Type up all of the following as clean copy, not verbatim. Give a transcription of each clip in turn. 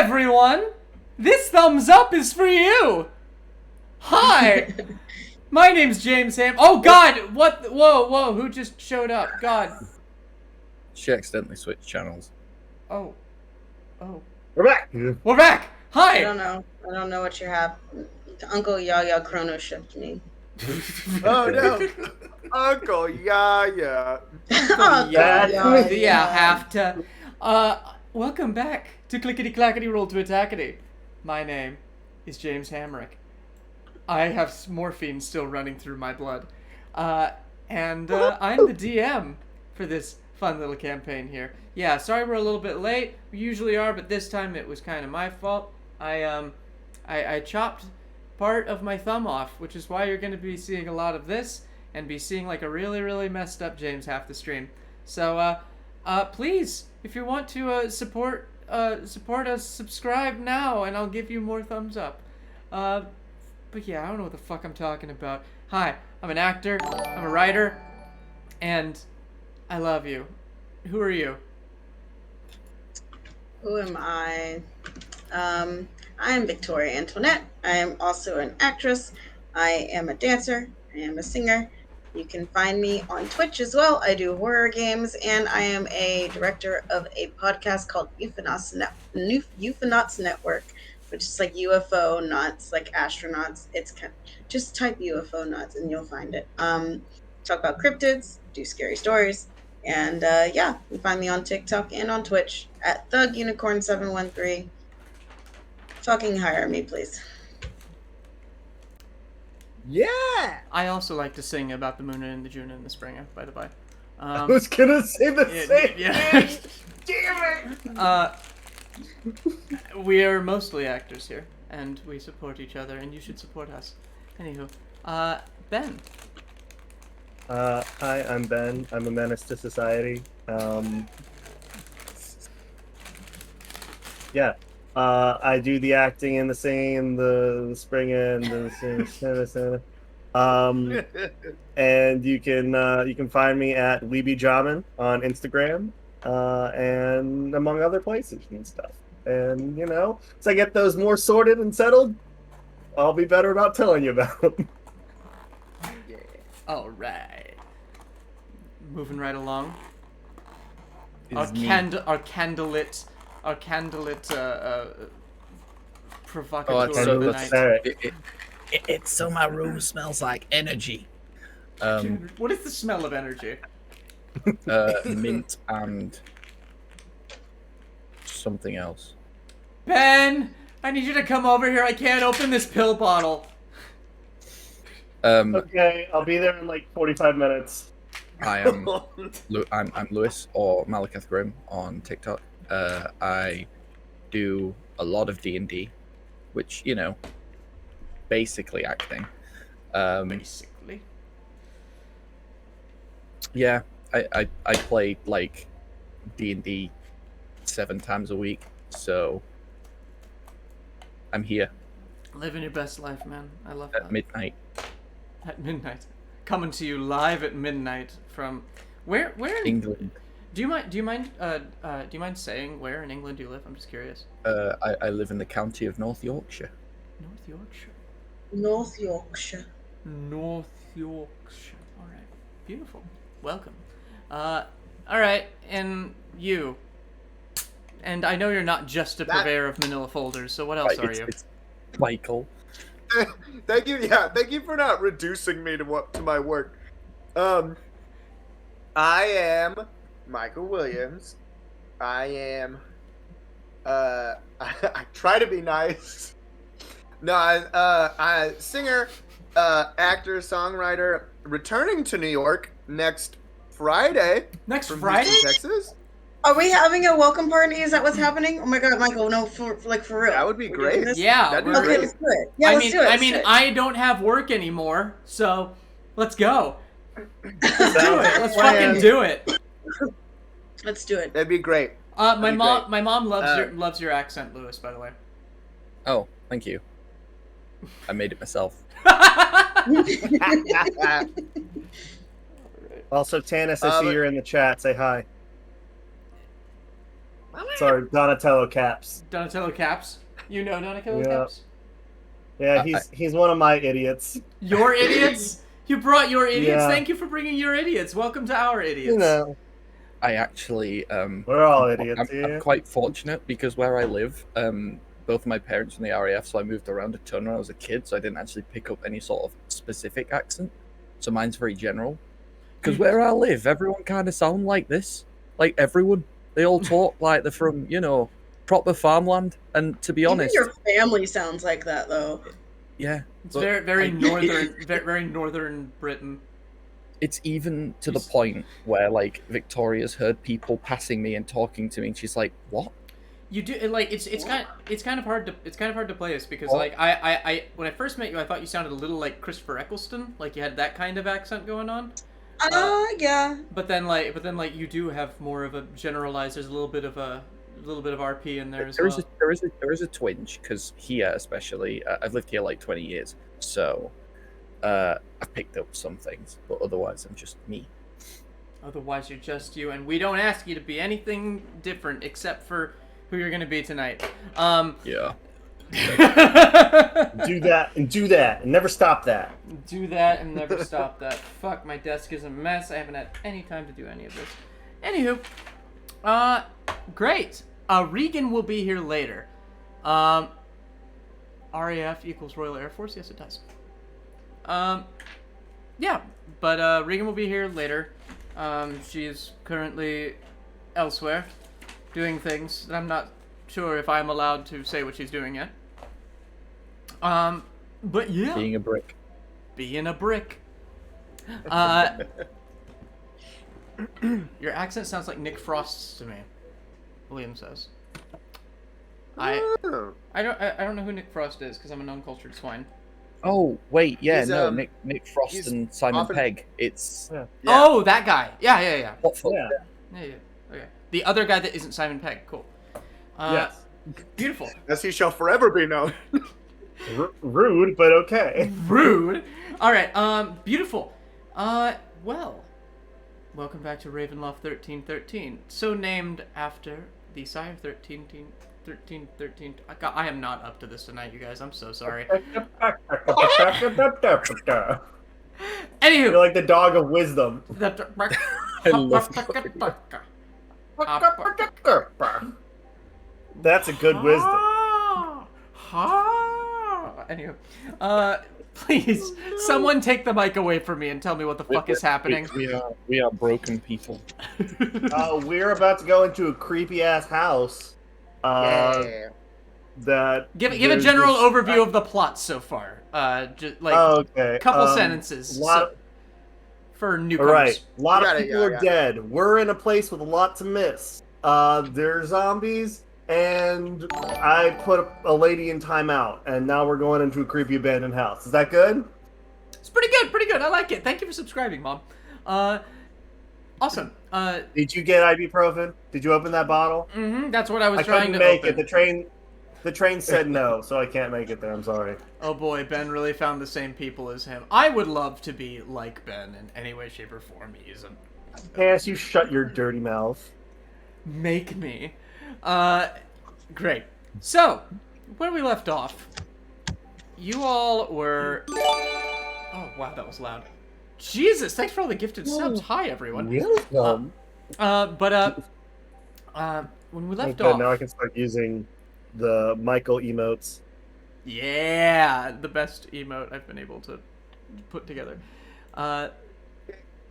everyone! This thumbs up is for you! Hi! My name's James Oh, God! What? Whoa, who just showed up? God. She accidentally switched channels. Oh. We're back! We're back! Hi! I don't know what you have. Uncle Yaya chrono shipped me. Oh, no. Uncle Yaya. Yeah, have to. Welcome back to Clickety Clackety Roll to Attackety. My name is James Hamrick. I have morphine still running through my blood. And I'm the DM for this fun little campaign here. Yeah, sorry we're a little bit late. We usually are, but this time it was kind of my fault. I chopped part of my thumb off, which is why you're going to be seeing a lot of this and be seeing like a really, really messed up James half the stream. So, please, if you want to support us, subscribe now, and I'll give you more thumbs up. But yeah, I don't know what the fuck I'm talking about. Hi, I'm an actor, I'm a writer, and I love you. Who are you? Who am I? I am Victoria Antoinette. I am also an actress. I am a dancer. I am a singer. You can find me on Twitch as well. I do horror games, and I am a director of a podcast called Euphonauts Network, which is like UFO nuts, like astronauts. It's kind of, just type UFO nuts and you'll find it. Talk about cryptids, do scary stories, and yeah, you can find me on TikTok and on Twitch at ThugUnicorn713. Fucking hire me, please. Yeah! I also like to sing about the moon and the June and the spring, by the way. I was gonna say the same thing! Damn it! We are mostly actors here, and we support each other, and you should support us. Anywho, Ben. Hi, I'm Ben. I'm a menace to society. Yeah. I do the acting and the singing and the spring and the and you can find me at WeeBeJamin on Instagram and among other places and stuff. And you know, as I get those more sorted and settled, I'll be better about telling you about them. Yeah. All right. Moving right along. Our candlelit provocateur of the night. It's so my room smells like energy. What is the smell of energy? Mint and something else. Ben, I need you to come over here. I can't open this pill bottle. Okay, I'll be there in like 45 minutes. I'm Lewis, or Malekith Grimm on TikTok. I do a lot of D&D, which, you know, basically acting. Basically. Yeah, I play like D&D 7 times a week, so I'm here. Living your best life, man. I love that. At midnight. At midnight. Coming to you live at midnight from where in England. Do you mind saying where in England you live? I'm just curious. I live in the county of North Yorkshire. North Yorkshire. North Yorkshire. North Yorkshire. All right. Beautiful. Welcome. All right, and you. And I know you're not just a purveyor of manila folders, so what else are you? It's Michael. Thank you. Yeah, thank you for not reducing me to my work. I am Michael Williams. I am. I try to be nice. No, I singer, actor, songwriter, returning to New York next Friday. Next from Friday, Houston, Texas. Are we having a welcome party? Is that what's happening? Oh my god, Michael, no, for real. That would be great. Yeah. That'd be Okay, great. let's do it. Yeah, let's do it. I mean, I don't have work anymore, so let's go. Let's do it. Let's fucking do it. Let's do it. That'd be great. My mom loves your accent, Lewis. By the way. Oh, thank you. I made it myself. Also, Tanis, I see you're in the chat. Say hi. Sorry, Donatello Caps. Donatello Caps. You know Donatello Yeah. Caps? Yeah, he's one of my idiots. Your idiots? You brought your idiots? Yeah. Thank you for bringing your idiots. Welcome to our idiots. You know, I actually we're all I'm, idiots here. I'm quite fortunate because where I live, both of my parents from the RAF, so I moved around a ton when I was a kid, so I didn't actually pick up any sort of specific accent. So mine's very general. Because where I live, everyone kind of sound like this. Like everyone, they all talk like they're from, proper farmland. And to be honest, Even your family sounds like that, though. yeah, It's very northern Britain. It's even to the point where like Victoria's heard people passing me and talking to me, and she's like, "What?" You do like it's kind of hard to place because like I when I first met you I thought you sounded a little like Christopher Eccleston, like you had that kind of accent going on. Yeah. But then like you do have more of a generalized. There's a little bit of RP in there as well. There is a twinge because here especially I've lived here like 20 years, so I've picked up some things, but otherwise I'm just me. Otherwise you're just you, and we don't ask you to be anything different except for who you're gonna be tonight. Yeah. Do that and never stop that. Do that and never stop that. Fuck, my desk is a mess. I haven't had any time to do any of this. Anywho, great. Regan will be here later. RAF equals Royal Air Force? Yes, it does. Yeah, but Regan will be here later. She is currently elsewhere, doing things that I'm not sure if I'm allowed to say what she's doing yet. But yeah. Being a brick. Being a brick. Your accent sounds like Nick Frost's to me, William says. I don't know who Nick Frost is because I'm an uncultured swine. Oh wait, yeah, He's, no, Nick Frost and Simon often- Pegg. It's Yeah. Oh, that guy. Yeah. what for? Yeah. Yeah. Okay. The other guy that isn't Simon Pegg. Cool. Yes. Beautiful. As he shall forever be known. Rude, but okay. Rude. All right. Beautiful. Well, welcome back to Ravenloft 1313. So named after the Sire 1313. I am not up to this tonight, you guys. I'm so sorry. Anywho, You're like the dog of wisdom. I love That's a good wisdom. Anywho, please, someone take the mic away from me and tell me what the fuck is happening. We are broken people. We're about to go into a creepy ass house. Yeah. That Give a general overview of the plot so far. Just like okay. couple sentences for newcomers. All right, a lot Got of it, people yeah, are yeah. dead. We're in a place with a lot to miss. There's zombies, and I put a lady in timeout, and now we're going into a creepy abandoned house. Is that good? It's pretty good. I like it. Thank you for subscribing, Mom. Awesome. Did you get ibuprofen? Did you open that bottle? That's what I was I trying couldn't to make open. it. The train said no, so I can't make it there. I'm sorry. Oh boy, Ben really found the same people as him. I would love to be like Ben in any way, shape, or form. He's a... Cass, you shut your dirty mouth. Make me. Great. So, where we left off, you all were... Oh, wow, that was loud. Jesus, thanks for all the gifted subs. Hi, everyone. Welcome. When we left Okay, off... now I can start using the Michael emotes. Yeah, the best emote I've been able to put together.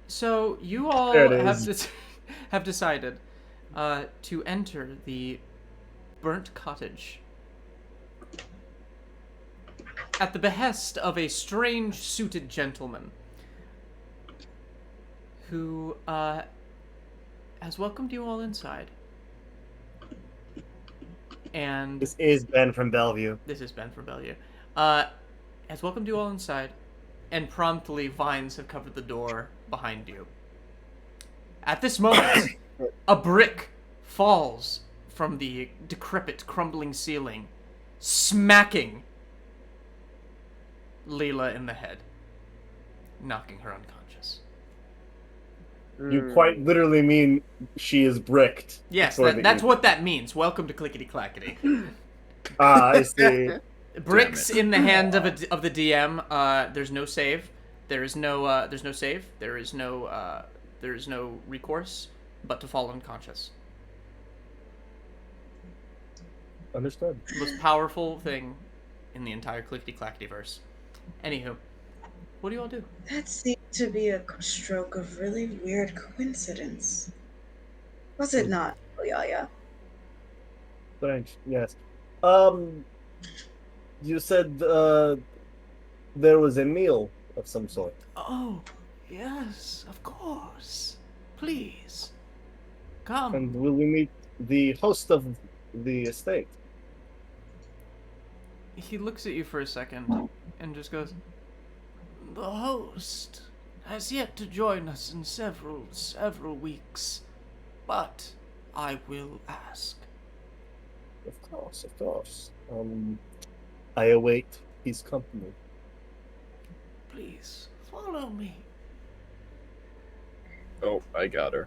So you all There it is. have decided to enter the burnt cottage at the behest of a strange suited gentleman who has welcomed you all inside. And This is Ben from Bellevue. this is Ben from Bellevue. Has welcomed you all inside, and promptly vines have covered the door behind you. At this moment, a brick falls from the decrepit, crumbling ceiling, smacking Leela in the head, knocking her unconscious. You quite literally mean she is bricked. Yes, for the that's evening. what that means. Welcome to Clickety Clackety. I see. Bricks in the hand of the DM. There's no save. There is no save. There is no recourse, but to fall unconscious. Understood. The most powerful thing in the entire Clickety Clackety verse. Anywho, what do you all do? That seemed to be a stroke of really weird coincidence. Was it not, Ilya? Thanks. Yes. You said there was a meal of some sort. Oh, yes, of course. Please, come. And will we meet the host of the estate? He looks at you for a second and just goes, "The host has yet to join us in several weeks, but I will ask." Of course, of course. I await his company. Please, follow me. Oh, I got her.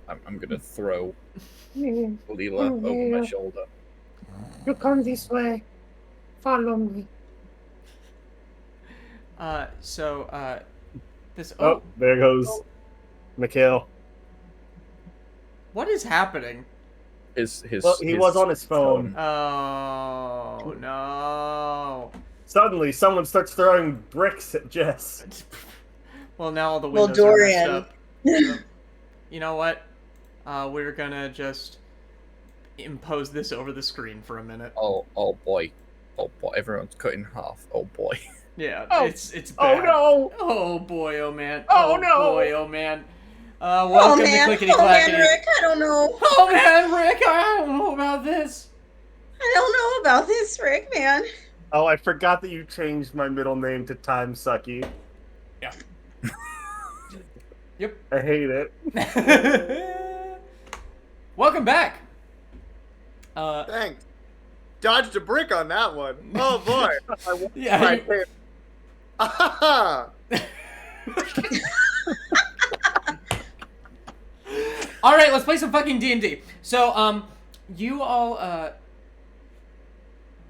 I'm gonna throw Leela over my shoulder. You come this way. Follow me. This. Oh, there goes Micheal. What is happening? Well, he was on his phone. Oh, no. Suddenly, someone starts throwing bricks at Jess. Well, now all the Well, windows are messed Dorian. up. You know what? We're gonna just impose this over the screen for a minute. Oh boy. Oh boy, everyone's cut in half. Oh boy. Yeah, Oh. it's bad. Oh no! Oh boy, oh man. Oh, no! boy, oh man. Welcome to Clickety Clackety. Rick, I don't know. Oh man, Rick, I don't know about this. I don't know about this, Rick, man. Oh, I forgot that you changed my middle name to Time Sucky. Yeah. Yep. I hate it. Welcome back. Thanks. Dodged a brick on that one. Oh boy. Yeah. Right there. Ah! All right, let's play some fucking D&D. So, you all,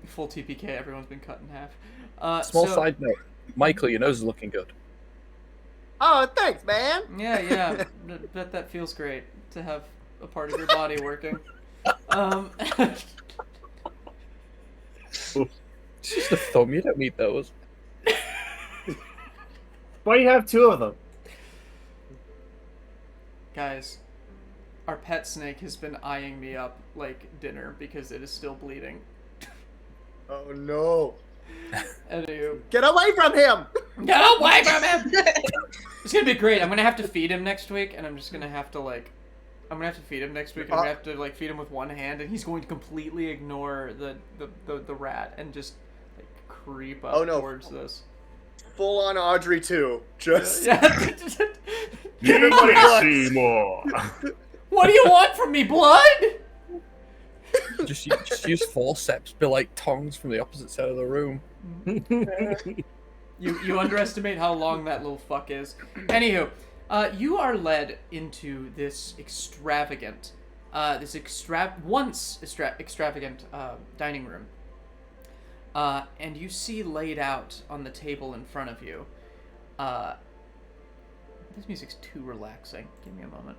full TPK. Everyone's been cut in half. Small side note. Michael, your nose is looking good. Oh, thanks, man. Yeah. Bet that feels great to have a part of your body working. It's just a thumb. You don't need those. Why do you have two of them? Guys, our pet snake has been eyeing me up like dinner because it is still bleeding. Oh no. Anywho. Get away from him! Get away from him! It's gonna be great. I'm gonna have to feed him next week, and I'm just gonna have to feed him next week, and I'm gonna have to feed him with one hand, and he's going to completely ignore the rat and just creep up towards this. Full on Audrey too. Just Give him what he see more. What do you want from me, blood? Just use forceps, be like tongs from the opposite side of the room. You underestimate how long that little fuck is. Anywho, you are led into this extravagant dining room. And you see laid out on the table in front of you. This music's too relaxing. Give me a moment.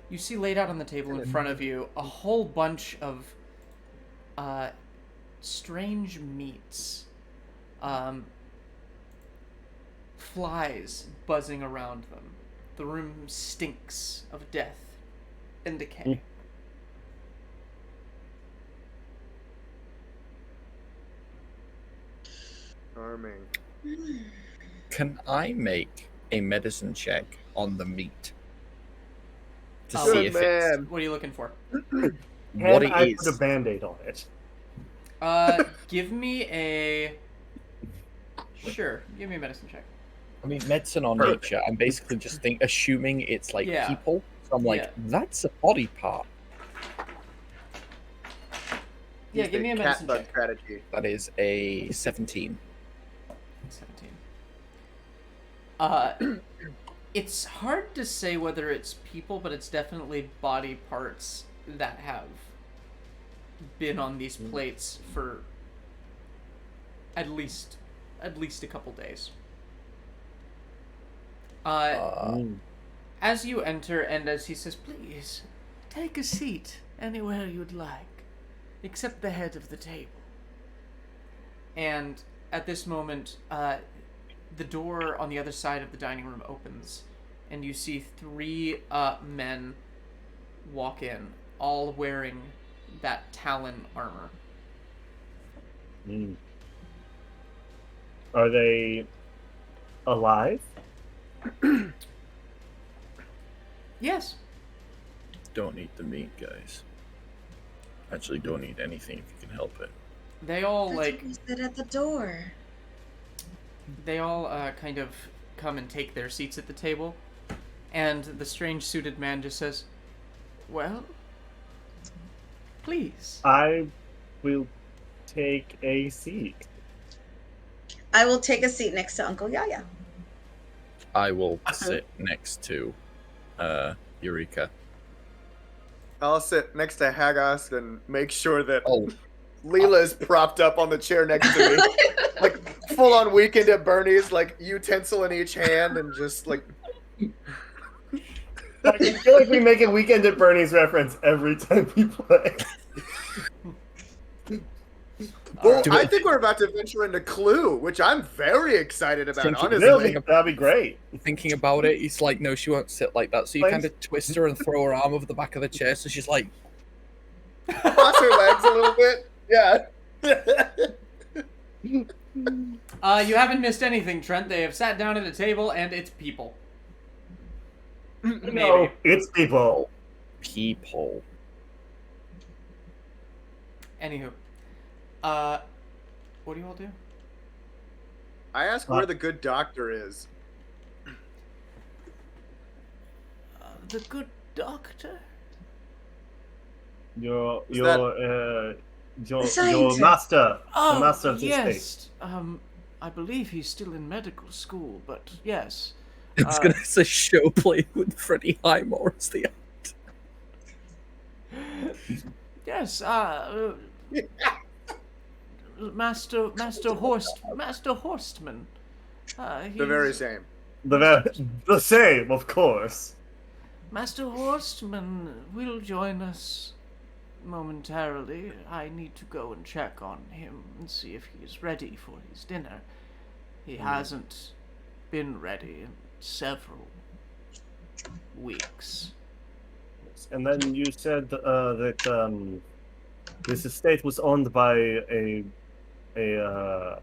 You see laid out on the table in front of you a whole bunch of strange meats. Flies buzzing around them. The room stinks of death and decay. Charming. Can I make a medicine check on the meat to Oh, see if it's What are you looking for? what And I it put a is? band-aid on it. Give me a... Sure, give me a medicine check. I mean, medicine on nature. I'm basically just assuming it's like Yeah. people. So I'm like, Yeah. that's a body part. Yeah, Use give the me a cat medicine bug check. strategy. That is a 17. 17. It's hard to say whether it's people, but it's definitely body parts that have been on these plates for at least a couple days. As you enter, and as he says, "Please, take a seat anywhere you'd like, except the head of the table." And at this moment, the door on the other side of the dining room opens, and you see 3 men walk in, all wearing that Talon armor. Are they alive? Yes. Don't eat the meat, guys. Actually, don't eat anything if you can help it. They all, That's like... what we said at the door. They all kind of come and take their seats at the table, and the strange suited man just says, "Well, please." I will take a seat. I will take a seat next to Uncle Yaya. I will sit next to Eureka. I'll sit next to Hagosk and make sure that Oh, Leela is propped up on the chair next to me. Like, full on Weekend at Bernie's, like, utensil in each hand and just, like... I feel like we make a Weekend at Bernie's reference every time we play. Well, Do I it. think we're about to venture into Clue, which I'm very excited about, Thinking- honestly. That'd be great. thinking about it, he's like, no, she won't sit like that. So you Thanks. kind of twist her and throw her arm over the back of the chair, so she's like, Cross her legs a little bit. Yeah. You haven't missed anything, Trent. They have sat down at a table, and it's people. No, it's people. people. Anywho. What do you all do? I ask where the good doctor is. The good doctor? Your scientist. master. Oh, the master of this yes. state. I believe he's still in medical school, but yes. It's gonna say show play with Freddie Highmore as the Yes, Master Horstman. The very same. The same, of course. Master Horstman will join us momentarily. I need to go and check on him and see if he's ready for his dinner. He hasn't been ready in several weeks. And then you said that this estate was owned by a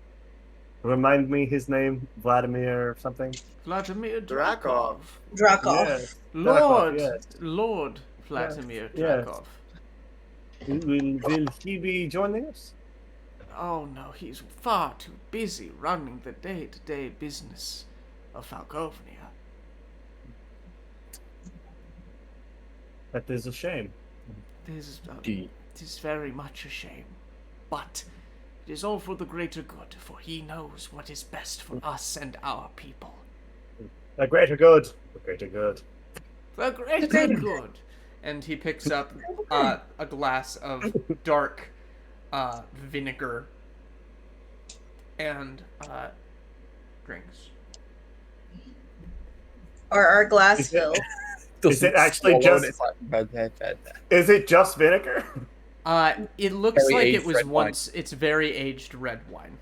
remind me his name, Vladimir something. Vladimir Drakov. Drakov. Yes. Lord, yes. Lord Vladimir Yes. Drakov. Will he be joining us? Oh no, he's far too busy running the day-to-day business of Falkovnia. That is a shame. This D. is very much a shame, but it is all for the greater good, for he knows what is best for us and our people. A greater good. A greater good. The greater good! And he picks up a glass of dark vinegar and drinks. Are our glass filled? Is it actually just? Is it just vinegar? It looks Very like it aged was red wine. once. It's very aged red wine.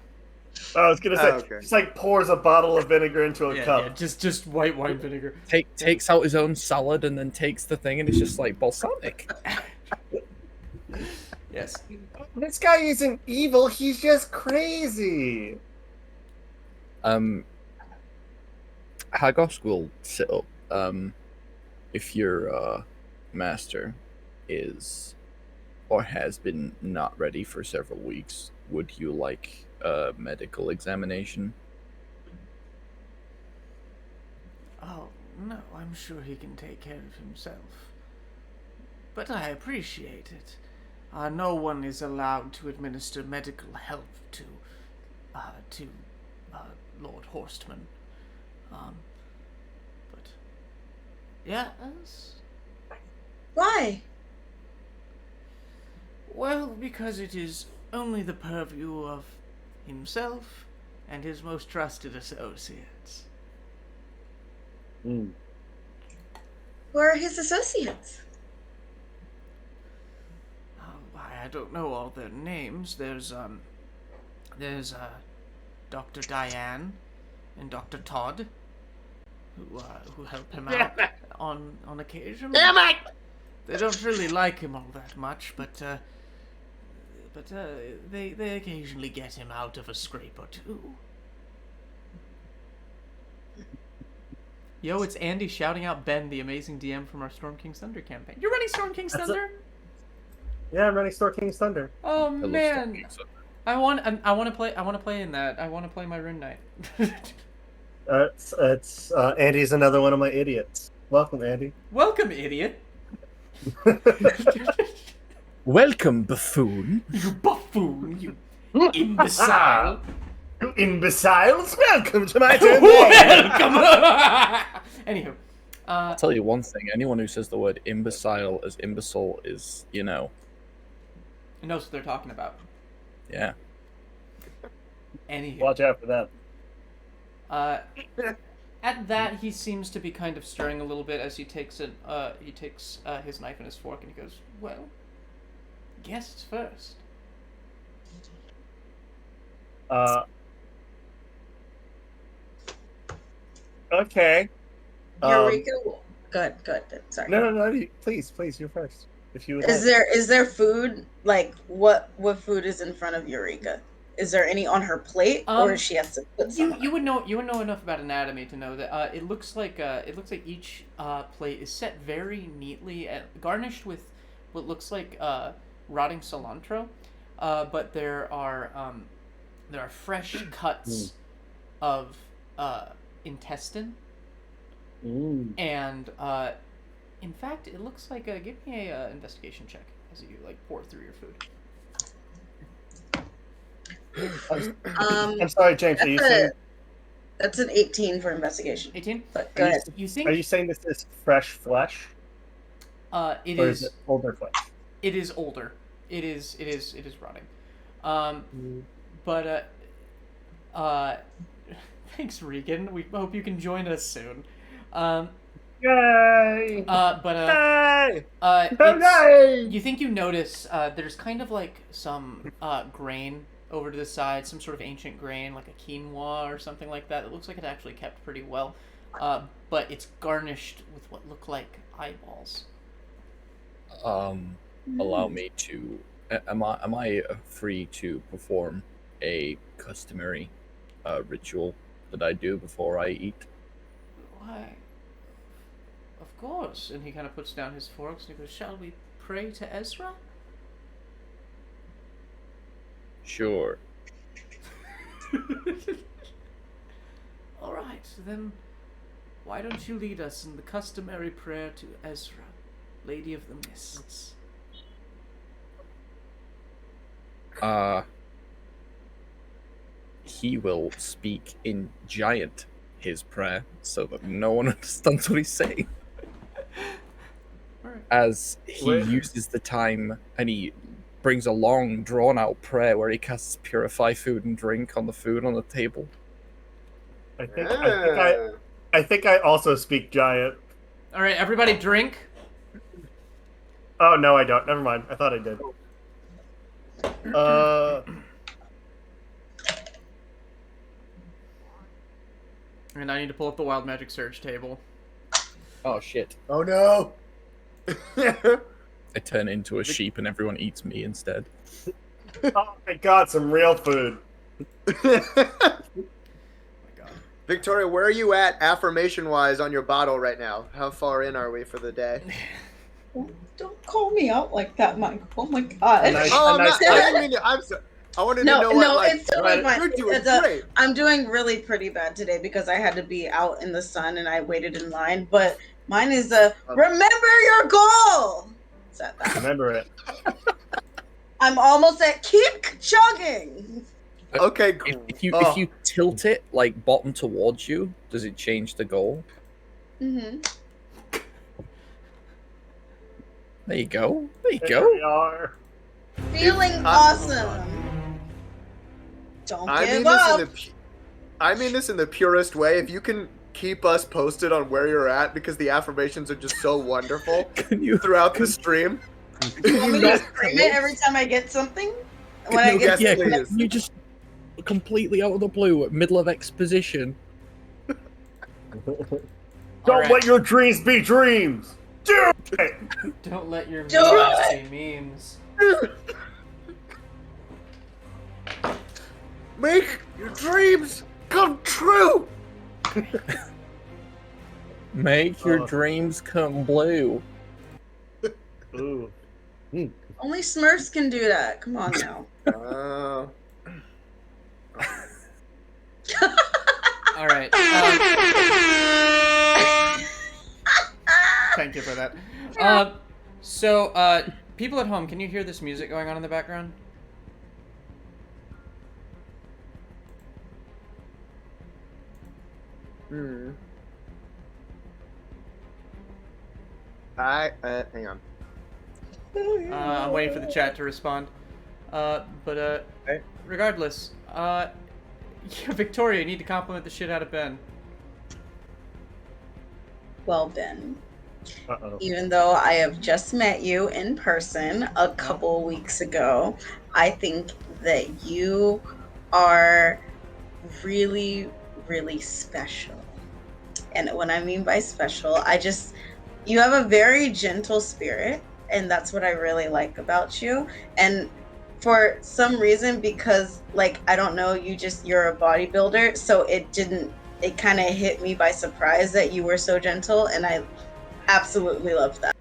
I was gonna say, okay. just like pours a bottle of vinegar into a cup. Yeah, just white wine vinegar. Takes out his own salad and then takes the thing and it's just like balsamic. Yes. This guy isn't evil. He's just crazy. Hagosk will sit up. If your master is or has been not ready for several weeks, would you like a medical examination? Oh, no, I'm sure he can take care of himself. But I appreciate it. No one is allowed to administer medical help to Lord Horstman. But Yes? Why? Well, because it is only the purview of himself and his most trusted associates. Hmm. Oh, Who are his associates? I don't know all their names. There's Dr. Diane and Dr. Todd, who help him out on occasion. Damn it! They don't really like him all that much, but they occasionally get him out of a scrape or two. Yo, it's Andy shouting out Ben, the amazing DM from our Storm King's Thunder campaign. You're running Storm King's Thunder? Yeah, I'm running Storm King's Thunder. Oh I love Storm man, King's Thunder. I want to play in that. I want to play my Rune Knight. It's Andy's another one of my idiots. Welcome, Andy. Welcome, idiot. Welcome, buffoon. You buffoon, you imbecile. You imbeciles! Welcome to my domain! Welcome. Anywho, I'll tell you one thing. Anyone who says the word imbecile as imbecile is, knows what they're talking about. yeah. Anywho, Watch out for that. at that he seems to be kind of stirring a little bit as he takes his knife and his fork and he goes, "Well, guests first." Okay. Eureka. Good. Sorry. No. Please, you're first. If you would Is there food? Like what food is in front of Eureka? Is there any on her plate, or she has to put some? You would know enough about anatomy to know that it looks like each plate is set very neatly and garnished with what looks like rotting cilantro, but there are fresh cuts of intestine, and in fact it looks like give me a investigation check as you pour through your food. I'm sorry, James. Are you saying? That's an 18 for investigation. 18. But go ahead. You think? Are you saying this is fresh flesh? It or is it older flesh? It is older. It is rotting. But thanks, Regan. We hope you can join us soon. Yay! Yay! Yay! You think you notice there's kind of like some grain over to the side, some sort of ancient grain, like a quinoa or something like that. It looks like it actually kept pretty well, but it's garnished with what look like eyeballs. Allow me to. Am I free to perform a customary ritual that I do before I eat? Why? Of course. And he kind of puts down his forks and he goes, "Shall we pray to Ezra?" Sure. All right, then why don't you lead us in the customary prayer to Ezra, Lady of the Mists? He will speak in giant his prayer so that no one understands what he's saying. All right. As he uses the time and he brings a long, drawn-out prayer where he casts purify food and drink on the food on the table. I think I also speak giant. All right, everybody drink. Oh no, I don't. Never mind. I thought I did. And I need to pull up the Wild Magic Surge table. Oh shit. Oh no! I turn into a sheep and everyone eats me instead. Oh my god, some real food. Victoria, where are you at affirmation-wise on your bottle right now? How far in are we for the day? Don't call me out like that, Mike. Oh my god. I'm not. I didn't mean to. I'm sorry. I wanted to know what, like, it's totally fine. you're doing great. I'm doing really pretty bad today because I had to be out in the sun and I waited in line. But mine is remember your goal. That. Remember it. I'm almost at keep chugging. Okay, if you tilt it like bottom towards you, does it change the goal? Mm-hmm. There you go. There you There go. we are. Feeling awesome. Don't give up. I mean this in the purest way. If you can keep us posted on where you're at, because the affirmations are just so wonderful throughout the stream. You want me to scream it every time I get something? When I get yes, something, please. You just completely out of the blue, middle of exposition. Don't let your dreams be dreams. Do it. Don't let your Do memes be memes. Make your dreams come true. Make your dreams come blue. Ooh. only Smurfs can do that. Come on now. All right. Thank you for that. So, people at home, can you hear this music going on in the background? Hang on. I'm waiting for the chat to respond. Regardless, yeah, Victoria, you need to compliment the shit out of Ben. Well, Ben, Uh-oh. even though I have just met you in person a couple weeks ago, I think that you are really, really special. And what I mean by special, you have a very gentle spirit, and that's what I really like about you. And for some reason, because, like, I don't know, you're a bodybuilder, so it kind of hit me by surprise that you were so gentle, and I absolutely love that.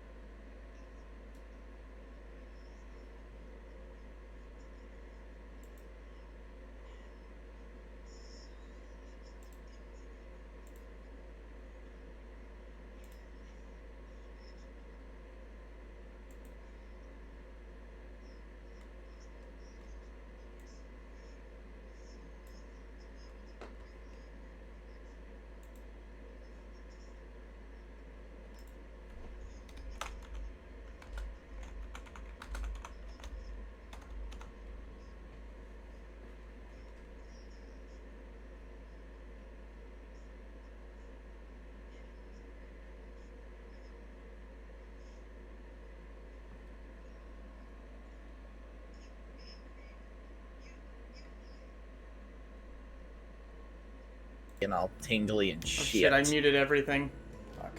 And all tingly and Oh, shit. shit, I muted everything. Fuck.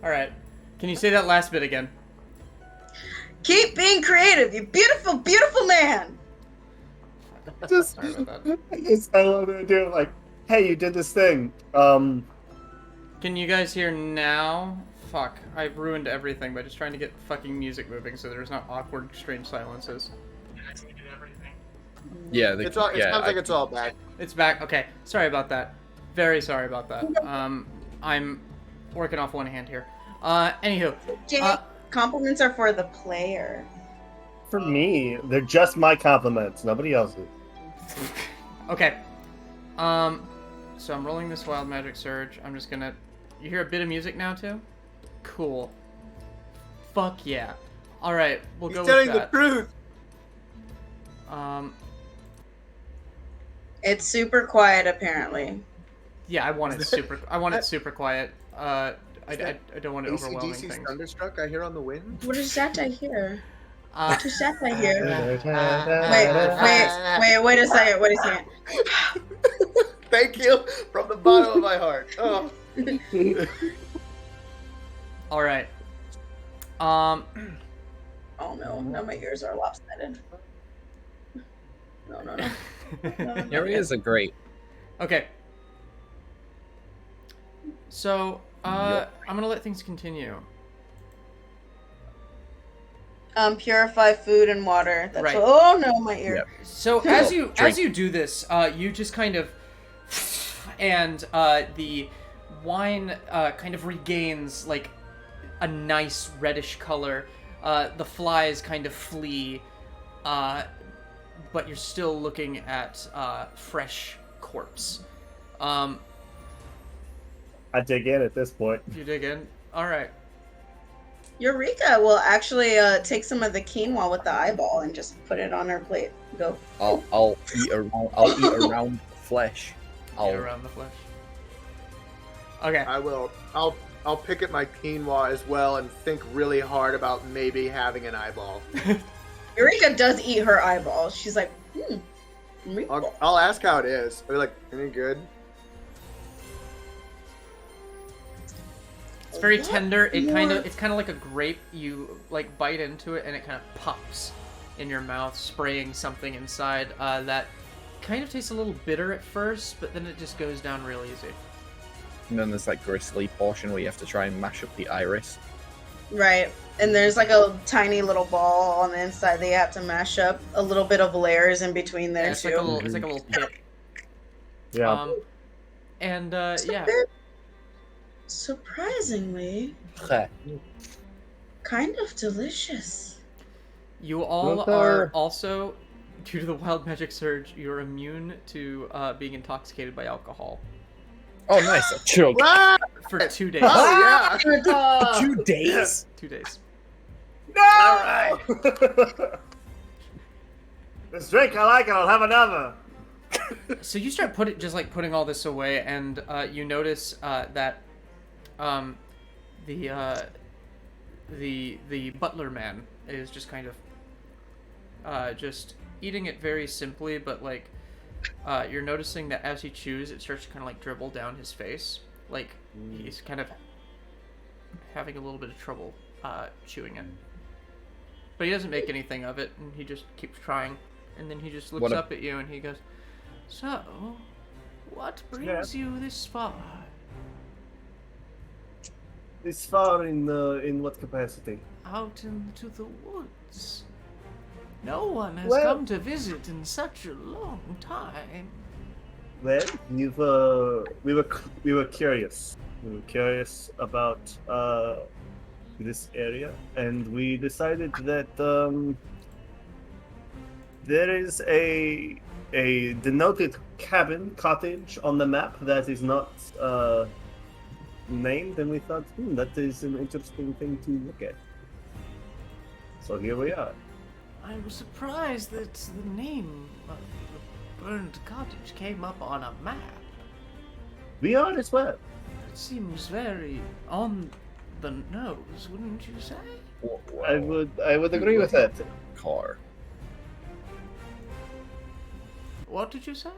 Alright. Can you say that last bit again? Keep being creative, you beautiful, beautiful man. Sorry about that. I love the idea of, like, hey, you did this thing. Can you guys hear now? Fuck, I've ruined everything by just trying to get fucking music moving so there's not awkward, strange silences. Yeah, It sounds like it's all back. It's back. Okay, sorry about that. Very sorry about that. I'm working off one hand here. Anywho. Jay, compliments are for the player. For me, they're just my compliments, nobody else's. Okay. So I'm rolling this Wild Magic Surge. I'm just gonna... You hear a bit of music now, too? Cool. Fuck yeah. Alright, we'll go with that. He's telling the truth! It's super quiet, apparently. Yeah, I want it super quiet. I don't want it overwhelming AC/DC's things. Thunderstruck I hear on the wind? What is that I hear? What is that I hear? Wait a second. Thank you from the bottom of my heart. Oh. Alright. Oh no, now my ears are lopsided. No. Your ears are great. Okay. So, I'm gonna let things continue. Purify food and water. That's Right. Oh no, my ear. Yep. So as you do this, you just kind of, and the wine kind of regains like a nice reddish color. The flies kind of flee, but you're still looking at fresh corpse. I dig in at this point. You dig in. All right. Eureka will actually take some of the quinoa with the eyeball and just put it on her plate. Go. I'll eat around the flesh. Get around the flesh. Okay. I will. I'll pick at my quinoa as well and think really hard about maybe having an eyeball. Eureka does eat her eyeball. She's like, meatball. I'll ask how it is. Are you like, any good? It's very tender. It's kind of like a grape. You like bite into it and it kind of pops in your mouth, spraying something inside that kind of tastes a little bitter at first, but then it just goes down real easy. And then there's like gristly portion where you have to try and mash up the iris. Right. And there's like a tiny little ball on the inside that you have to mash up. A little bit of layers in between there, It's too. like a little pit. Yeah. Yeah. Surprisingly, kind of delicious. You all Not are there. also, due to the wild magic surge, you're immune to being intoxicated by alcohol Oh, nice. A chug. Ah! for 2 days. Oh, yeah. 2 days? 2 days. No! Alright! This drink, I like it, I'll have another. So you start putting all this away, and you notice that the butler man is just kind of just eating it very simply, but like you're noticing that as he chews, it starts to kind of like dribble down his face, like he's kind of having a little bit of trouble chewing it. But he doesn't make anything of it, and he just keeps trying, and then he just looks up at you and he goes, "So, what brings you this far?" This far in what capacity? Out into the woods. No one has Well- come to visit in such a long time. Well, we were curious. We were curious about this area, and we decided that there is a denoted cottage on the map that is not named, and we thought that is an interesting thing to look at. So here we are. I was surprised that the name of the burned cottage came up on a map. We are as well. It seems very on the nose, wouldn't you say? I would agree with that. Car. What did you say?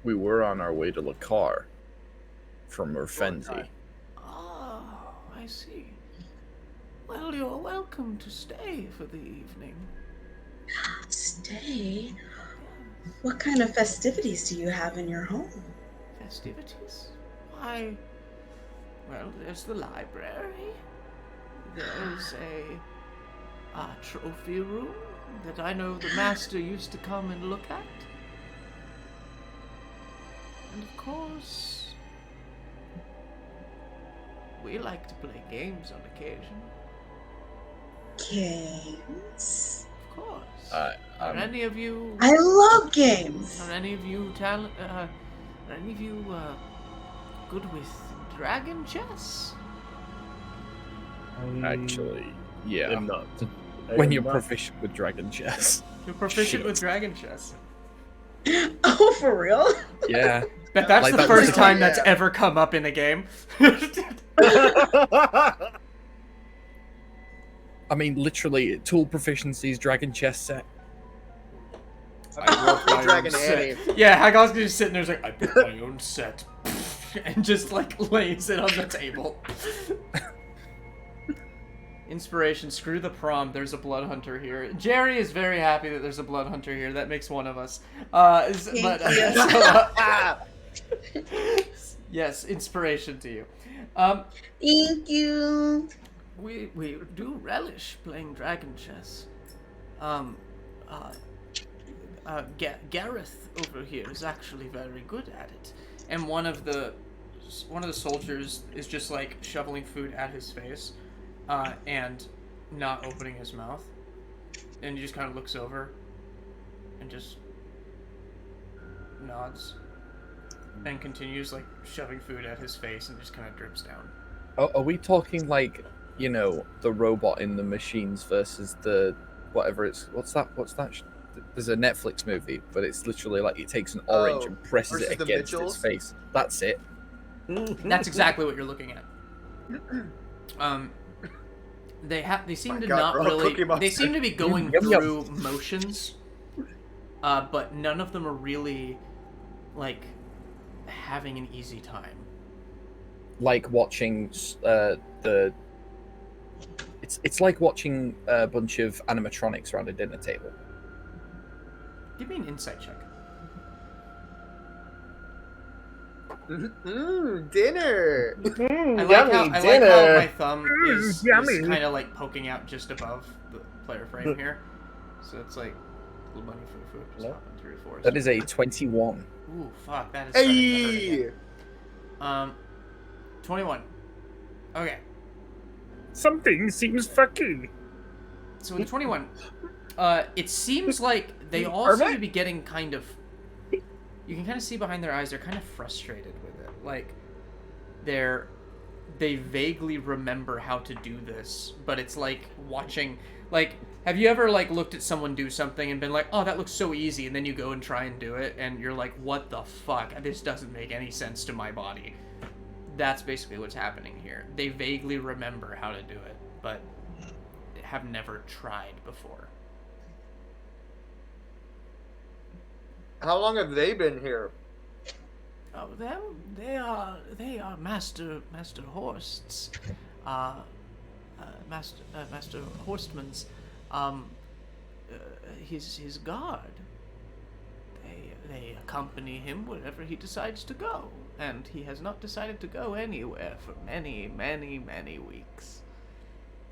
We were on our way to the car from Urfenzi. Oh, I see. Well, you're welcome to stay for the evening. Stay? What kind of festivities do you have in your home? Festivities? Why, well, there's the library. There's a trophy room that I know the master used to come and look at. And of course, we like to play games on occasion. Games? Of course. Are I'm any of you? I love games! Are any of you good with dragon chess? actually, yeah. I'm not. When you're proficient with dragon chess. You're proficient Shit. with dragon chess. Oh, for real? Yeah. But that's Like, the that was first the- time that's yeah. ever come up in a game. I mean, literally, tool proficiency's dragon chess set. I love Dragon set. Annie. Yeah, Hagosk is just sitting there, he's like, I built my own set. And just like lays it on the table. Inspiration, screw the prom, there's a blood hunter here. Jerry is very happy that there's a blood hunter here. That makes one of us. Yes, inspiration to you. Thank you. We do relish playing dragon chess. Gareth over here is actually very good at it. And one of the soldiers is just like shoveling food at his face, and not opening his mouth. And he just kind of looks over and just nods and continues like shoving food at his face and just kind of drips down. Are we talking like you know, the robot in the machines versus the whatever it's what's that? There's a Netflix movie, but it's literally like it takes an orange Oh, and presses it versus the against its Micheals? face. That's it. That's exactly what you're looking at. They seem My to God, not we're all Cookie really. They Monster. seem to be going Yum, yum. through motions, but none of them are really like having an easy time. Like watching it's like watching a bunch of animatronics around a dinner table. Give me an insight check. Dinner. I like Yummy how my dinner. thumb is kind of like poking out just above the player frame here, so it's like a little money for the food just hopping through the forest. That is a 21. Ooh, fuck! That is starting to hurt Hey. again. 21. Okay. Something seems fucky. So with 21, it seems like they all seem to be getting kind of. You can kind of see behind their eyes they're kind of frustrated with it. Like they vaguely remember how to do this, but it's like watching. Like, have you ever like looked at someone do something and been like, "Oh, that looks so easy," and then you go and try and do it, and you're like, "What the fuck? This doesn't make any sense to my body." That's basically what's happening here. They vaguely remember how to do it, but have never tried before. How long have they been here? Oh, them? They are master horsts, master horstmans. His guard. They accompany him wherever he decides to go, and he has not decided to go anywhere for many, many, many weeks.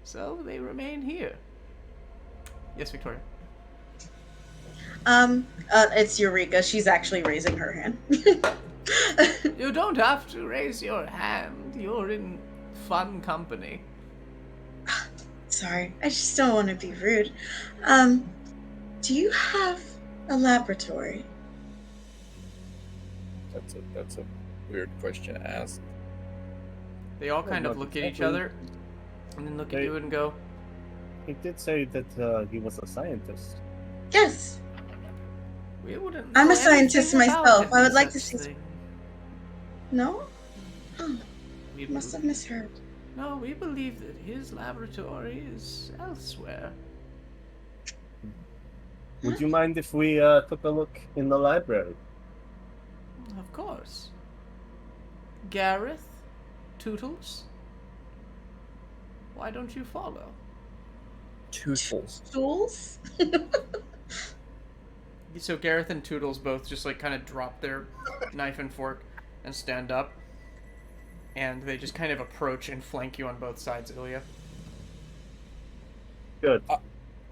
So they remain here. Yes, Victoria. It's Eureka. She's actually raising her hand. You don't have to raise your hand. You're in fun company. Sorry, I just don't want to be rude. Do you have a laboratory? That's a weird question to ask. They all kind of look at each other, and then look at you and go, He did say that he was a scientist. Yes. "We wouldn't I'm know a scientist anything about myself. I any would like to such see- thing." No? Oh, We must have bel- misheard. No, we believe that his laboratory is elsewhere. Would you mind if we took a look in the library? Of course. Gareth? Tootles? Why don't you follow? Tootles. Stools? So Gareth and Tootles both just like kind of drop their knife and fork and stand up. And they just kind of approach and flank you on both sides, Ilya. Good.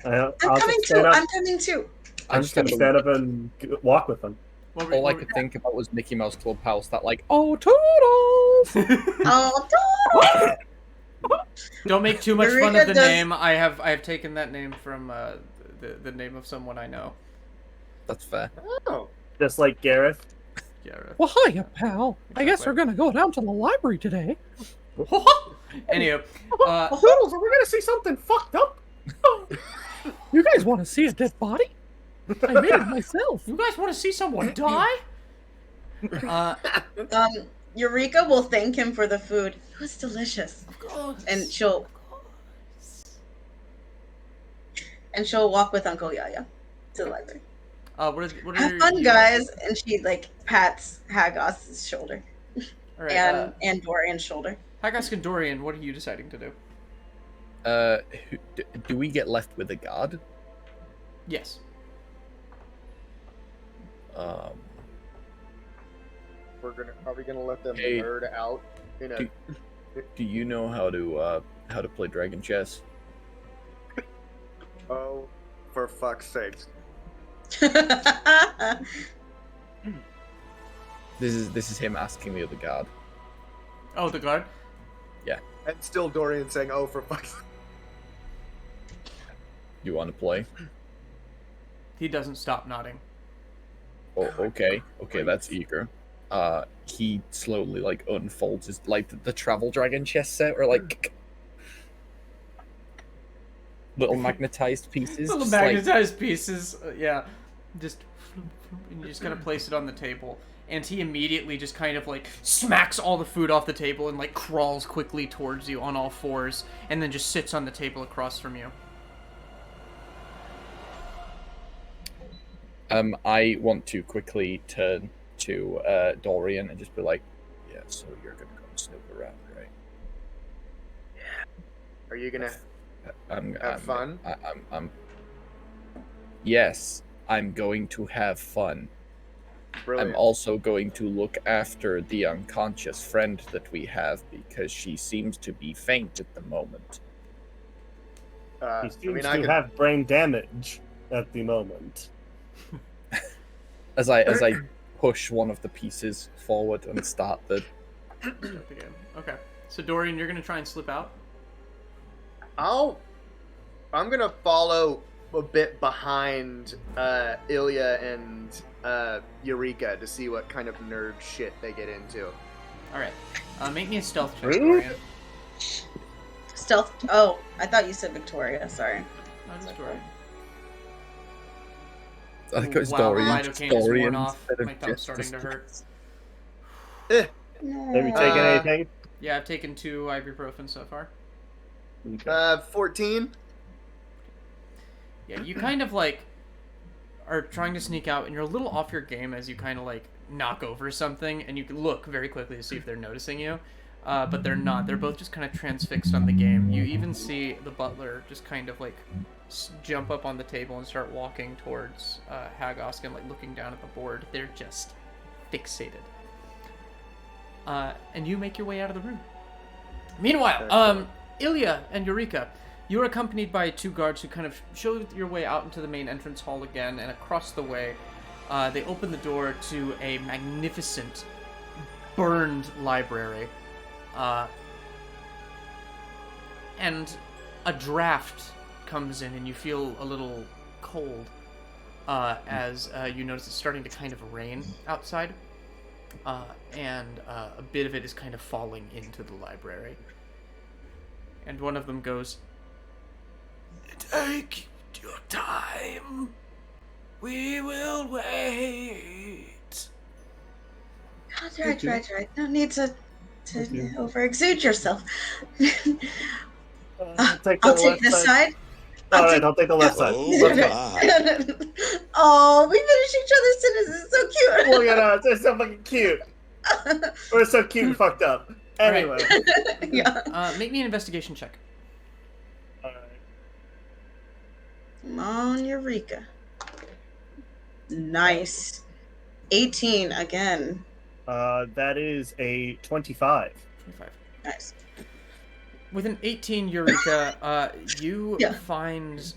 I'm coming too. I'm coming too. I'm just gonna stand up and walk with them. All I could think about was Mickey Mouse Clubhouse. That like, oh Toodles! Oh, Don't make too much fun of Eureka the does- name. I have taken that name from the name of someone I know. That's fair. Oh. Just like Gareth. Gareth. Well, hiya, pal. I guess we're gonna go down to the library today. Anywho, Toodles, are we gonna see something fucked up? You guys want to see a dead body? I made it myself. you guys want to see someone die? Eureka will thank him for the food. It was delicious. Of course. And she'll walk with Uncle Yaya to the library. What are Have fun, guys. And she like pats Hagosk's shoulder All right, and Dorian's shoulder. Hagosk and Dorian, what are you deciding to do? Do we get left with a guard? Yes. Are we gonna let them Hey. nerd out in a Do you know how to play dragon chess? Oh, for fuck's sakes. This is him asking the other guard. Oh, the guard? And still Dorian saying, oh, for fuck's sake. You want to play? He doesn't stop nodding. Oh, okay, that's eager. He slowly like unfolds his like the travel dragon chess set, or like little magnetized pieces. Little just magnetized pieces. Yeah. Just and you just kind of place it on the table. And he immediately just kind of like smacks all the food off the table and like crawls quickly towards you on all fours and then just sits on the table across from you. I want to quickly turn to Dorian and just be like, yeah, so you're gonna go and snoop around, right? Are you gonna I'm have fun? I'm Yes, I'm going to have fun. Brilliant. I'm also going to look after the unconscious friend that we have because she seems to be faint at the moment. He seems to have brain damage at the moment. As I push one of the pieces forward and start the game. Okay. So Dorian, you're gonna try and slip out? I'm gonna follow a bit behind Ilya and Eureka to see what kind of nerd shit they get into. Alright. Make me a stealth check, Dorian. Stealth. Oh, I thought you said Victoria. Sorry. No, just Dorian. I think it's Wow, Dorian. the lidocaine is worn off. instead of My thumb's just starting to the- hurt. Have you taken anything? Yeah, I've taken 2 ibuprofen so far. 14. Yeah, you kind of like are trying to sneak out, and you're a little off your game as you kind of like knock over something, and you can look very quickly to see if they're noticing you, but they're not. They're both just kind of transfixed on the game. You even see the butler just kind of like jump up on the table and start walking towards Hagosk and like looking down at the board. They're just fixated. And you make your way out of the room. Meanwhile, Ilya and Eureka, you're accompanied by 2 guards who kind of show your way out into the main entrance hall again, and across the way, they open the door to a magnificent, burned library. And a draft comes in, and you feel a little cold as you notice it's starting to kind of rain outside. And a bit of it is kind of falling into the library. And one of them goes, "Take your time. We will wait." That's right. No need to overexude yourself. I'll take this side. Alright, I'll take the left side. Oh, we finish each other's sentences. It's so cute. Look at us. They're so fucking cute. We're so cute and fucked up. Anyway. Yeah. Make me an investigation check. Alright. Come on, Eureka. Nice. 18 again. That is a 25. 25. Nice. With an 18, Eureka, you Yeah. find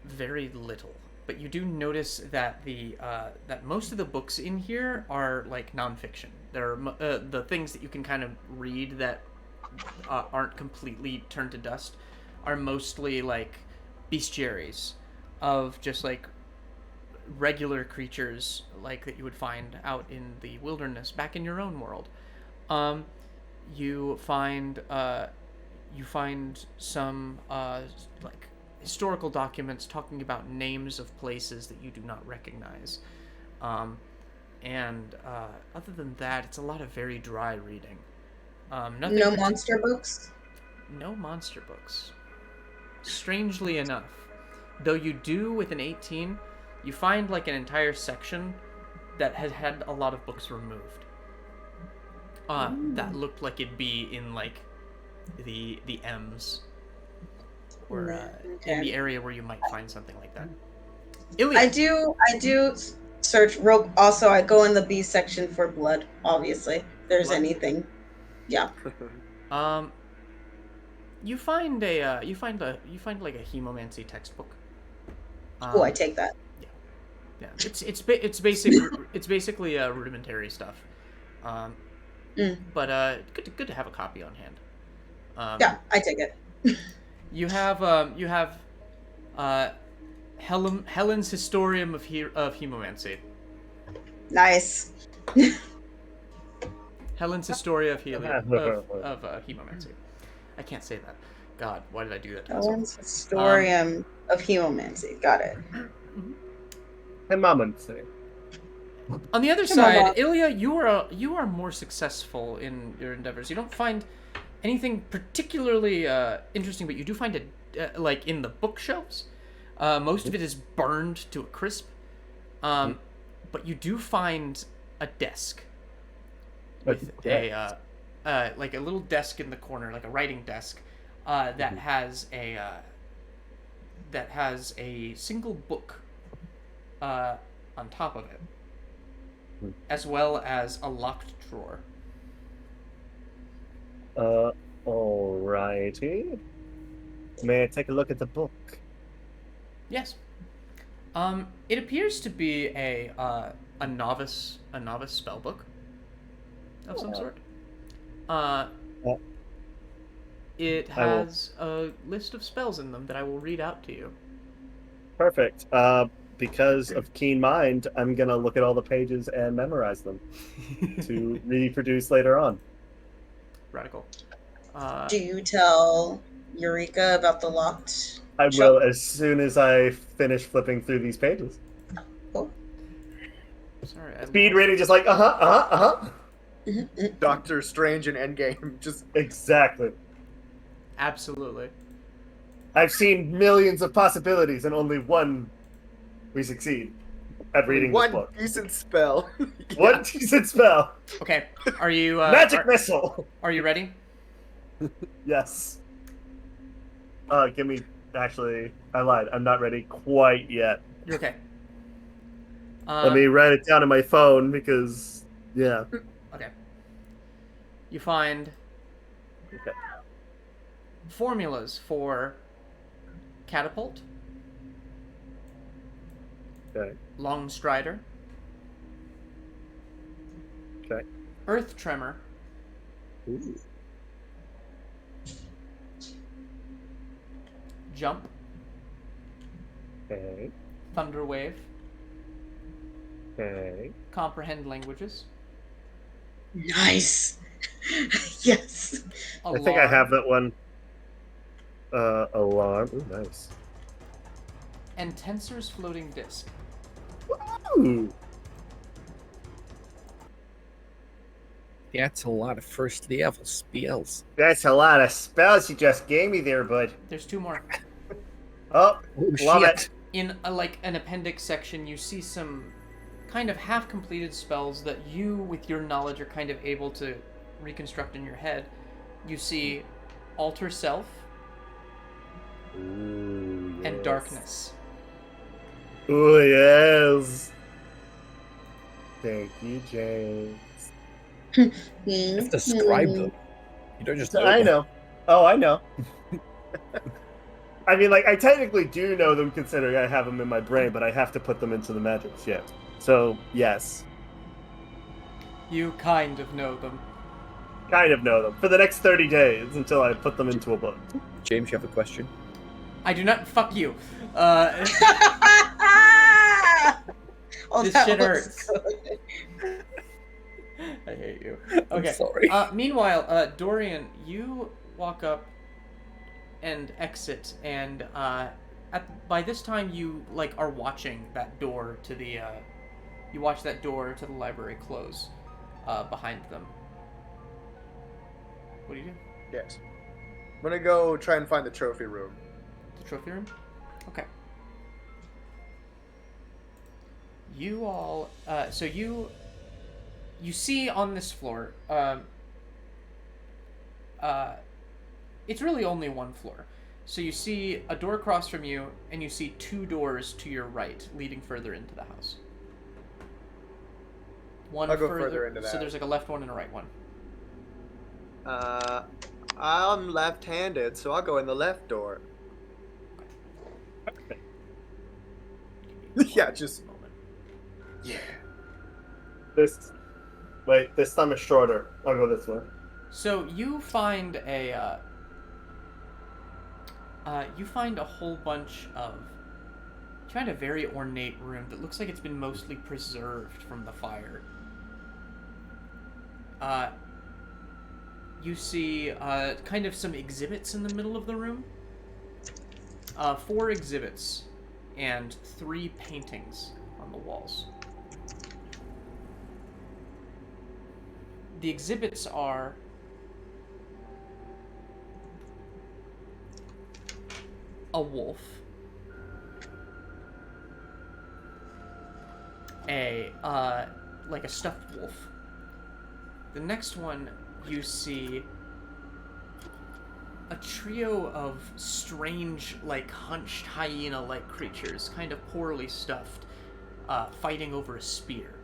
very little, but you do notice that that most of the books in here are like nonfiction. They're the things that you can kind of read that aren't completely turned to dust are mostly like bestiaries of just like regular creatures like that you would find out in the wilderness back in your own world. You find some like historical documents talking about names of places that you do not recognize, and other than that, it's a lot of very dry reading. No monster books? No monster books. Strangely enough, though you do with an 18, you find like an entire section that has had a lot of books removed. That looked like it'd be in like the M's, or in the area where you might find something like that. Ilya. I do search. Also, I go in the B section for blood. Obviously, if there's Blood? anything. Yeah. You find like a hemomancy textbook. I take that. Yeah, it's basically rudimentary stuff. But good to have a copy on hand. Yeah, I take it. You have Helen's Historium of Hemomancy. Nice. Helen's Historia of Hemomancy. I can't say that. God, why did I do that to myself? Owen's Historium of Hemomancy. Got it. And Mamancy. On the other side, Ilya, you are more successful in your endeavors. You don't find anything particularly interesting, but you do find it like in the bookshelves. Most of it is burned to a crisp, but you do find a desk with a like a little desk in the corner, like a writing desk, that has a single book on top of it, as well as a locked drawer. Alrighty. May I take a look at the book? Yes. It appears to be a novice spell book of some sort. It has a list of spells in them that I will read out to you. Perfect. Because of keen mind, I'm gonna look at all the pages and memorize them to reproduce later on. Radical. Do you tell Eureka about the locked? I will as soon as I finish flipping through these pages. Cool. Sorry. Speed reading, just like Doctor Strange and Endgame, just exactly. Absolutely. I've seen millions of possibilities, and only one we succeed at reading this one book. decent spell. One decent spell. Okay. Are you Magic missile. Are you ready? Yes. Give me. Actually, I lied. I'm not ready quite yet. You're okay. Let me write it down on my phone because, yeah. Okay. You find formulas for catapult, Okay. long strider, Okay. earth tremor, Ooh. jump, Okay. thunder wave, Okay. comprehend languages. Nice. Yes. I think I have that one. Alarm. Ooh, nice. And tensor's floating disc. Ooh. That's a lot of first level spells. That's a lot of spells you just gave me there, bud. There's two more. Oh, Oh, love shit. it. In like an appendix section, you see some kind of half-completed spells that you, with your knowledge, are kind of able to reconstruct in your head. You see alter self Ooh, yes. and darkness. Ooh, yes. Thank you, James. You have to scribe them. You don't just know I them. know. Oh, I know. I mean, like, I technically do know them considering I have them in my brain, but I have to put them into the magic shit. So, yes. You kind of know them. Kind of know them. For the next 30 days until I put them into a book. James, you have a question? I do not. Fuck you. Oh, This that shit was hurts. good. I hate you. Okay. I'm sorry. Meanwhile, Dorian, you walk up and exit, and by this time you like are watching that door to the. You watch that door to the library close behind them. What do you do? yes. I'm gonna go try and find the trophy room. The trophy room? Okay. You all, so you see on this floor, it's really only one floor. So you see a door across from you, and you see two doors to your right, leading further into the house. One I'll go further into So that. there's like a left one and a right one. I'm left-handed, so I'll go in the left door. Yeah, just yeah. This time is shorter. I'll go this way. So you find a whole bunch of. You find a very ornate room that looks like it's been mostly preserved from the fire. you see kind of some exhibits in the middle of the room. 4 exhibits and 3 paintings on the walls. The exhibits are a wolf, like a stuffed wolf. The next one, you see a trio of strange, like, hunched hyena-like creatures, kind of poorly stuffed, fighting over a spear.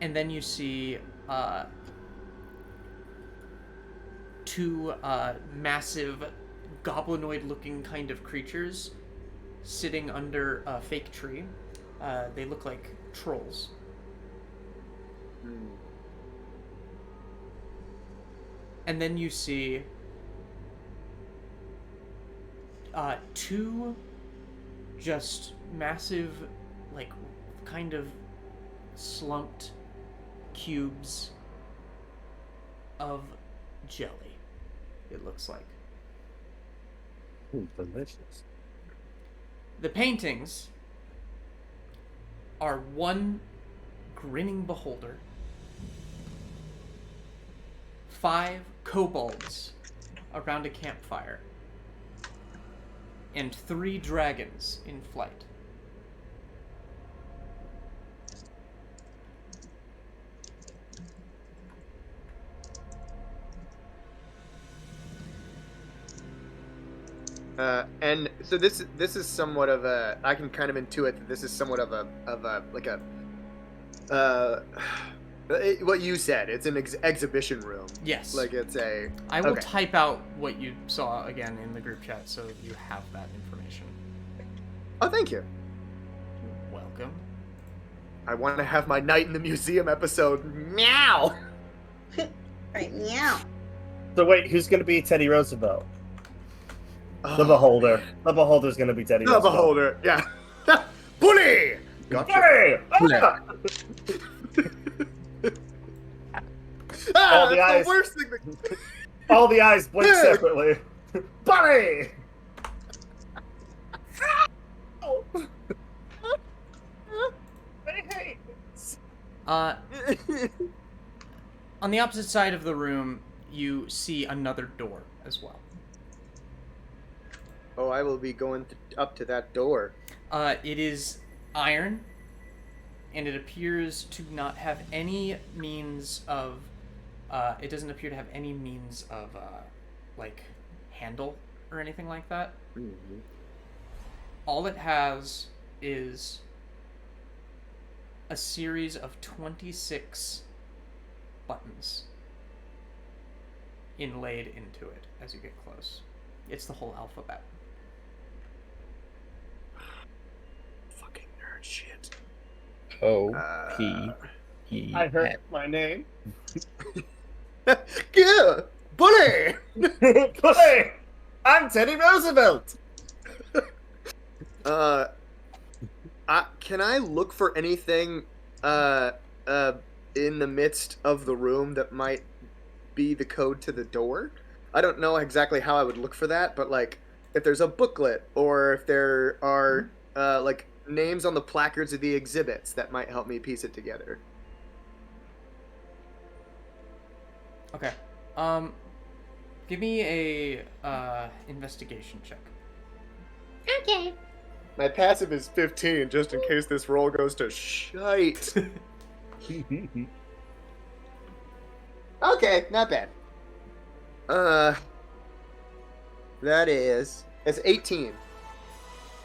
And then you see 2 massive goblinoid-looking kind of creatures sitting under a fake tree. They look like trolls. And then you see 2 just massive, like, kind of slumped cubes of jelly, it looks like. Ooh, delicious. The paintings are 1 grinning beholder, 5 kobolds around a campfire, and 3 dragons in flight. And so this is somewhat of a, I can kind of intuit that this is somewhat of a like a what you said. It's an exhibition room. Yes. Like it's a. I will okay. type out what you saw again in the group chat so you have that information. Oh, thank you. Welcome. I want to have my night in the museum episode. Meow. Right, meow. So wait, who's going to be Teddy Roosevelt? Oh, The Beholder. The Beholder's going to be Teddy The Roosevelt. Beholder. Yeah. Bully. Gotcha. Hey! Ah! All the that's eyes. the worst thing. That... All the eyes blink Hey! separately. Bunny! Hey! On the opposite side of the room, you see another door as well. Oh, I will be going up to that door. It is iron, and it appears to not have any means of. It doesn't appear to have any means of, like, handle or anything like that. Mm-hmm. All it has is a series of 26 buttons inlaid into it as you get close. It's the whole alphabet. Fucking nerd shit. O-P-E-N. I heard my name. Yeah, Bully! Bunny! I'm Teddy Roosevelt! Can I look for anything, in the midst of the room that might be the code to the door? I don't know exactly how I would look for that, but, like, if there's a booklet, or if there are, like, names on the placards of the exhibits, that might help me piece it together. Okay. Give me a investigation check. Okay. My passive is 15, just in case this roll goes to shite. Okay, not bad. It's 18.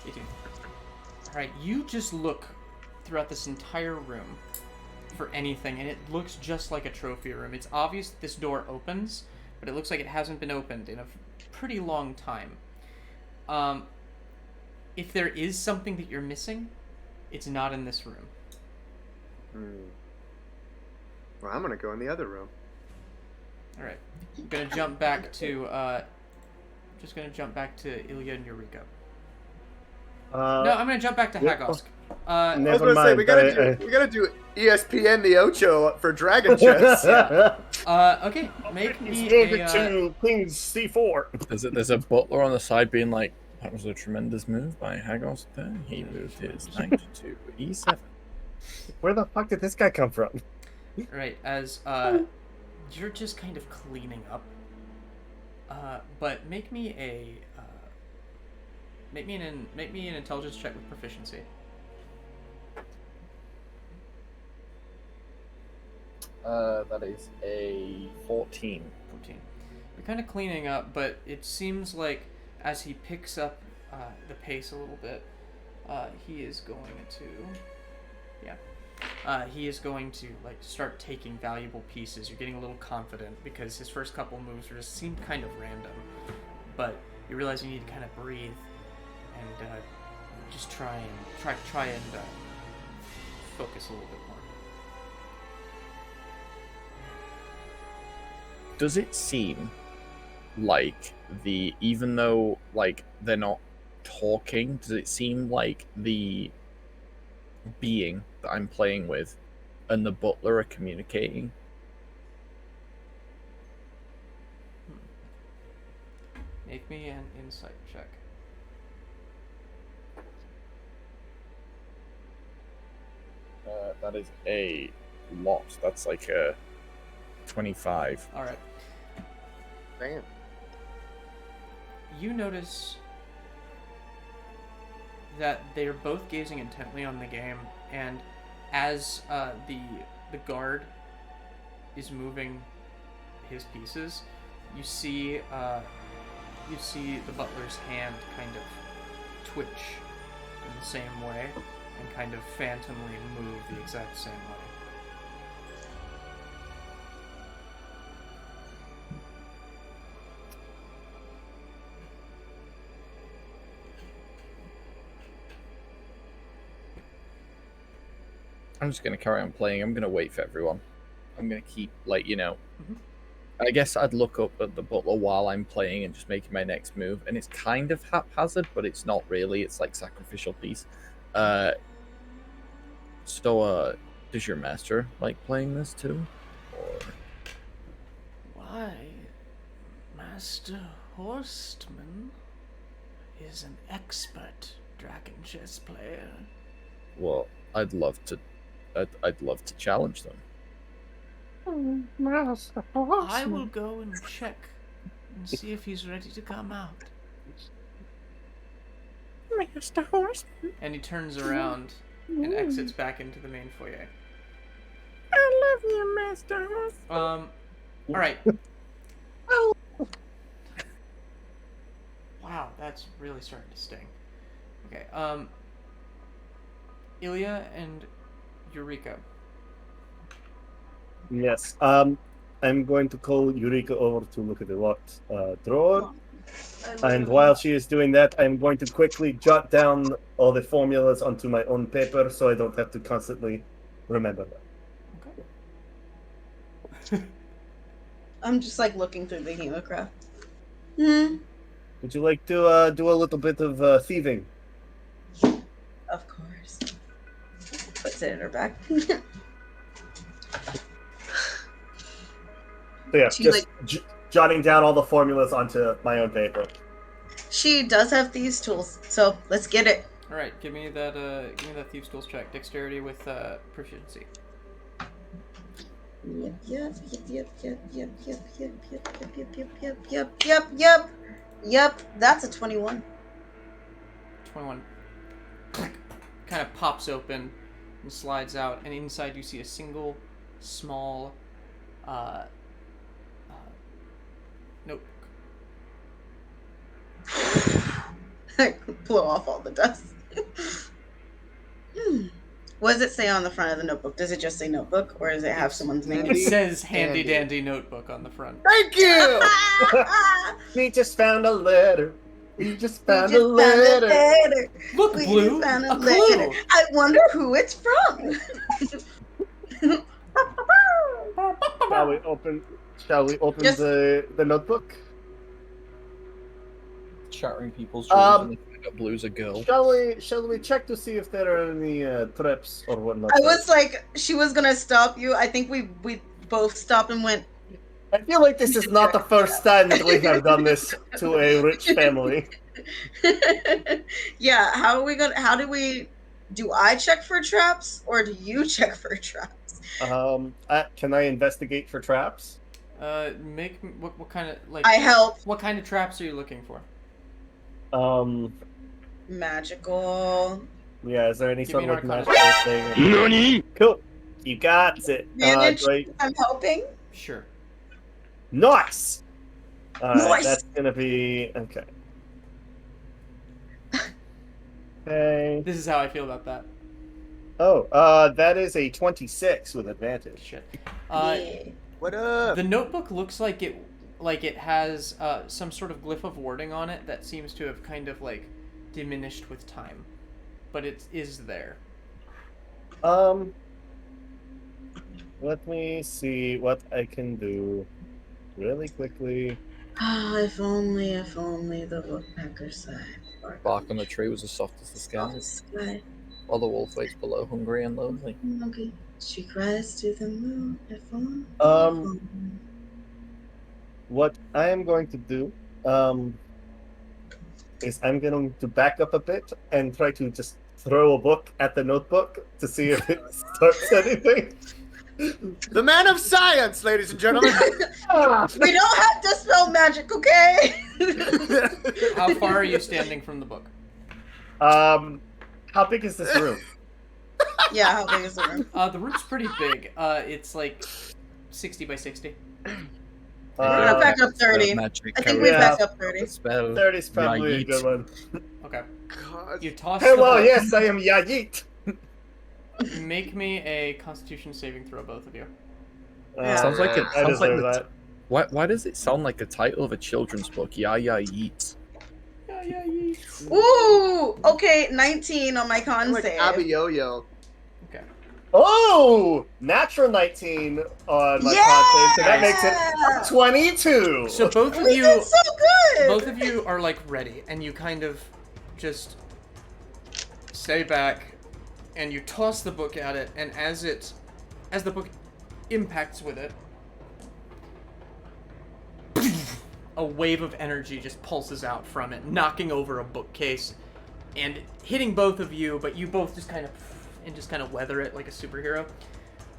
18. Alright, you just look throughout this entire room for anything, and it looks just like a trophy room. It's obvious that this door opens, but it looks like it hasn't been opened in a pretty long time. If there is something that you're missing, it's not in this room. Well, I'm gonna go in the other room. Alright. I'm gonna jump back to, just gonna jump back to Ilya and Eureka. No, I'm gonna jump back to yeah. Hagosk. I was Never gonna say mind. we gotta do ESPN the Ocho for Dragon Chess. Okay, make He's me moving a. to Queen's C4. There's a butler on the side being like, that was a tremendous move by Hagosk there. He moved his knight to E7. Where the fuck did this guy come from? Right, as you're just kind of cleaning up. But make me an intelligence check with proficiency. That is a 14. 14. You're kind of cleaning up, but it seems like as he picks up the pace a little bit, he is going to, like start taking valuable pieces. You're getting a little confident because his first couple moves just seemed kind of random, but you realize you need to kind of breathe and just try and focus a little bit more. Does it seem like even though like they're not talking, does it seem like the being that I'm playing with and the butler are communicating? Make me an insight check. That is a lot. That's like a 25. All right. Damn. You notice that they are both gazing intently on the game, and as the guard is moving his pieces, you see the butler's hand kind of twitch in the same way, and kind of phantomly move the exact same way. I'm just going to carry on playing. I'm going to wait for everyone. I'm going to keep, like, Mhm. I guess I'd look up at the butler while I'm playing and just making my next move. And it's kind of haphazard, but it's not really. It's like sacrificial piece. So, does your master like playing this too? Or... Why, Master Horstman is an expert dragon chess player. Well, I'd love to challenge them. I will go and check and see if he's ready to come out. Master Horseman, And he turns around and exits back into the main foyer. I love you, Master Horseman. All right. Wow, that's really starting to sting. Okay, Ilya and Eureka. Yes. I'm going to call Eureka over to look at the locked drawer. And while she is doing that, I'm going to quickly jot down all the formulas onto my own paper so I don't have to constantly remember them. Okay. I'm just like looking through the hemocraft. Would you like to do a little bit of thieving? Of course. Puts it in her back. So yeah, She, just jotting down all the formulas onto my own paper. She does have these tools, so let's get it. All right, give me that thieves tools check. Dexterity with proficiency. Yep. That's a 21. 21. Kind of pops open and slides out, and inside you see a single small notebook. Blow off all the dust. What does it say on the front of the notebook? Does it just say notebook, or does it have someone's name? It says handy dandy notebook on the front. Thank you! We just found a letter. We just found a letter. Look, We Blue, just found a clue. letter. I wonder who it's from. Shall we open Just- the notebook? shattering people's dreams and they find out Blue's a girl. Shall we check to see if there are any traps or whatnot? I was like, she was gonna stop you. I think we both stopped and went. I feel like this is not the first time that we have done this to a rich family. Yeah, how do we, do I check for traps or do you check for traps? Can I investigate for traps? What kind of like? I help. What kind of traps are you looking for? Magical. Yeah, is there any Give me sort an of Arcana magical thing? NANI? Cool. You got it. Manage. Great. I'm helping. Sure. Nice! Nice! That's gonna be... Okay. Okay. This is how I feel about that. Oh, that is a 26 with advantage. Shit. Yeah. What up? The notebook looks like it has some sort of glyph of warding on it that seems to have kind of like diminished with time, but it is there. Let me see what I can do really quickly. Oh, if only the woodpecker sighed. Bark on the tree was as soft as the sky, while the wolf waits below, hungry and lonely. Okay. She cries to the moon. If only. What I am going to do, is I'm going to back up a bit and try to just throw a book at the notebook to see if it starts anything. The man of science, ladies and gentlemen. We don't have to spell magic, okay? How far are you standing from the book? How big is this room? Yeah, how big is the room? The room's pretty big. It's like 60 by 60. We're gonna back up 30. I think we back up 30. 30 is probably a good one. Okay. God. You toss Hello, the book. yes, I am Yayit. Make me a Constitution saving throw, both of you. Sounds like it. I Sounds like deserve the, that. why does it sound like the title of a children's book? Yeah, yeet. Yeah. Ooh, okay, 19 on my con Like save. Abby Yo-Yo. Okay. Oh! Natural 19 on my con save, so that makes it 22! So both of We you, did so good. both of you are like ready, and you kind of just stay back, and you toss the book at it, and as the book impacts with it, a wave of energy just pulses out from it, knocking over a bookcase and hitting both of you, but you both just kind of weather it like a superhero.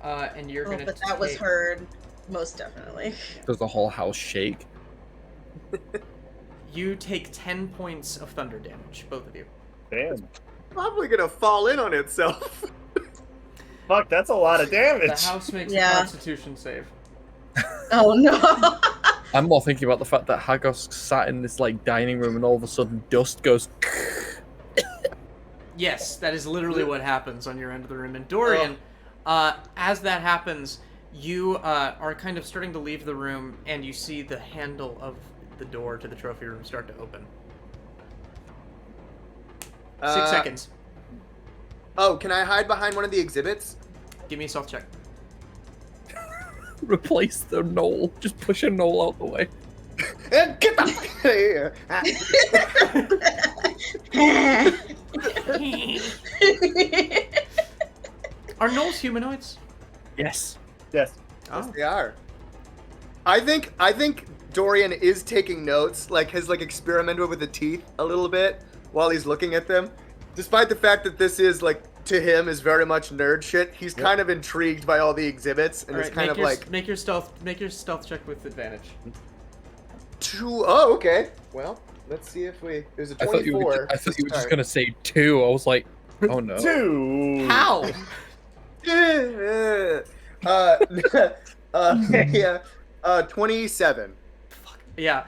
And you're gonna. But that was heard, most definitely. Does the whole house shake? You take 10 points of thunder damage, both of you. Damn. Probably gonna fall in on itself. Fuck, that's a lot of damage. The house makes a Yeah. Constitution save. Oh no. I'm more thinking about the fact that Hagosk sat in this like dining room and all of a sudden dust goes. Yes, that is literally what happens on your end of the room. And Dorian, as that happens, you are kind of starting to leave the room, and you see the handle of the door to the trophy room start to open. 6 seconds. Oh, can I hide behind one of the exhibits? Give me a stealth check. Replace the knoll. Just push a knoll out the way. And get the fuck out of here. Are gnolls humanoids? Yes. Yes. Yes, they are. I think Dorian is taking notes, like has like experimented with the teeth a little bit while he's looking at them. Despite the fact that this is like to him is very much nerd shit, he's kind of intrigued by all the exhibits and All is right, kind of like make your stealth check with advantage. Oh, okay. Well, let's see if we. There's a 24. I thought you were just gonna say 2. I was like, oh no. 2. How? Yeah. 27. Yeah.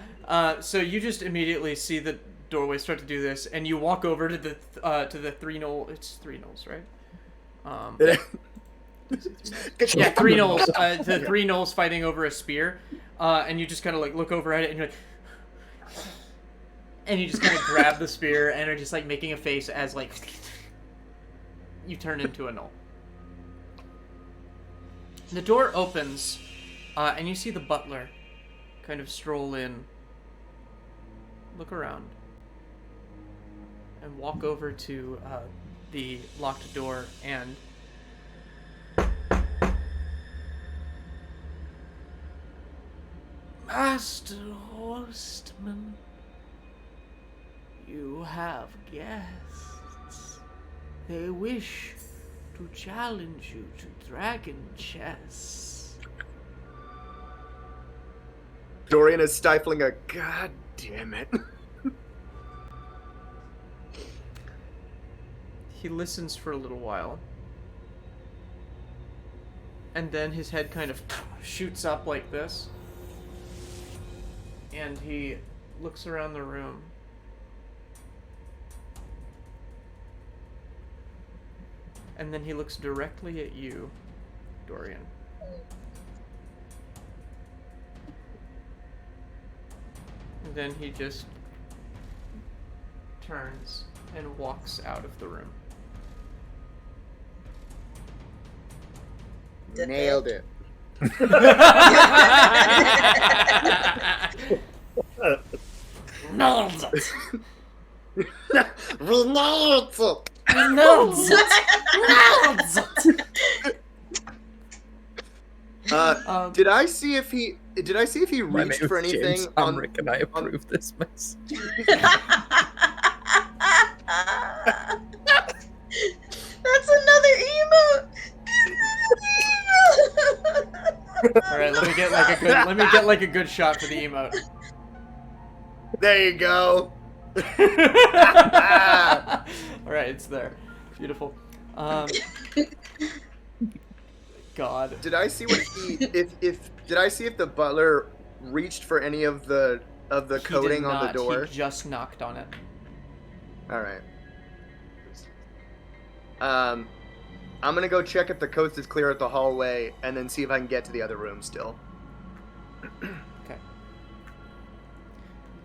So you just immediately see the doorway start to do this, and you walk over to the 3 gnoll. It's 3 gnolls, right? Yeah, 3 gnolls. The 3 gnolls fighting over a spear, and you just kind of like look over at it, and you're like, and you just kind of grab the spear, and are just like making a face as like you turn into a gnoll. The door opens, and you see the butler kind of stroll in, look around, and walk over to the locked door and Master Horstman, you have guests. They wish to challenge you to dragon chess. Dorian is stifling a god damn it. He listens for a little while. And then his head kind of shoots up like this. And he looks around the room. And then he looks directly at you, Dorian. And then he just turns and walks out of the room. Nailed it. Nailed it! We nailed it. Nailed it! Nailed it! Did I see if he My name reached is for anything James on Hamrick, and I approve this mess. That's another emote. All right, let me get like a good shot for the emote. There you go. All right, it's there. Beautiful. God. Did I see what he did I see if the butler reached for any of the He did coding on the not. door? He just knocked on it. All right. I'm gonna go check if the coast is clear at the hallway, and then see if I can get to the other room still. Okay.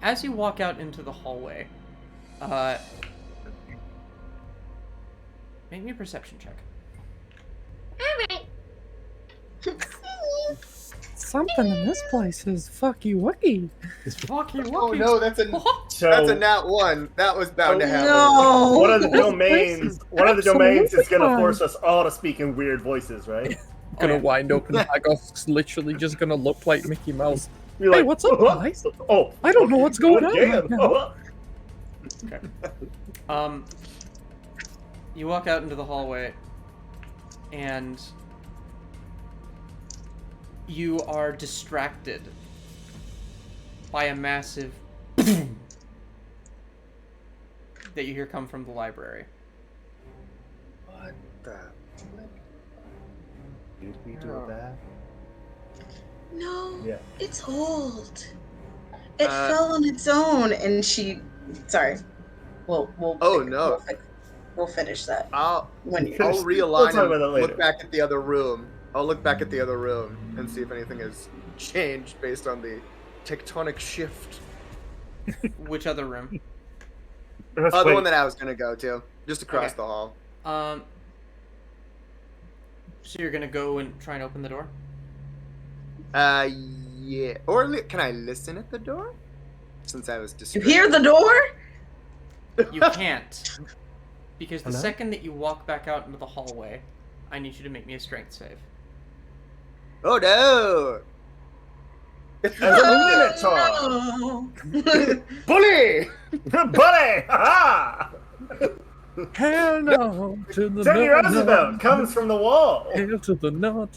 As you walk out into the hallway, make me a perception check. Alright. Something in this place is fucky wucky. Fuck you, Oh no, that's a So nat one. That was bound to happen. No. one of the domains is gonna fine. force us all to speak in weird voices, right? Gonna yeah. wind up and Hagosk's literally just gonna look like Mickey Mouse. You're Hey, like, what's up, guys? Oh, I don't know what's going on damn. right now. Okay. You walk out into the hallway, and you are distracted by a massive boom that you hear come from the library. What the? Did we do that? No, Yeah. it's old. It fell on its own, and she. Sorry, we'll. Oh, no. We'll finish that I'll when you. Finish. realign We'll talk and about that later. look back at the other room. I'll look back at the other room and see if anything has changed based on the tectonic shift. Which other room? Let's The wait. one that I was gonna go to, just across Okay. the hall. So you're gonna go and try and open the door? Yeah. Or can I listen at the door? Since I was You distracted. hear the door? You can't. Because the Hello? second that you walk back out into the hallway, I need you to make me a strength save. Oh no! As a minotaur, Oh, Bully! buddy! Ha! Hell no to the Teddy nut, Roosevelt nut. comes from the wall. Hell to the nut.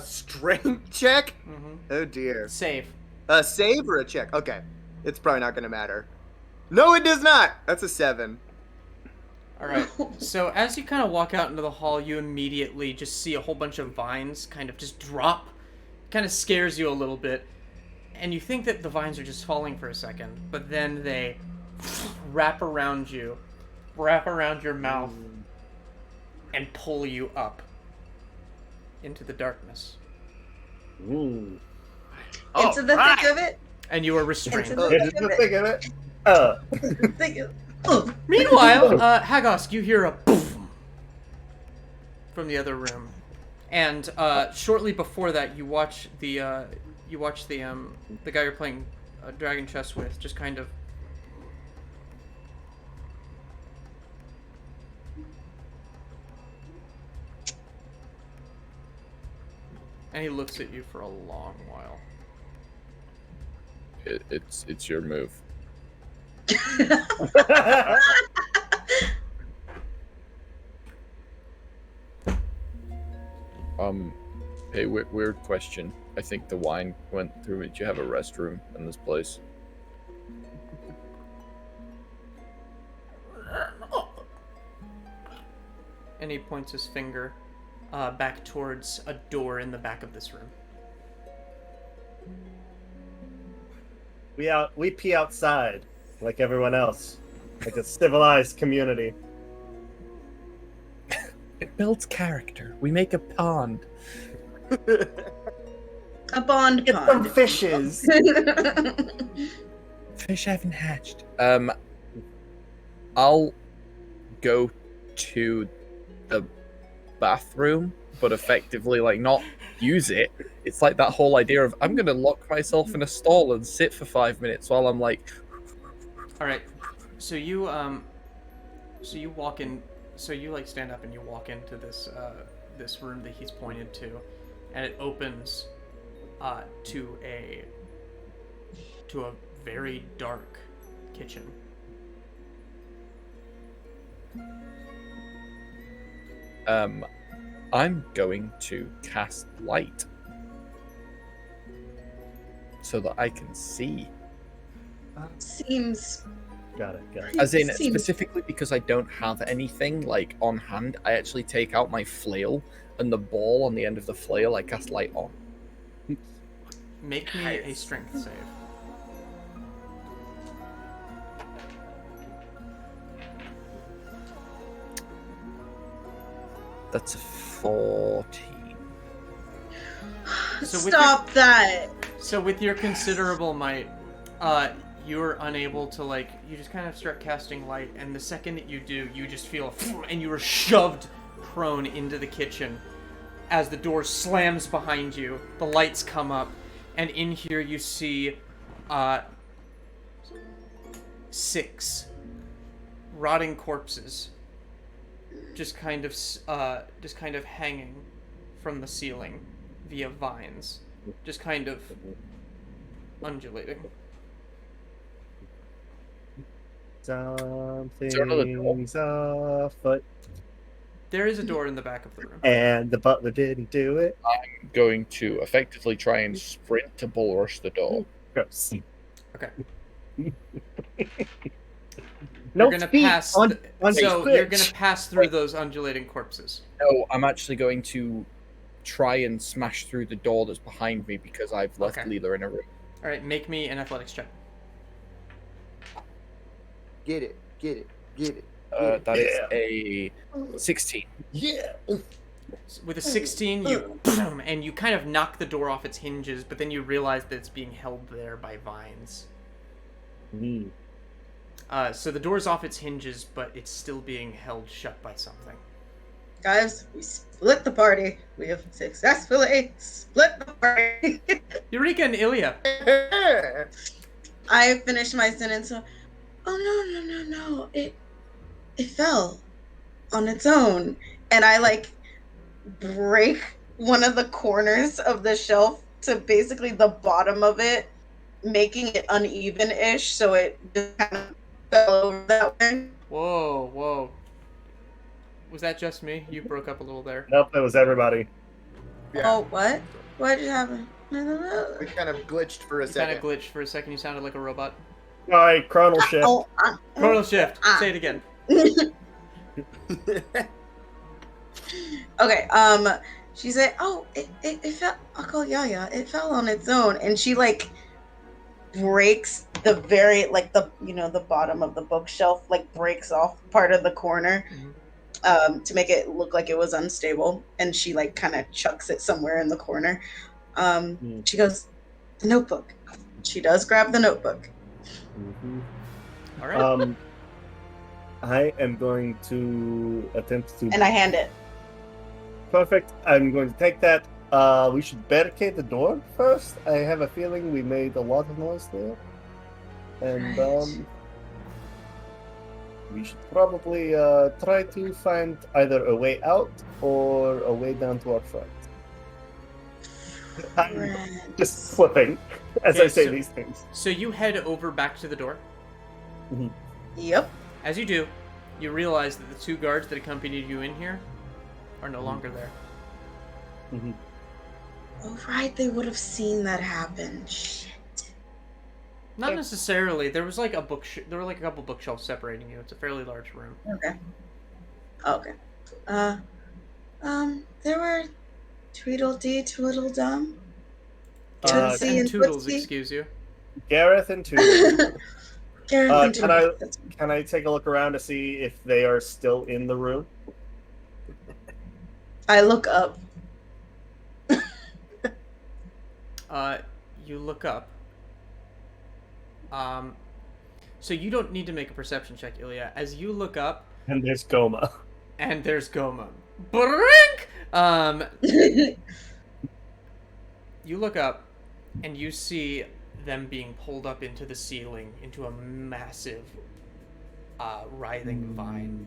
Strength check? Mm-hmm. Oh dear. Save. A save or a check? Okay. It's probably not gonna matter. No, it does not! That's a 7. Alright, so as you kind of walk out into the hall, you immediately just see a whole bunch of vines kind of just drop. Kind of scares you a little bit. And you think that the vines are just falling for a second, but then they wrap around you, wrap around your mouth, and pull you up into the darkness. Ooh. into the thick of it. And you are restrained. Into the Here's thick the of it. thing of it. Thick of- oh. Meanwhile, Hagosk, you hear a boom from the other room, and shortly before that, you watch the guy you're playing dragon chess with just kind of And he looks at you for a long while. It's your move. Hey, weird question. I think the wine went through. Did you have a restroom in this place? And he points his finger back towards a door in the back of this room. We pee outside like everyone else, like a civilized community. It builds character. We make a pond. A bond Get pond. some fishes. Fish haven't hatched. I'll go to the bathroom, but effectively, like, not use it. It's like that whole idea of I'm gonna lock myself in a stall and sit for 5 minutes while I'm like. All right, so you walk in. So you like stand up and you walk into this this room that he's pointed to, and it opens to a very dark kitchen. I'm going to cast light so that I can see. Seems. Got it. As in, Seems- specifically because I don't have anything like on hand, I actually take out my flail, and the ball on the end of the flail I cast light on. Make me a strength save. That's a 14. So with Stop that! So with your considerable might, you're unable to, like, you just kind of start casting light, and the second that you do, you just feel, and you are shoved prone into the kitchen. As the door slams behind you, the lights come up, and in here you see 6 rotting corpses just kind of hanging from the ceiling via vines, just kind of undulating. Something's afoot. There is a door in the back of the room. And the butler didn't do it. I'm going to effectively try and sprint to bull rush the door. Gross. Okay. No You're gonna feet pass. on So Twitch. you're gonna pass through those undulating corpses. No, I'm actually going to try and smash through the door that's behind me because I've left Okay. Leela in a room. All right, make me an athletics check. Get it. That is a 16. Yeah. With a 16, you and you kind of knock the door off its hinges, but then you realize that it's being held there by vines. So the door's off its hinges, but it's still being held shut by something. Guys, we split the party. We have successfully split the party. Eureka and Ilya. I finished my sentence. So, oh no! It fell on its own, and I like break one of the corners of the shelf to basically the bottom of it, making it uneven-ish, so it just kind of fell over that way. Whoa. Was that just me? You broke up a little there. Nope, that was everybody. Yeah. Oh, what? What just happened? I don't know. We kind of glitched for a You kind of second. glitched for a second. You sounded like a robot. All right, chronal shift. Oh, Chronal shift. Say it again. Okay, she said, oh, it fell, I'll call Yaya, it fell on its own, and she, like, breaks the very, like, the bottom of the bookshelf, like, breaks off part of the corner, to make it look like it was unstable, and she, like, kind of chucks it somewhere in the corner. She goes, the notebook. She does grab the notebook. All right. I am going to attempt to. And I hand it. Perfect. I'm going to take that. We should barricade the door first. I have a feeling we made a lot of noise there. And Right. we should probably try to find either a way out or a way down to our front. I'm just flipping as Okay, I say so- these things. So you head over back to the door. Yep. As you do, you realize that the 2 guards that accompanied you in here are no longer there. Mhm. Oh, right. They would have seen that happen. Shit. Not necessarily. There was like a there were like a couple bookshelves separating you. It's a fairly large room. Okay. Okay. There were Tweedledee, Tweedledum. Uh, Tootsie and Toodles, Tootsie. excuse you. Gareth and Toodle. Gareth and Can I Tootsie. can I take a look around to see if they are still in the room? I look up. You look up. So you don't need to make a perception check, Ilya. As you look up, And there's Goma. and there's Goma. Brink! You look up, and you see them being pulled up into the ceiling, into a massive, writhing vine.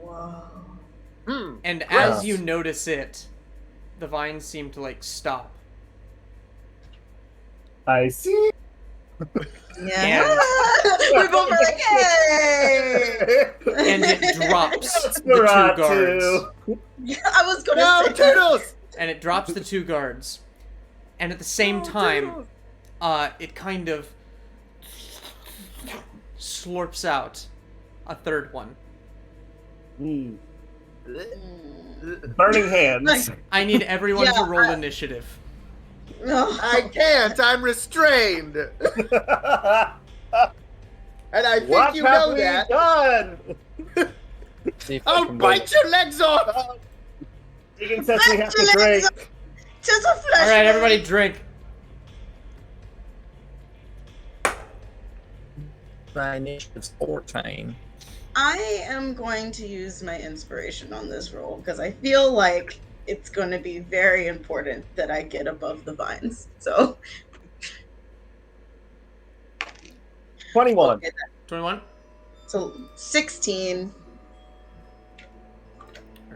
Whoa. And Gross. as you notice it, the vines seem to, like, stop. I see. Yeah. We both were like, hey! And it drops the 2 Nosferatu. guards. I was gonna No, say Toodles! And it drops the 2 guards. And at the same time, it kind of slurps out a 3rd one. Mm. Burning hands. I need everyone to Yeah, roll initiative. No. I can't. I'm restrained. And I think What you have know we that. done? See if I I'll can bite your legs off. Deacon says we have to drink. Just a flesh. All right, everybody, drink. My initiative's 14. I am going to use my inspiration on this roll because I feel like it's going to be very important that I get above the vines. So 21. 21. so 16. All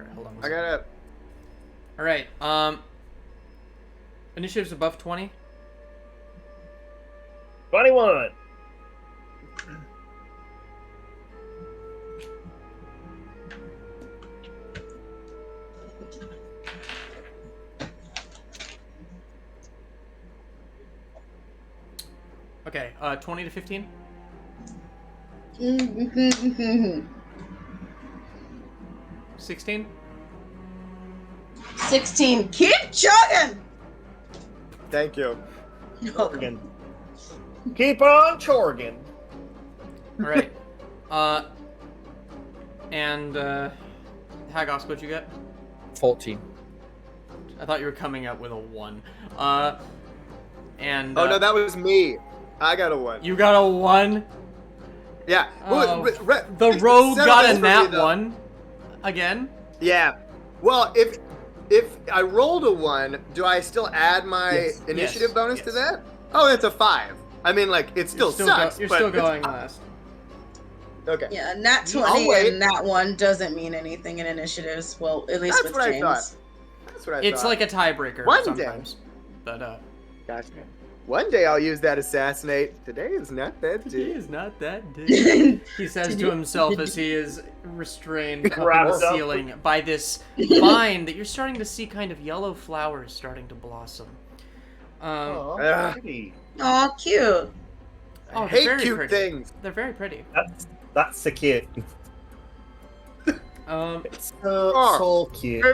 right, hold on. I gotta. All right. Initiative's above 20. 21. Okay. 20 to 15. 16. 16. Keep chugging. Thank you. Chorgan. Keep on chorging. All right. And Hagosk, what'd you get? 14. I thought you were coming up with a 1. And Oh no, that was me. I got a 1. you got a 1. Yeah. Oh, Well, the rogue settle got this a for me, nat though. 1 again. Yeah. Well, if I rolled a 1, do I still add my Yes. initiative Yes. bonus to Yes. that? Oh, it's a 5. I mean, like, it still sucks. You're but still it's going fine. last. Okay. Yeah, nat I'll 20 wait. and nat 1 doesn't mean anything in initiatives. Well, at least That's with what I James. thought. That's what I It's thought. like a tiebreaker One day. sometimes. But Gotcha. One day I'll use that assassinate. Today is not that he day. is not that deep. He says to himself as he is restrained up in Wrapped the up. ceiling by this vine that you're starting to see kind of yellow flowers starting to blossom. Oh, Ugh. pretty. Aw, cute. Oh, I they're hate very cute pretty. things. They're very pretty. That's so cute. It's Oh. so cute.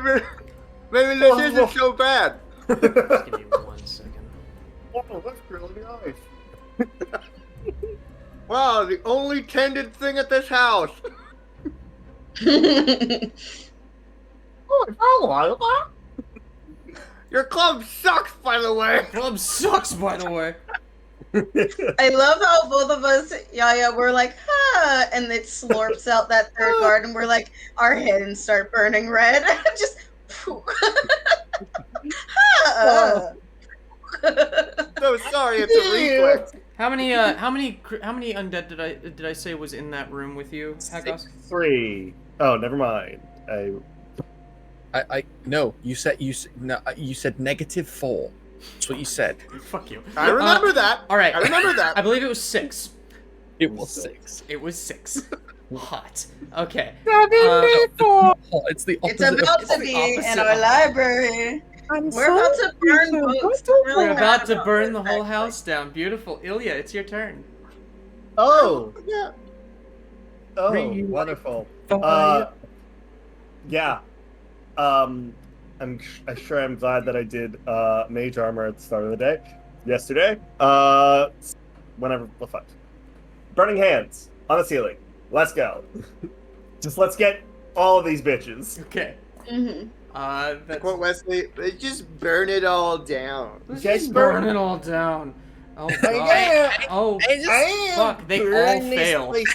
Maybe this isn't so bad. Just give me 1 second. Oh, that's really nice. Wow, the only tended thing at this house. Oh, Your club sucks, by the way. Club sucks, by the way. I love how both of us, we're like, huh, and it slurps out that 3rd guard, and we're like, our hands start burning red. Just, huh. So sorry, it's a reflex. How many undead did I say was in that room with you, Hagosk? 3. Oh, never mind. No, you said you said -4. That's what you said. Fuck you. I remember that. All right. I remember that. I believe it was 6. It was 6. It was 6. Hot. Okay. Oh, it's the It's opposite. about of to be in opposite our of- library. I'm We're about to burn books. I'm really We're mad about to about burn this, the whole actually. house down. Beautiful. Ilya, it's your turn. Oh, Yeah. oh, Really? wonderful. Fire. Yeah. I'm sure I'm glad that I did mage armor at the start of the day. Yesterday. Whenever the fuck. Burning hands on the ceiling. Let's go. Just let's get all of these bitches. Okay. Mhm. That's... Quote Wesley, let's just burn it all down. Let's Just just burn burn- it all down. Oh, I God. gotta- Oh, I fuck. They all burn this fail. place.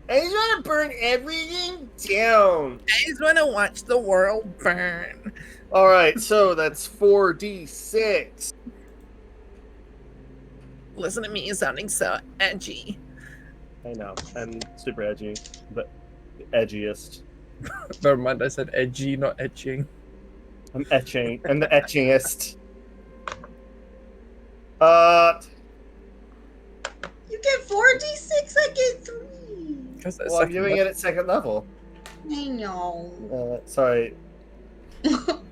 I just want to burn everything down. I just want to watch the world burn. All right, so that's 4d6. Listen to me sounding so edgy. I know, I'm super edgy, but edgiest. Never mind, I said edgy, not etching. I'm etching. I'm the etchingest. You get 4d6, I get 3. Because Well, I'm doing it at second level. I know. Sorry.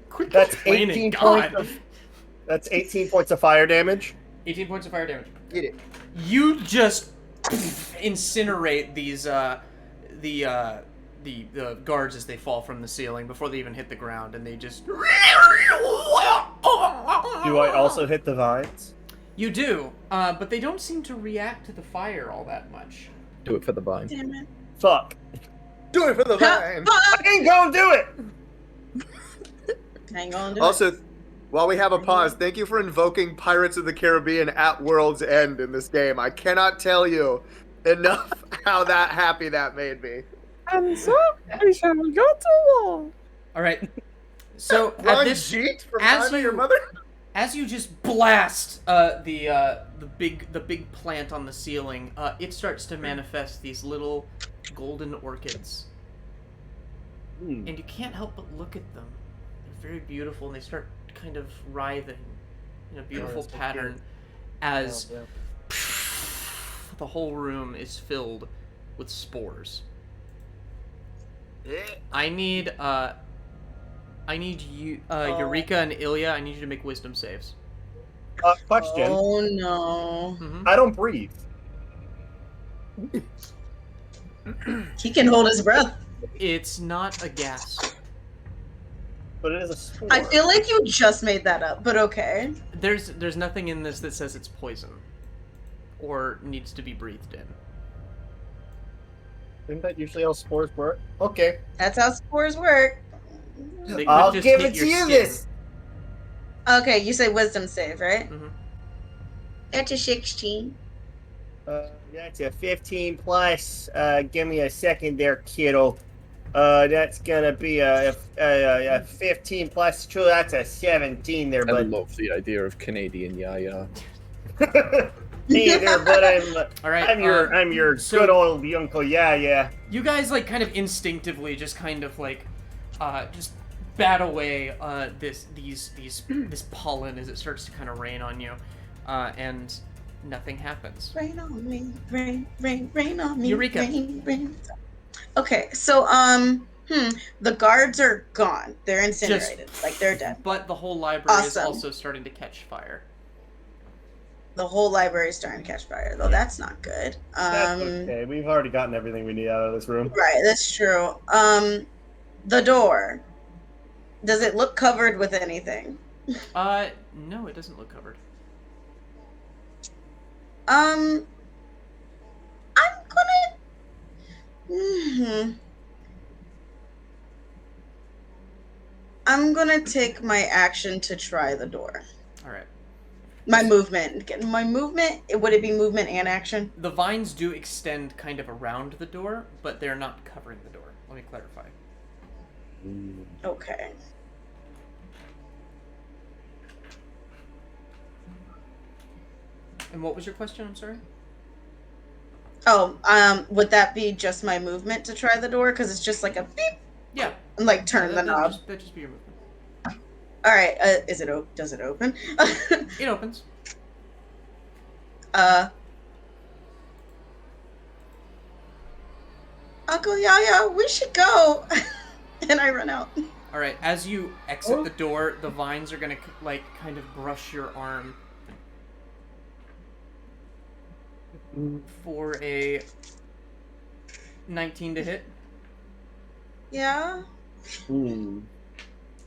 Quit That's complaining, 18 God. points. That's 18 points of fire damage. 18 points of fire damage. Get it. You just incinerate these the guards as they fall from the ceiling before they even hit the ground, and they just. Do I also hit the vines? You do, but they don't seem to react to the fire all that much. Do it for the vine. Damn it. Fuck. Do it for the vine. I ain't gonna do it! I ain't gonna do it. Also, while we have a pause, thank you for invoking Pirates of the Caribbean at World's End in this game. I cannot tell you enough how happy that made me. And so we shall go to war. All right. So at Ron this, Jeet from as Time of you- Your Mother? as you just blast the big plant on the ceiling, it starts to manifest these little golden orchids, and you can't help but look at them. They're very beautiful, and they start kind of writhing in a beautiful that's so pattern cute. as the whole room is filled with spores. I need you, Eureka and Ilya. I need you to make wisdom saves. Question. Oh no. Mm-hmm. I don't breathe. He can hold his breath. It's not a gas. But it is a spore. I feel like you just made that up, but okay. There's nothing in this that says it's poison or needs to be breathed in. Isn't that usually how spores work? Okay. That's how spores work. They could I'll just give hit it to your you skin. this. Okay, you say wisdom save, right? Mhm. That's a 16. That's a 15 plus. Give me a second there, kiddo. That's gonna be a 15 plus 2. That's a 17 there, I bud. love the idea of Canadian yaya. Neither, but All right. I'm your so- good old uncle. Yeah. You guys like kind of instinctively just kind of like just bat away this pollen as it starts to kind of rain on you, and nothing happens. Rain on me, rain on me. Eureka. Rain. Okay, so the guards are gone. They're incinerated, like they're dead. But the whole library is Awesome. also starting to catch fire. The whole library is starting to catch fire, though. That's not good. That's okay. We've already gotten everything we need out of this room. Right, that's true. The door. Does it look covered with anything? No, it doesn't look covered. I'm gonna. I'm gonna take my action to try the door. All right. My movement. Would it be movement and action? The vines do extend kind of around the door, but they're not covering the door. Let me clarify. Okay. And what was your question? I'm sorry. Oh, would that be just my movement to try the door? Because it's just like a beep, Yeah. and like turn the knob. That'd just be your movement. All right. Does it open? It opens. Uncle Yaya, we should go. And I run out. All right. As you exit the door, the vines are gonna like kind of brush your arm for a 19 to hit. Yeah. Ooh.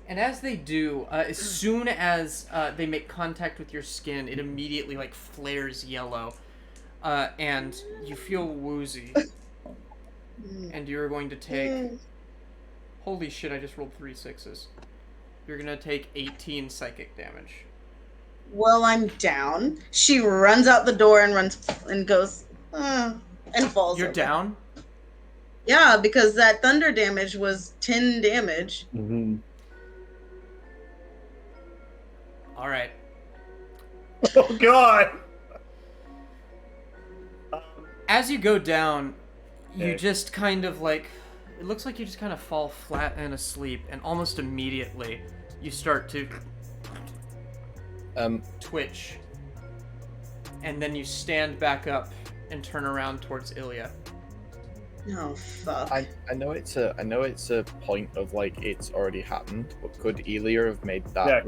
And as they do, as soon as they make contact with your skin, it immediately like flares yellow, and you feel woozy. And you're going to take. Holy shit! I just rolled 3 6s. You're gonna take 18 psychic damage. Well, I'm down. She runs out the door and goes and falls. You're over. down. Yeah, because that thunder damage was 10 damage. Mm-hmm. All right. Oh God. As you go down, you Okay. just kind of like, it looks like you just kind of fall flat and asleep, and almost immediately you start to twitch. And then you stand back up and turn around towards Ilya. Oh fuck. I know it's a point of like it's already happened, but could Ilya have made that?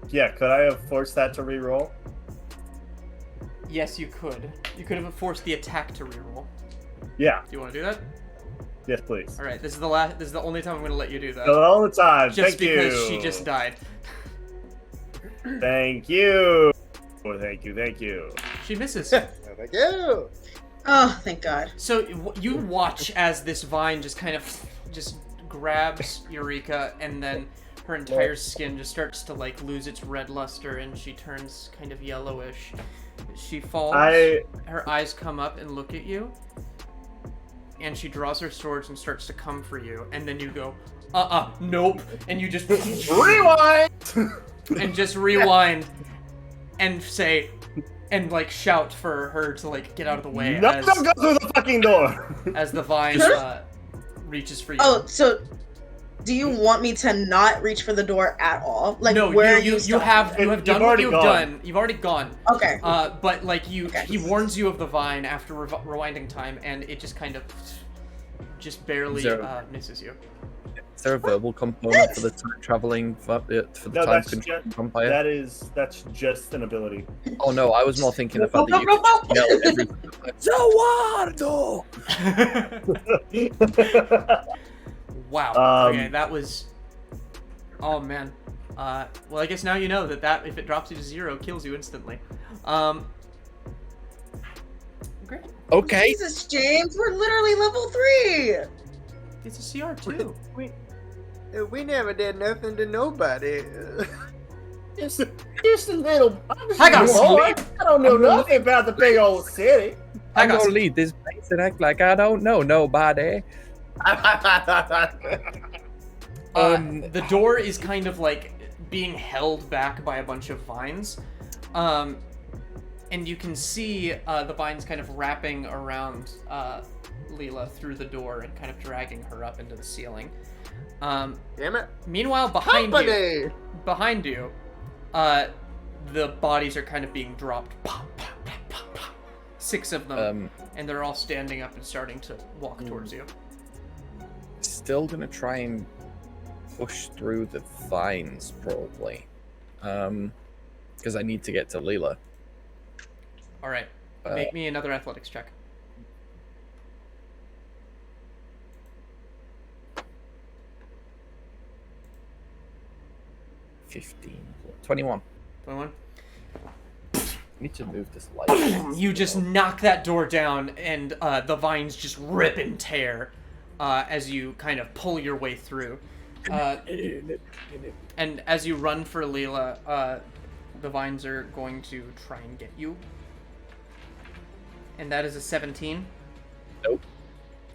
Yeah. Could I have forced that to reroll? Yes, you could. You could have forced the attack to reroll. Yeah. Do you want to do that? Yes, please. All right. This is the only time I'm going to let you do that. All the time. Just Thank you. because she just died. Thank you. Oh, thank you. Thank you. She misses. Thank you. Oh, thank God. So you watch as this vine just kind of just grabs Eureka, and then her entire skin just starts to like lose its red luster, and she turns kind of yellowish. She falls. Her eyes come up and look at you, and she draws her swords and starts to come for you. And then you go, nope, and you just Rewind. and just rewind and say. And like shout for her to like get out of the way No, don't go through the fucking door. as the vine reaches for you. Oh, so do you want me to not reach for the door at all? Like, No, where you stop? have done what already you've gone. done. You've already gone. Okay. But like Okay. he warns you of the vine after rewinding time, and it just kind of just barely misses you. Is there a verbal component for the time traveling for the No, time that's control just, vampire? that's just an ability. Oh no, I was more thinking the fact that you could yell everything. Zawardo! Wow. Okay, that was. Oh man. Well, I guess now you know that if it drops you to 0, kills you instantly. Great. Okay. Jesus, James, we're literally level 3. It's a CR2. We never did nothing to nobody. Just a little. Hagosk! I don't know nothing about the big old city. I'm Hagosk. gonna lead this place and act like I don't know nobody. The door is kind of like being held back by a bunch of vines. And you can see the vines kind of wrapping around Leela through the door and kind of dragging her up into the ceiling. Damn it. Meanwhile, behind you, the bodies are kind of being dropped. Pop, pop, pop, pop, pop. 6 of them, and they're all standing up and starting to walk towards you. Still gonna try and push through the vines, probably. Because I need to get to Leela. All right, make me another athletics check. 21. 21. I need to move this light. You just knock that door down, and the vines just rip and tear as you kind of pull your way through. And as you run for Leela, the vines are going to try and get you. And that is a 17. Nope.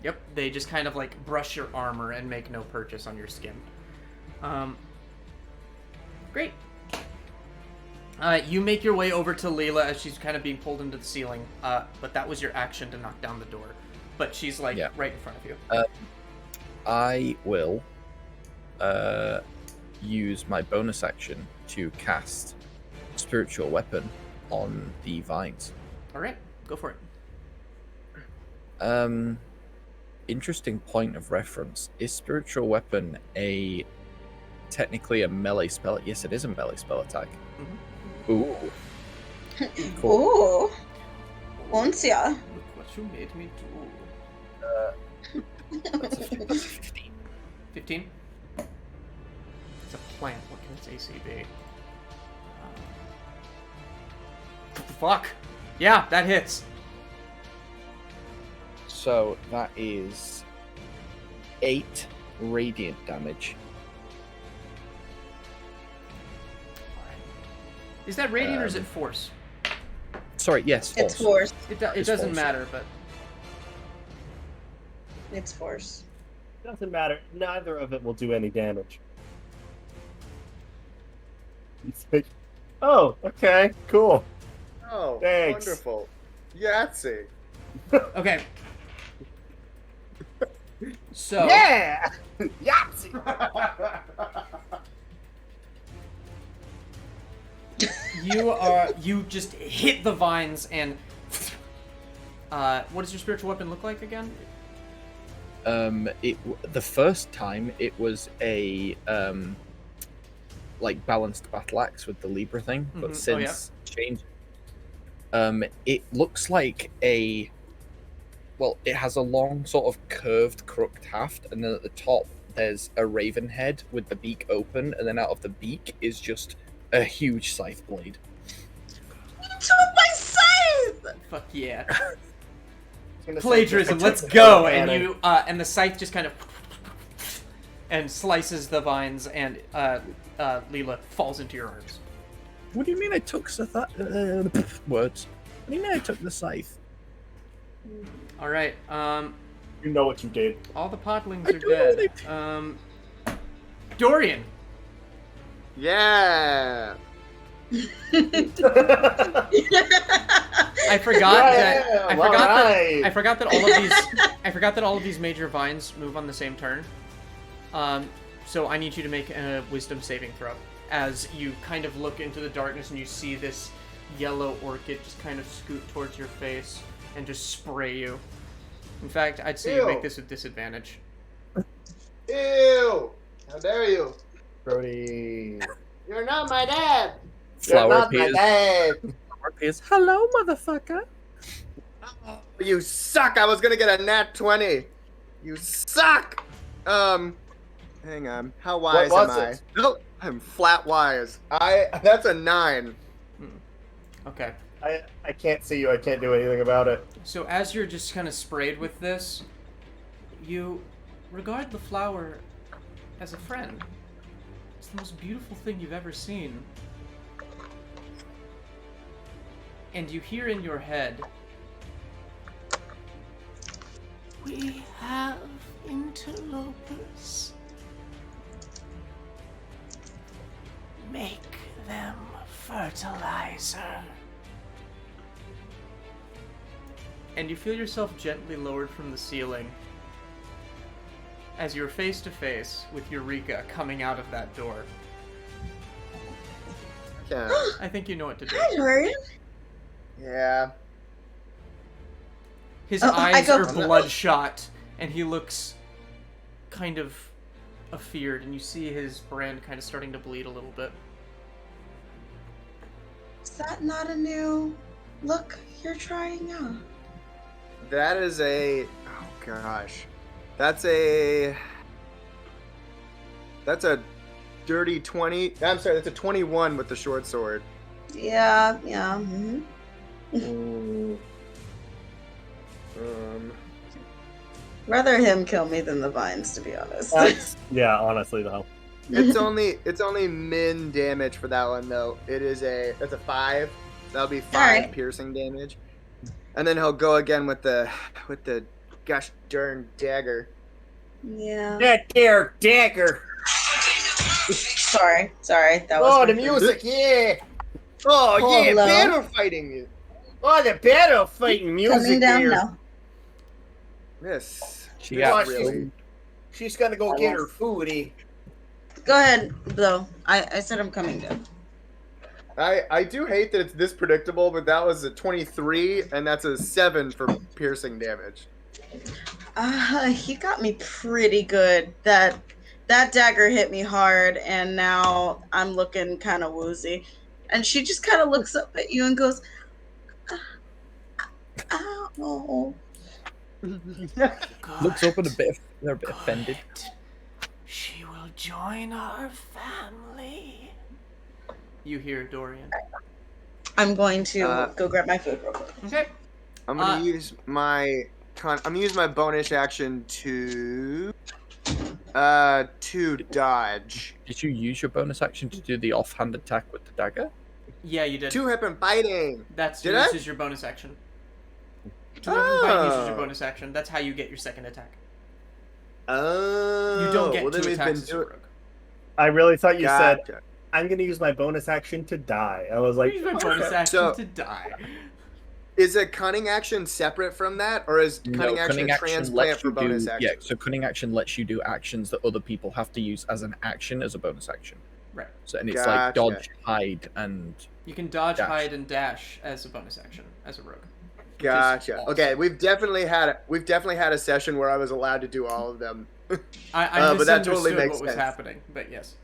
Yep, they just kind of like brush your armor and make no purchase on your skin. Great. You make your way over to Leela as she's kind of being pulled into the ceiling, but that was your action to knock down the door. But she's like right in front of you. I will use my bonus action to cast Spiritual Weapon on the vines. All right, go for it. Interesting point of reference. Is Spiritual Weapon technically a melee spell? Yes, it is a melee spell attack. Mm-hmm. Ooh. Cool. Ooh. Oncia. Look what you made me do. That's a 15. 15? It's a plant. What can its AC be? What the fuck? Yeah, that hits. So that is 8 radiant damage. Is that radiant or is it force? Sorry, yes, It's force. force. It It's doesn't force. matter, but It's force. Doesn't matter. Neither of it will do any damage. It's like, oh, okay, cool. Oh, Thanks. wonderful. Yahtzee. okay. So Yeah! Yahtzee! you just hit the vines and what does your spiritual weapon look like again? The first time it was a like balanced battle axe with the Libra thing, but Mhm. Oh, yeah. since change, it looks like it has a long sort of curved crooked haft, and then at the top there's a raven head with the beak open, and then out of the beak is just a huge scythe blade. You took my scythe! Fuck yeah. Gonna say, Plagiarism, I took let's the go! photo, And Anna. you and the scythe just kind of and slices the vines, and Leela falls into your arms. What do you mean I took words? What do you mean I took the scythe? All right. You know what you did. All the podlings I are don't know dead. Dorian. Yeah. I forgot that. Yeah, I forgot alright. that. I forgot that all of these. I forgot that all of these major vines move on the same turn. So I need you to make a wisdom saving throw as you kind of look into the darkness and you see this yellow orchid just kind of scoot towards your face and just spray you. In fact, I'd say you Ew. make this with disadvantage. Ew. How dare you? Brody. You're not my dad. Flower appears. dad. Flower appears. Hello, motherfucker. Oh, you suck. I was gonna get a nat 20. You suck. Hang on. How wise What am was I? it? No, I'm flat wise. That's a 9. Okay. I can't see you. I can't do anything about it. So as you're just kind of sprayed with this, you regard the flower as a friend. It's the most beautiful thing you've ever seen. And you hear in your head, "We have interlopers. Make them fertilizer." And you feel yourself gently lowered from the ceiling as you're face to face with Eureka coming out of that door. Yeah. I think you know what to do. Hi, Dorian. Yeah. His Oh, I eyes go- are bloodshot, and he looks kind of afeared, and you see his brand kind of starting to bleed a little bit. Is that not a new look you're trying out? That is a. Oh gosh. That's a dirty 20. I'm sorry, that's a 21 with the short sword. Yeah, yeah. Mhm. Rather him kill me than the vines, to be honest. Yeah, honestly though. It's only min damage for that one though. That's a 5. That'll be 5 Alright. piercing damage. And then he'll go again with the gosh darn dagger. Yeah. That there dagger. Sorry. That was Oh, my the fault. music, yeah. Oh, yeah, hello. Battle fighting music. Oh, the battle fighting music Coming down here. now. Yes. She This got really. She's gonna go get her foodie. Go ahead, though. I said I'm coming down. I do hate that it's this predictable, but that was a 23, and that's a 7 for piercing damage. He got me pretty good. That dagger hit me hard, and now I'm looking kind of woozy. And she just kind of looks up at you and goes, "Ow." Looks up and they're a bit offended. She will join our family. You hear Dorian. I'm going to go grab my food real quick. Okay. I'm gonna use my bonus action to dodge. Did you use your bonus action to do the offhand attack with the dagger? Yeah, you did. 2-hip fighting. That's Did this I? is your bonus action. 2-hip fighting uses your bonus action. That's how you get your second attack. Oh. You don't get well, then 2 we've attacks been as a rogue. I really thought you said, Gotcha. I'm going to use my bonus action to die. I was like, Use my bonus okay. action So- to die. Is a cunning action separate from that, or is cunning action a transplant for bonus action? Yeah, so cunning action lets you do actions that other people have to use as an action as a bonus action. Right. So and it's like Gotcha. dodge, hide, and You can dodge, Dash. hide, and dash as a bonus action as a rogue. which is Gotcha. awesome. Okay, we've definitely had a session where I was allowed to do all of them. I but that misunderstood totally makes what was sense. happening, but yes.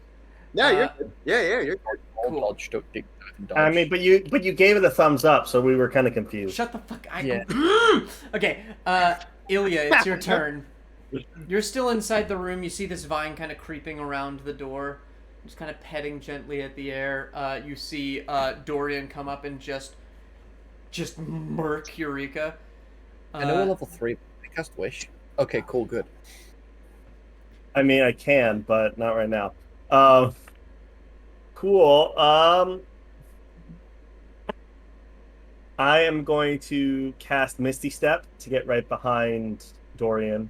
Yeah, you're Uh, good. Yeah, you're good. all Cool. dodge, duck, dig, dive, and dodge. I mean, but you gave it a thumbs up, so we were kind of confused. Shut the fuck. Yeah. Okay. Ilya, it's your turn. You're still inside the room. You see this vine kind of creeping around the door, just kind of petting gently at the air. You see Dorian come up and just murk Eureka. I know we're level 3. I cast Wish. Okay, cool, good. I mean, I can, but not right now. Cool. I am going to cast Misty Step to get right behind Dorian.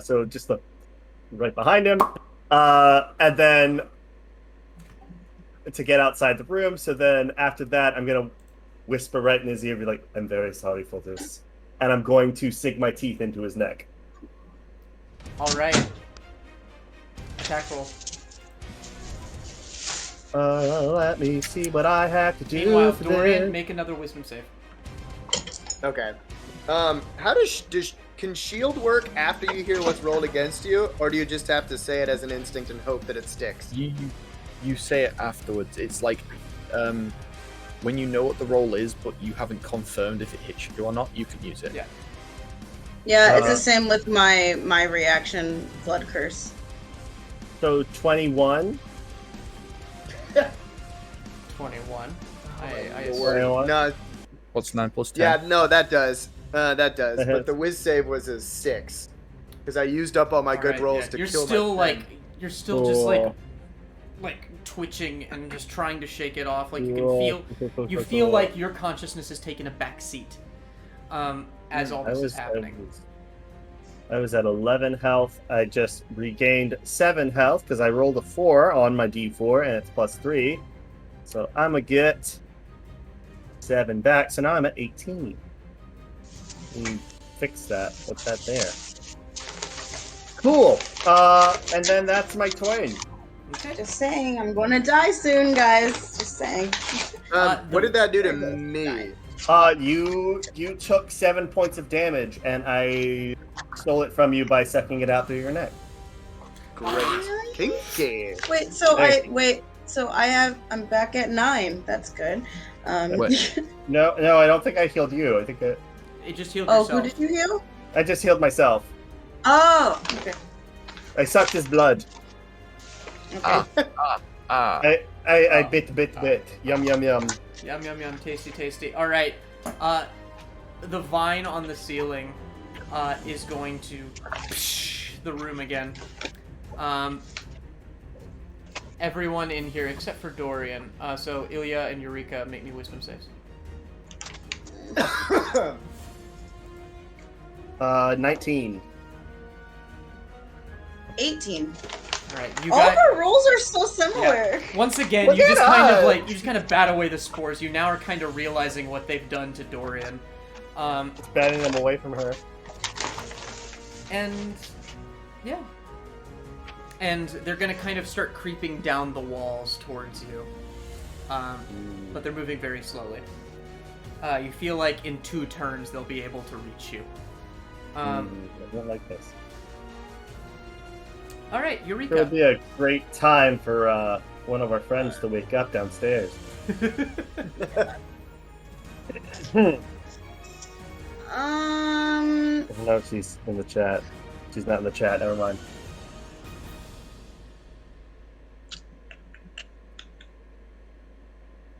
So just look right behind him. And then to get outside the room. So then after that, I'm going to whisper right in his ear, be like, I'm very sorry for this. And I'm going to sink my teeth into his neck. All right. Attack roll. Let me see what I have to do. Meanwhile, for Dorian, this. make another wisdom save. Okay. How can shield work after you hear what's rolled against you, or do you just have to say it as an instinct and hope that it sticks? You say it afterwards. It's like when you know what the roll is, but you haven't confirmed if it hits you or not, you can use it. Yeah. Yeah, it's the same with my reaction, Blood Curse. So 21. 21. I Lord. assume. 21. No, What's 9 plus 10? yeah, no, that does. That does. But the whiz save was a 6. Because I used up all my good Alright, rolls yeah. to You're kill still my friend. you're still just Cool. like twitching and just trying to shake it off. Like you can Cool. feel you feel like your consciousness has taken a back seat as all this is happening. I was at 11 health. I just regained 7 health because I rolled a 4 on my d4 and it's plus 3. So I'm going to get 7 back. So now I'm at 18. Fix that. Put that there. Cool. And then that's my turn. Okay. Just saying, I'm gonna die soon, guys. Just saying. What did that do to There goes me? You took 7 points of damage, and I stole it from you by sucking it out through your neck. Great. Kinky. Wait, so Hey. I'm back at 9. That's good. Wait. No, I don't think I healed you. I think It just healed oh, yourself. who did you heal? I just healed myself. Oh, okay. I sucked his blood. Okay. I bit. Yum. Yum yum yum, tasty tasty. All right, the vine on the ceiling is going to the room again. Everyone in here except for Dorian. So Ilya and Eureka, make me wisdom saves. 19. 18. All right, you All got. of our rolls are so similar. Once again, Look you at just us! kind of bat away the spores. You now are kind of realizing what they've done to Dorian. It's batting them away from her. And yeah. and they're going to kind of start creeping down the walls towards you. But they're moving very slowly. You feel like in 2 turns they'll be able to reach you. I don't like this. All right, It would Eureka. be a great time for one of our friends to wake up downstairs. No, she's in the chat. She's not in the chat. Never mind.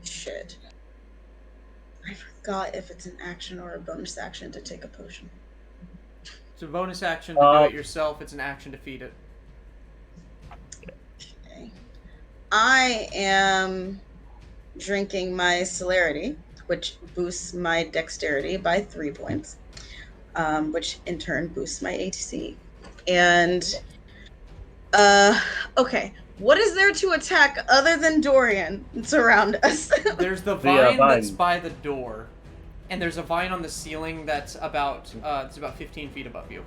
Shit. I forgot if it's an action or a bonus action to take a potion. It's a bonus action to do it yourself. It's an action to feed it. Okay. I am drinking my celerity, which boosts my dexterity by 3 points, which in turn boosts my AC. And, okay. What is there to attack other than Dorian and surround us? There's the vine that's by the door, and there's a vine on the ceiling that's about 15 feet above you.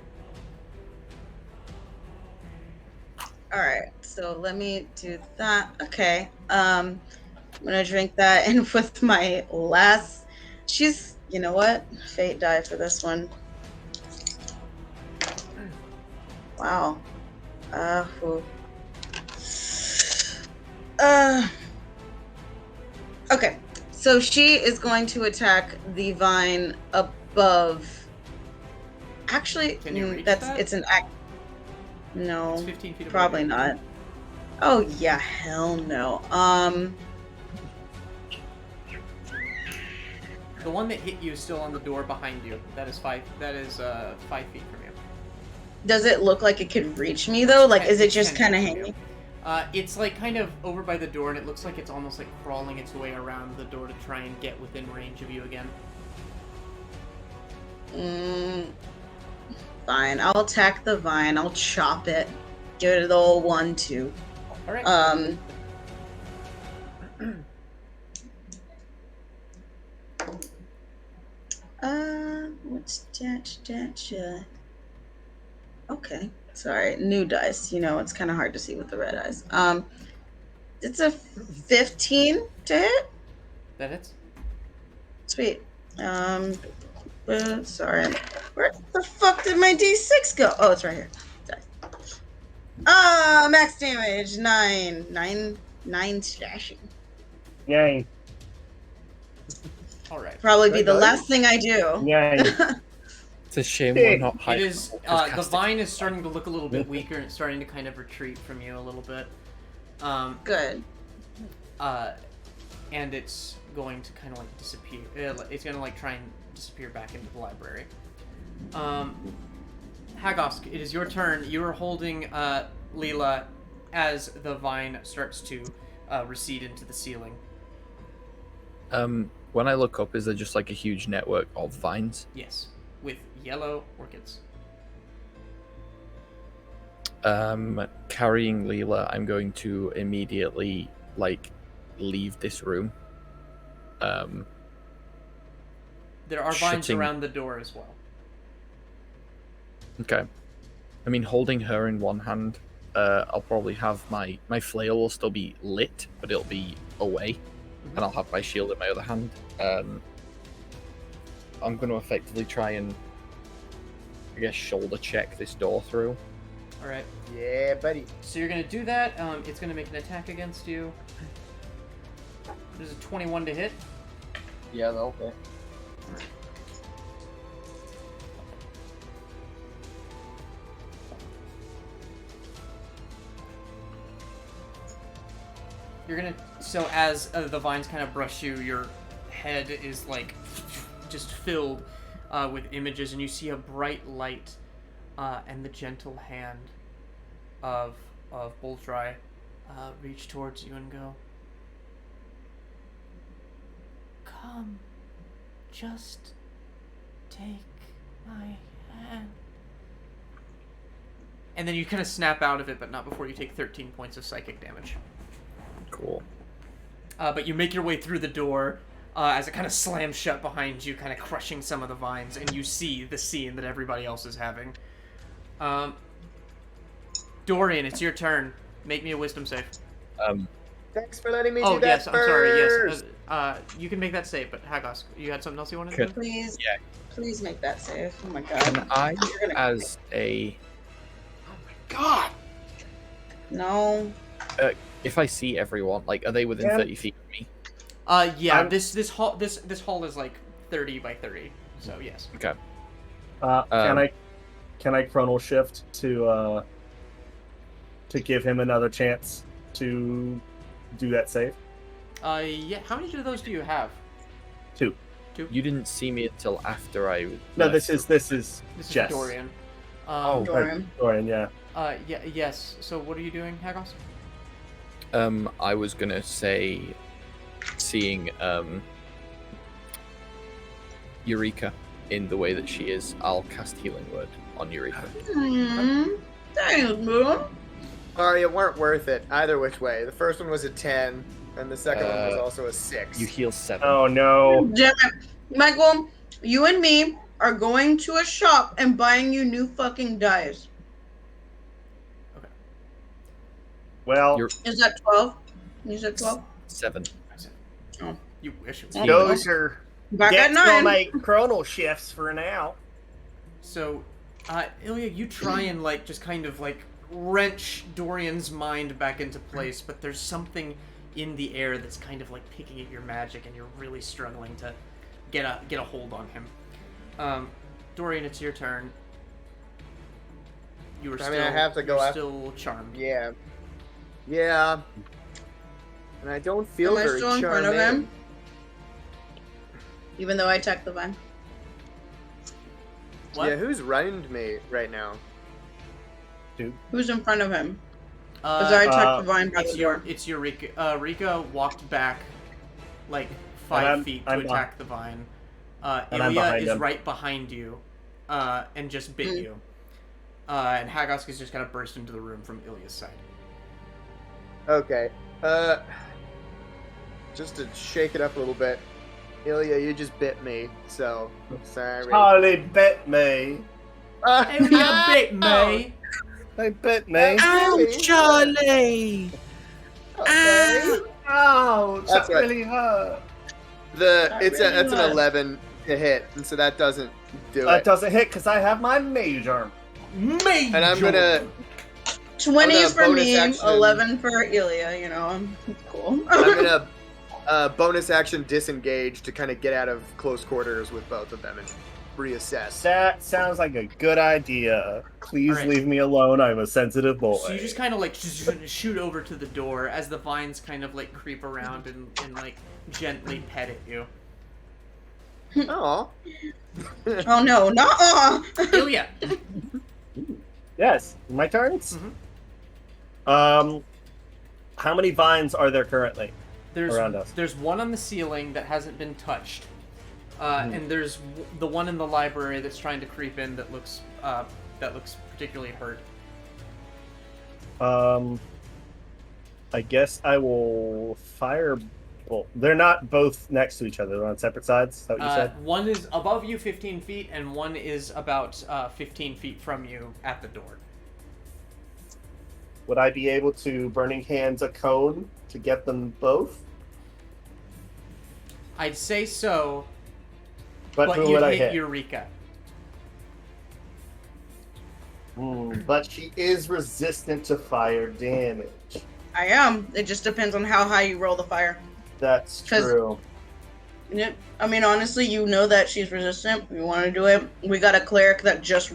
All right, so let me do that. Okay, I'm gonna drink that, and with my last, you know what? Fate die for this one. Wow. Okay, so she is going to attack the vine above. Actually, Can you reach that? It's an act. No, It's 15 feet above probably you. not. Oh yeah, hell no. The one that hit you is still on the door behind you. That is 5 feet from you. Does it look like it could reach me though? Like, is it It's just 10 kind of feet from hanging? you. It's like kind of over by the door, and it looks like it's almost like crawling its way around the door to try and get within range of you again. Fine, I'll attack the vine. I'll chop it. Give it the old 1-2. All right. What's that? Okay, sorry, new dice. You know, it's kind of hard to see with the red eyes. It's a 15 to hit. That hits. Sweet. Sorry. Where the fuck did my D6 go? Oh, it's right here. Sorry. Max damage 9 slashing. Yay. All right. Probably be the last thing I do. Yay. It's a shame we're not high. It is. The vine is starting to look a little bit weaker, and it's starting to kind of retreat from you a little bit. Good. And it's going to kind of like disappear. It's going to like try and disappear back into the library. Hagosk, it is your turn. You are holding Leela as the vine starts to recede into the ceiling. When I look up, is there just like a huge network of vines? Yes, with yellow orchids. Carrying Leela, I'm going to immediately like leave this room. There are vines around the door as well. Okay. I mean, holding her in one hand, I'll probably have my flail will still be lit, but it'll be away, and I'll have my shield in my other hand. I'm going to effectively try and, I guess, shoulder check this door through. All right. Yeah, buddy. So you're going to do that. It's going to make an attack against you. There's a 21 to hit. Yeah, that'll hit. You're gonna. So as the vines kind of brush you, your head is like just filled with images, and you see a bright light and the gentle hand of Bullsry reach towards you and go, "Come, just take my hand." And then you kind of snap out of it, but not before you take 13 points of psychic damage. Cool. But you make your way through the door as it kind of slams shut behind you, kind of crushing some of the vines, and you see the scene that everybody else is having. Dorian, it's your turn. Make me a wisdom save. Thanks for letting me Oh do that yes, I'm sorry. first. Yes, you can make that save. But Hagosk, you had something else you wanted to Could- do? Please, Yeah. please make that save. Oh my god. Can I, You're gonna- as a, God. No. if I see everyone, like, are they within Yeah. 30 feet of me? Yeah. I'm- This hall is like 30 by 30. So yes. Okay. Can I chronal shift to give him another chance to do that save? Yeah. How many of those do you have? 2. You didn't see me until after I. No, left. this is This is Jess. Dorian. Oh. Dorian. Dorian, yeah. Yeah. Yes. So what are you doing, Hagosk? I was gonna say, seeing Eureka in the way that she is, I'll cast Healing Word on Eureka. Thanks, bro. Sorry, it weren't worth it either which way. The first one was a 10, and the second one was also a 6. You heal 7. Oh no. Damn it. Michael, you and me are going to a shop and buying you new fucking dice. Well, You're Is that 12? You said 12? 7. You wish it was. Oh. those are Back at Dex will 9. make chronal shifts for now. So, Ilya, you try and like just kind of like wrench Dorian's mind back into place, but there's something in the air that's kind of like picking at your magic, and you're really struggling to get a hold on him. Dorian, it's your turn. You were I still. mean, I have to go you're after- still charmed. Yeah. Yeah. And I don't feel Am I very still in front of charming. him? Even though I attacked the vine. What? Yeah, who's running me right now? Who's in front of him? Because I attacked the vine by the door. It's Eureka. Rika walked back like And 5 feet to I'm attack the vine. I'm Ilya behind is him. right behind you, and just bit you. And Hagosk is just gonna burst into the room from Ilya's side. Okay. Just to shake it up a little bit. Ilya, you just bit me, so sorry. Charlie bit me. Ilya bit me. They bit me. Charlie! Okay. Oh, That's that right. really hurt. It's really an hurt. 11 to hit, and so that doesn't do That it. doesn't hit because I have my mage arm. Major. And I'm gonna 20 I'm is gonna for bonus me, action. 11 for Ilya, you know. Cool. I'm gonna bonus action disengage to kind of get out of close quarters with both of them and reassess. That sounds like a good idea. Please Alright. leave me alone. I'm a sensitive boy. So you just kind of like shoot over to the door as the vines kind of like creep around and like gently pet at you. Oh, Oh no, not Ilya. Yes, my turns. How many vines are there currently around us? There's one on the ceiling that hasn't been touched, and there's the one in the library that's trying to creep in that looks particularly hurt. I guess I will fire. Well, they're not both next to each other. They're on separate sides. Is that what you said? One is above you 15 feet, and one is about 15 feet from you at the door. Would I be able to Burning Hands a cone to get them both? I'd say so, But who you'd would I hit hit? Eureka. But she is resistant to fire damage. I am. It just depends on how high you roll the fire. That's 'Cause- true. Yep. I mean, honestly, you know that she's resistant. We want to do it. We got a cleric that just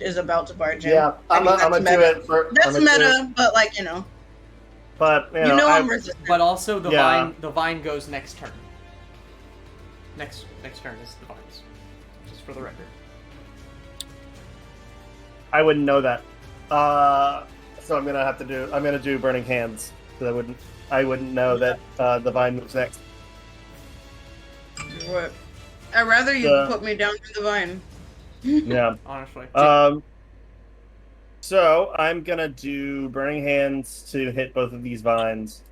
is about to barge in. Yeah, I'm I mean, gonna that's do meta. it for. That's I'ma do it. meta, but like, you know. But You know I- I'm resistant. But also the Yeah. vine goes next turn. Next turn is the vines. Just for the record. I wouldn't know that. So I'm gonna do Burning Hands. So I wouldn't know that the vine moves next. What? I'd rather you The- put me down to the vine. Yeah. Honestly. So I'm gonna do Burning Hands to hit both of these vines.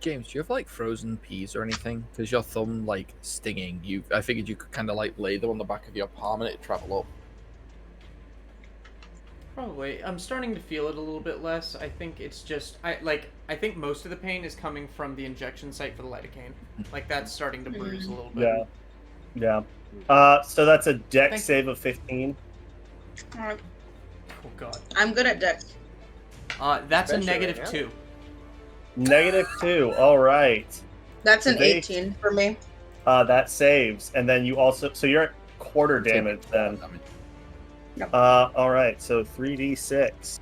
James, do you have like frozen peas or anything? Because your thumb like stinging. I figured you could kind of like lay them on the back of your palm and it'd travel up. Probably. I'm starting to feel it a little bit less. I think it's just I think most of the pain is coming from the injection site for the lidocaine. Like that's starting to bruise a little bit. Yeah. So that's a dex Thank save of 15. Alright. Oh god. I'm good at dex. That's a Adventure negative right now. 2. -2. All right. That's an So they- 18 for me. That saves, and then you also you're at quarter damage then. All right. So 3d6.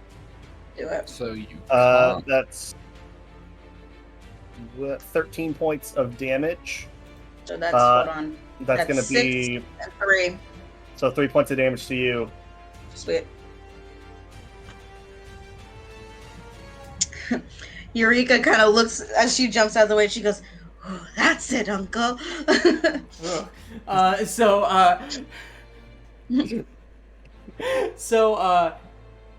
Do it. So you can't. That's 13 points of damage. So that's hold on. That's going to 6 be and 3. so 3 points of damage to you. Sweet. Eureka kind of looks as she jumps out of the way. She goes, "Oh, that's it, Uncle."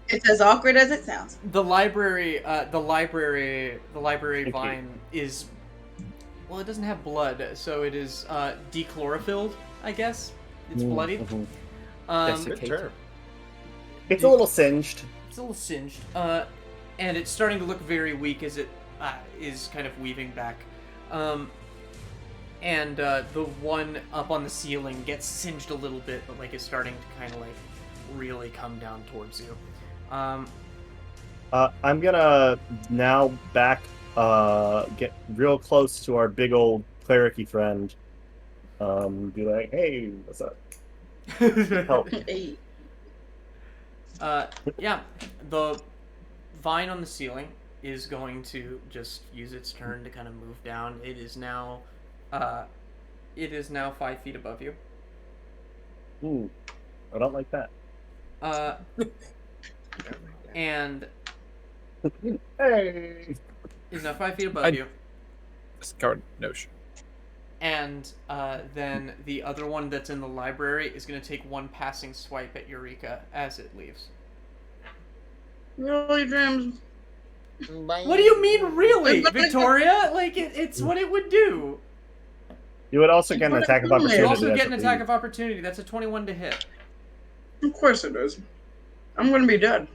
It's as awkward as it sounds. The library vine is, well, it doesn't have blood, so it is dechlorophyled, I guess. It's bloody. Mhm. Good term. It's a little singed. It's a little singed, and it's starting to look very weak as it is kind of weaving back. And the one up on the ceiling gets singed a little bit, but like is starting to kind of like really come down towards you. I'm gonna now get real close to our big old cleric-y friend. Be like, hey, what's up? Help. Hey. Yeah, the vine on the ceiling is going to just use its turn to kind of move down. It is now 5 feet above you. Ooh, I don't like that. And Hey. is now 5 feet above you. That's the current notion. And then the other one that's in the library is going to take one passing swipe at Eureka as it leaves. Really, James? What do you mean, really, Victoria? Like, it's what it would do. You would also get an attack of opportunity. You also as get an it attack leaves. of opportunity. That's a 21 to hit. Of course it is. I'm gonna be dead.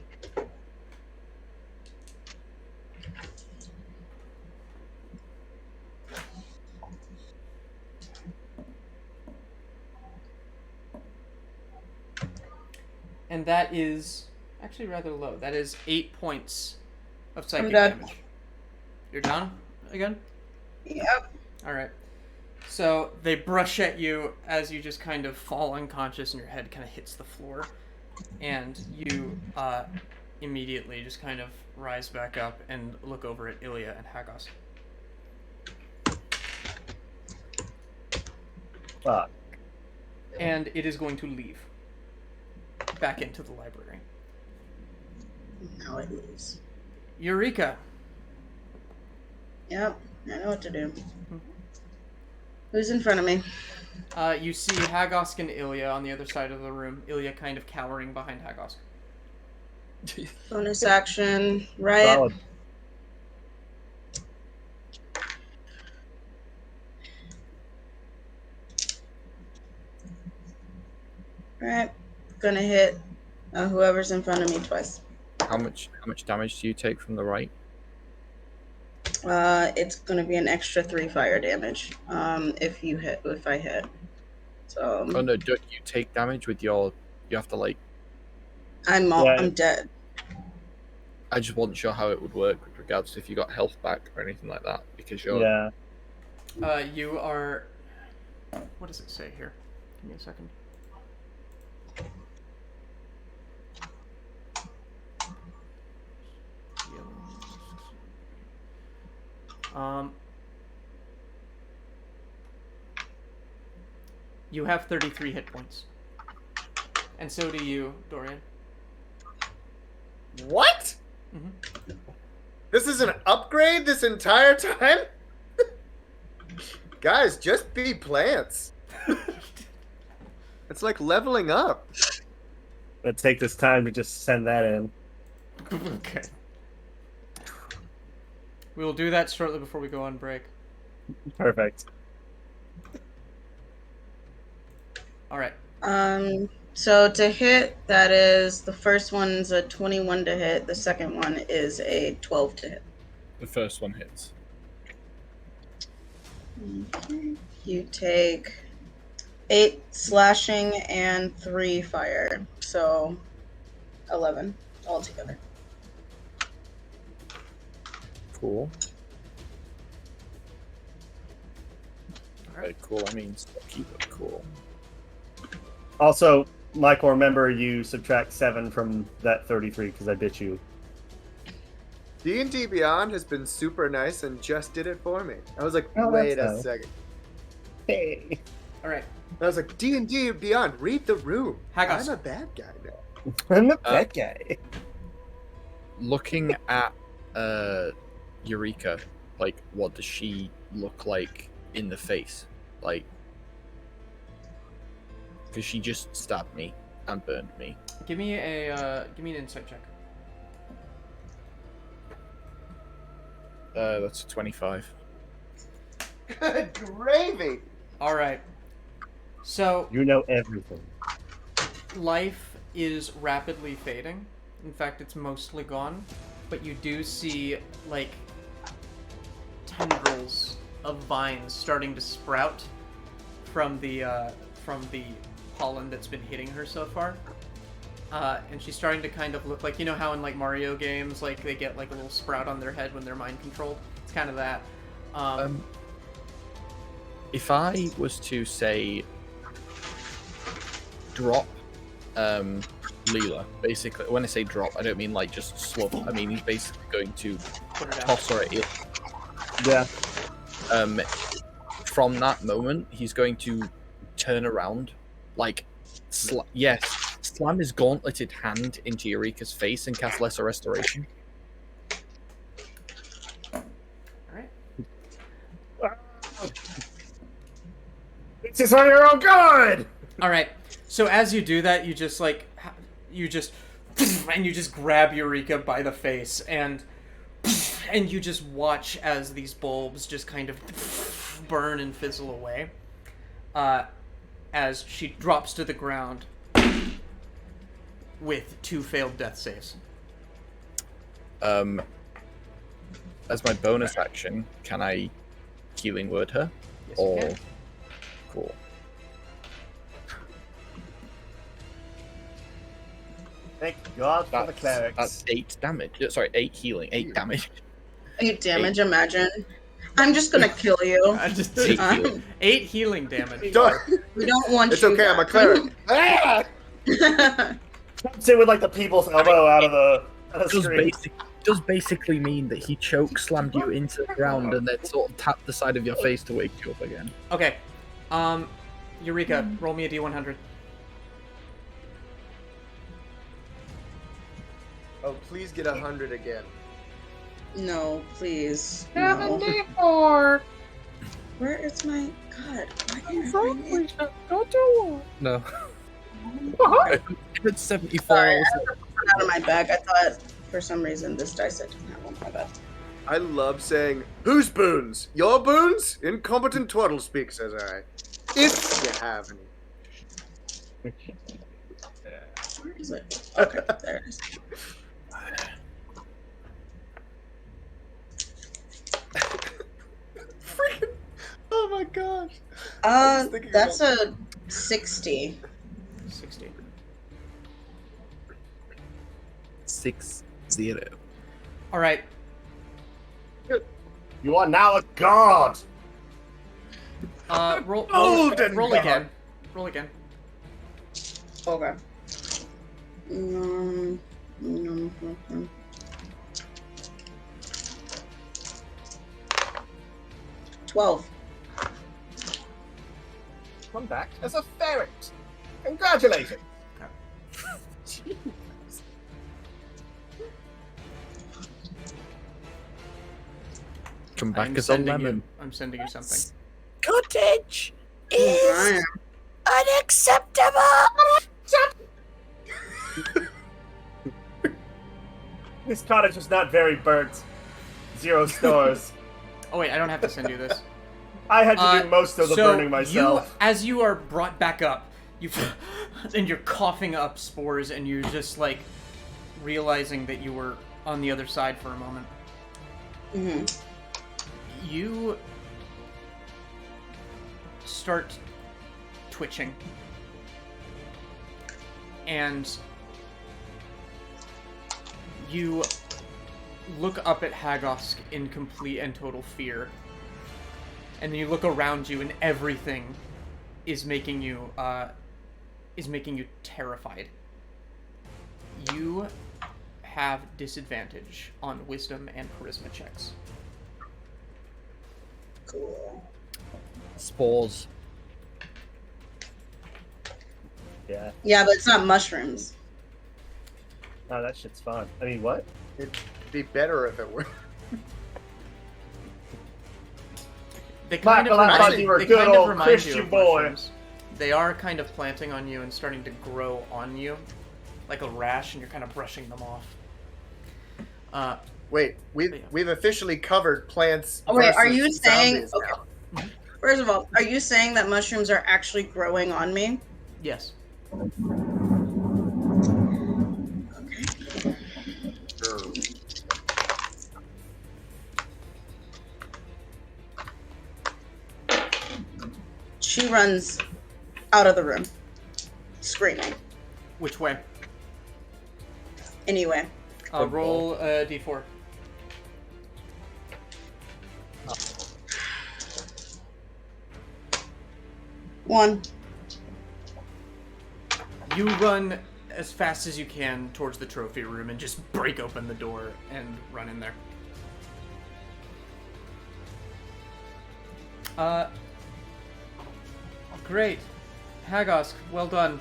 And that is actually rather low. That is 8 points of psychic dead. damage. You're down again? Yep. Alright. So they brush at you as you just kind of fall unconscious and your head kind of hits the floor. And you immediately just kind of rise back up and look over at Ilya and Hagosk. Fuck. And it is going to leave back into the library. Now it leaves. Eureka. Yep. I know what to do. Who's in front of me? You see Hagosk and Ilya on the other side of the room. Ilya kind of cowering behind Hagosk. Bonus action. Riot. Solid. Right. Gonna hit whoever's in front of me twice. How much damage do you take from the right? It's gonna be an extra 3 fire damage. If I hit. So Oh no, don't you take damage with your? You have to like. I'm dead. I just wasn't sure how it would work with regards to if you got health back or anything like that because you're. Yeah. You are... What does it say here? Give me a second. You have 33 hit points. And so do you, Dorian. What? Mm-hmm. This is an upgrade this entire time? Guys, just be plants. It's like leveling up. Let's take this time to just send that in. Okay. We will do that shortly before we go on break. Perfect. All right. So to hit, that is the first one's a 21 to hit. The second one is a 12 to hit. The first one hits. Okay. You take 8 slashing and 3 fire, so 11 altogether. Cool. Very cool. I mean, keep it cool. Also, Michael, remember you subtract 7 from that 33 because I bit you. D&D Beyond has been super nice and just did it for me. I was like, Oh, wait that's a nice. second. Hey. All right. I was like, D&D Beyond, read the room. Hagosk. I'm a bad guy now. I'm the bad guy. Looking at Eureka, like, what does she look like in the face? Like, because she just stabbed me and burned me. Give me an insight check. That's a 25. Good gravy. All right. So You know everything. life is rapidly fading. In fact, it's mostly gone. But you do see, like, tendrils of vines starting to sprout from the pollen that's been hitting her so far. And she's starting to kind of look like, you know how in, like, Mario games, like, they get, like, a little sprout on their head when they're mind-controlled? It's kind of that. If I was to say drop Leela, basically, when I say drop, I don't mean like just slump. I mean he's basically going to Put her down. toss her at it. Yeah. From that moment, he's going to turn around, like, slam his gauntleted hand into Eureka's face and cast Lesser Restoration. All right. This is on your own good! All right. So as you do that, you just grab Eureka by the face and you just watch as these bulbs just kind of burn and fizzle away. As she drops to the ground with 2 failed death saves. As my bonus action, can I healing word her? Yes, you can. Cool. Thank God for the clerics. That's 8 damage. Sorry, 8 healing, 8 damage. 8 damage, imagine. I'm just gonna kill you. Just 8 healing. 8 healing damage. We don't want It's you okay, I'm a back. cleric. Ah! Comes in with like the people's elbow out of the screen. Does basically mean that he choke slammed you into the ground and then sort of tapped the side of your face to wake you up again. Okay. Eureka, roll me a D100. Oh, please get 100 again. No, please. No. 74. Where is my God? Why can't I find it? No. What? It's 74. Sorry, I have to put it out of my bag. I thought for some reason this dice I didn't have one. My bad. I love saying, whose boons? Your boons? Incompetent twaddle speak, says I. If you have any. Where is it? Okay, there it is. Freaking! Oh my gosh! I was thinking That's about- a 60. 60. 6-0. All right. You are now a god! Roll Golden roll God. again. Roll again. Okay. 12. Come back as a ferret! Congratulations! Come back I'm as a sending lemon. you. I'm sending you something. Cottage Ryan. is unacceptable. This cottage is not very burnt. 0 stars. Oh wait, I don't have to send you this. I had to do most of the burning myself. As you are brought back up, you and you're coughing up spores, and you're just like realizing that you were on the other side for a moment. You start twitching, and you look up at Hagosk in complete and total fear, and then you look around you, and everything is making you terrified. You have disadvantage on wisdom and charisma checks. Cool. Spores. Yeah. Yeah, but it's not mushrooms. Oh, that shit's fun. I mean, what? It'd be better if it were. They kind Michael, I thought you were a good old Christian boy. Mushrooms. They are kind of planting on you and starting to grow on you, like a rash, and you're kind of brushing them off. Wait, we've officially covered plants. Oh, wait, are versus you saying? zombies Okay. now. First of all, are you saying that mushrooms are actually growing on me? Yes. Okay. Sure. She runs out of the room, screaming. Which way? Anyway. Roll a d4. One. You run as fast as you can towards the trophy room and just break open the door and run in there. Great. Hagosk, well done.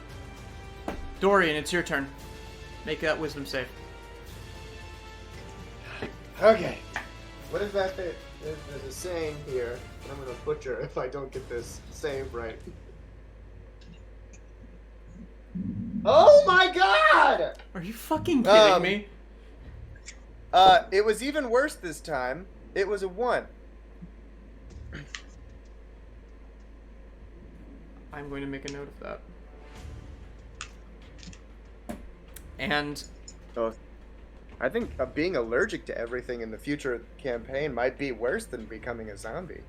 Dorian, it's your turn. Make that wisdom save. Okay. What is that thing? There's a saying here that I'm gonna butcher if I don't get this save right. Oh my god! Are you fucking kidding me? It was even worse this time. It was a 1. I'm going to make a note of that. And So, I think being allergic to everything in the future campaign might be worse than becoming a zombie.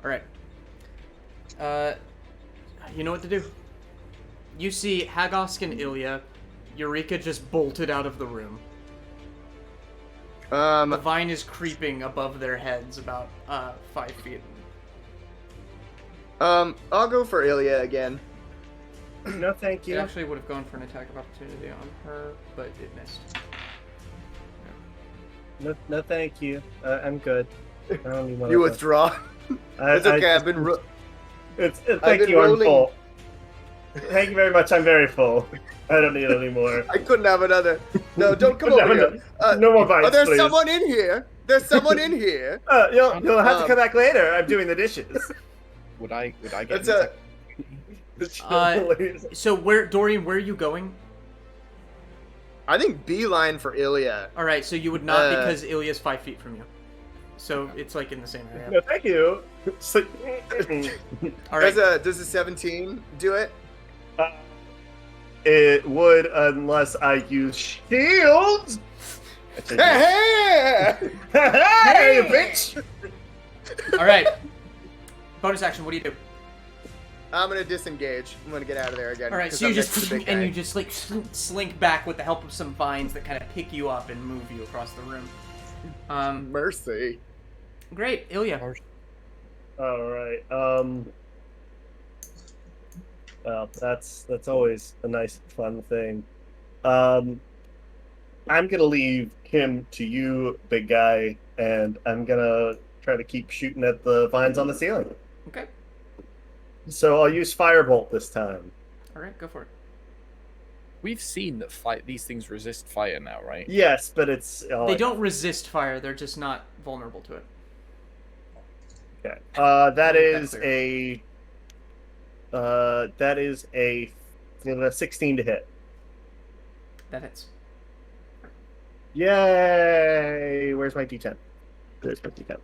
alright. You know what to do. You see Hagosk and Ilya. Eureka just bolted out of the room. The vine is creeping above their heads about 5 feet. I'll go for Ilya again. No, thank It you. actually would have gone for an attack of opportunity on her, but it missed. No, thank you. I'm good. I don't even want You withdraw. It's okay. I've been. Thank been you. I'm rolling- full. Thank you very much. I'm very full. I don't need it anymore. I couldn't have another. No, don't come over here. No more bites, there's please. someone in here. There's someone in here. You'll have to come back later. I'm doing the dishes. Would I get That's an a. So Dorian, where are you going? I think beeline for Ilya. Alright, so you would not because Ilya's 5 feet from you. So it's like in the same area. No, thank you. Alright. Does a 17 do it? It would unless I use shields. Hey! Hey, bitch! Alright. Bonus action, what do you do? I'm gonna disengage. I'm gonna get out of there again. Alright, 'cause so you I'm next to just the big and guy. you just like slink back with the help of some vines that kind of pick you up and move you across the room. Mercy. Great, Ilya. All right. Well, that's always a nice, fun thing. I'm gonna leave him to you, big guy, and I'm gonna try to keep shooting at the vines on the ceiling. Okay. So I'll use firebolt this time. Alright, go for it. We've seen that these things resist fire now, right? Yes, but it's They don't resist fire, they're just not vulnerable to it. Okay. That is a 16 to hit. That hits. Yay! Where's my D10? There's my D10.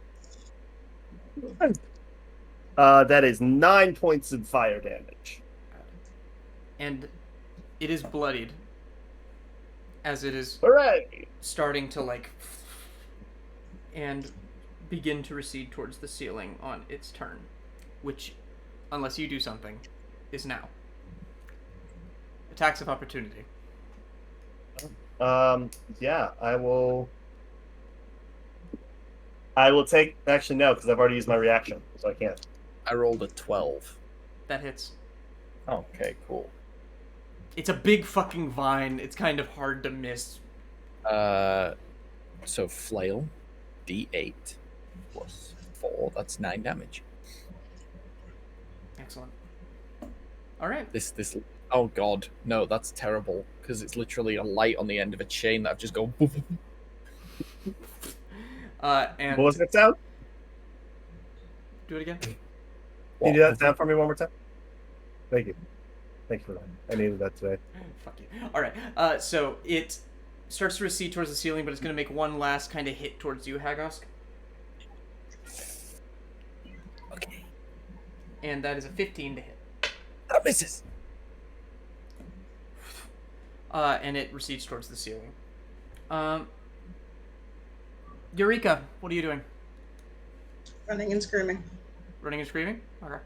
That is 9 points of fire damage. and it is bloodied as it is Hooray! starting to like and begin to recede towards the ceiling on its turn, which, unless you do something, is now. Attacks of opportunity. Yeah, I will take. Actually, no, because I've already used my reaction, so I can't. I rolled a 12. That hits. Okay, cool. It's a big fucking vine. It's kind of hard to miss. So flail, D8 plus 4. That's 9 damage. Excellent. All right. This. Oh god, no, that's terrible because it's literally a light on the end of a chain that I've just gone. And What was that sound? do it again. Can you do that sound for me one more time? Thank you. Thank you for that. I needed that today. Fuck you. All right. So it starts to recede towards the ceiling, but it's going to make one last kind of hit towards you, Hagosk. Okay. And that is a 15 to hit. That misses. And it recedes towards the ceiling. Eureka, what are you doing? Running and screaming. Running and screaming? Okay.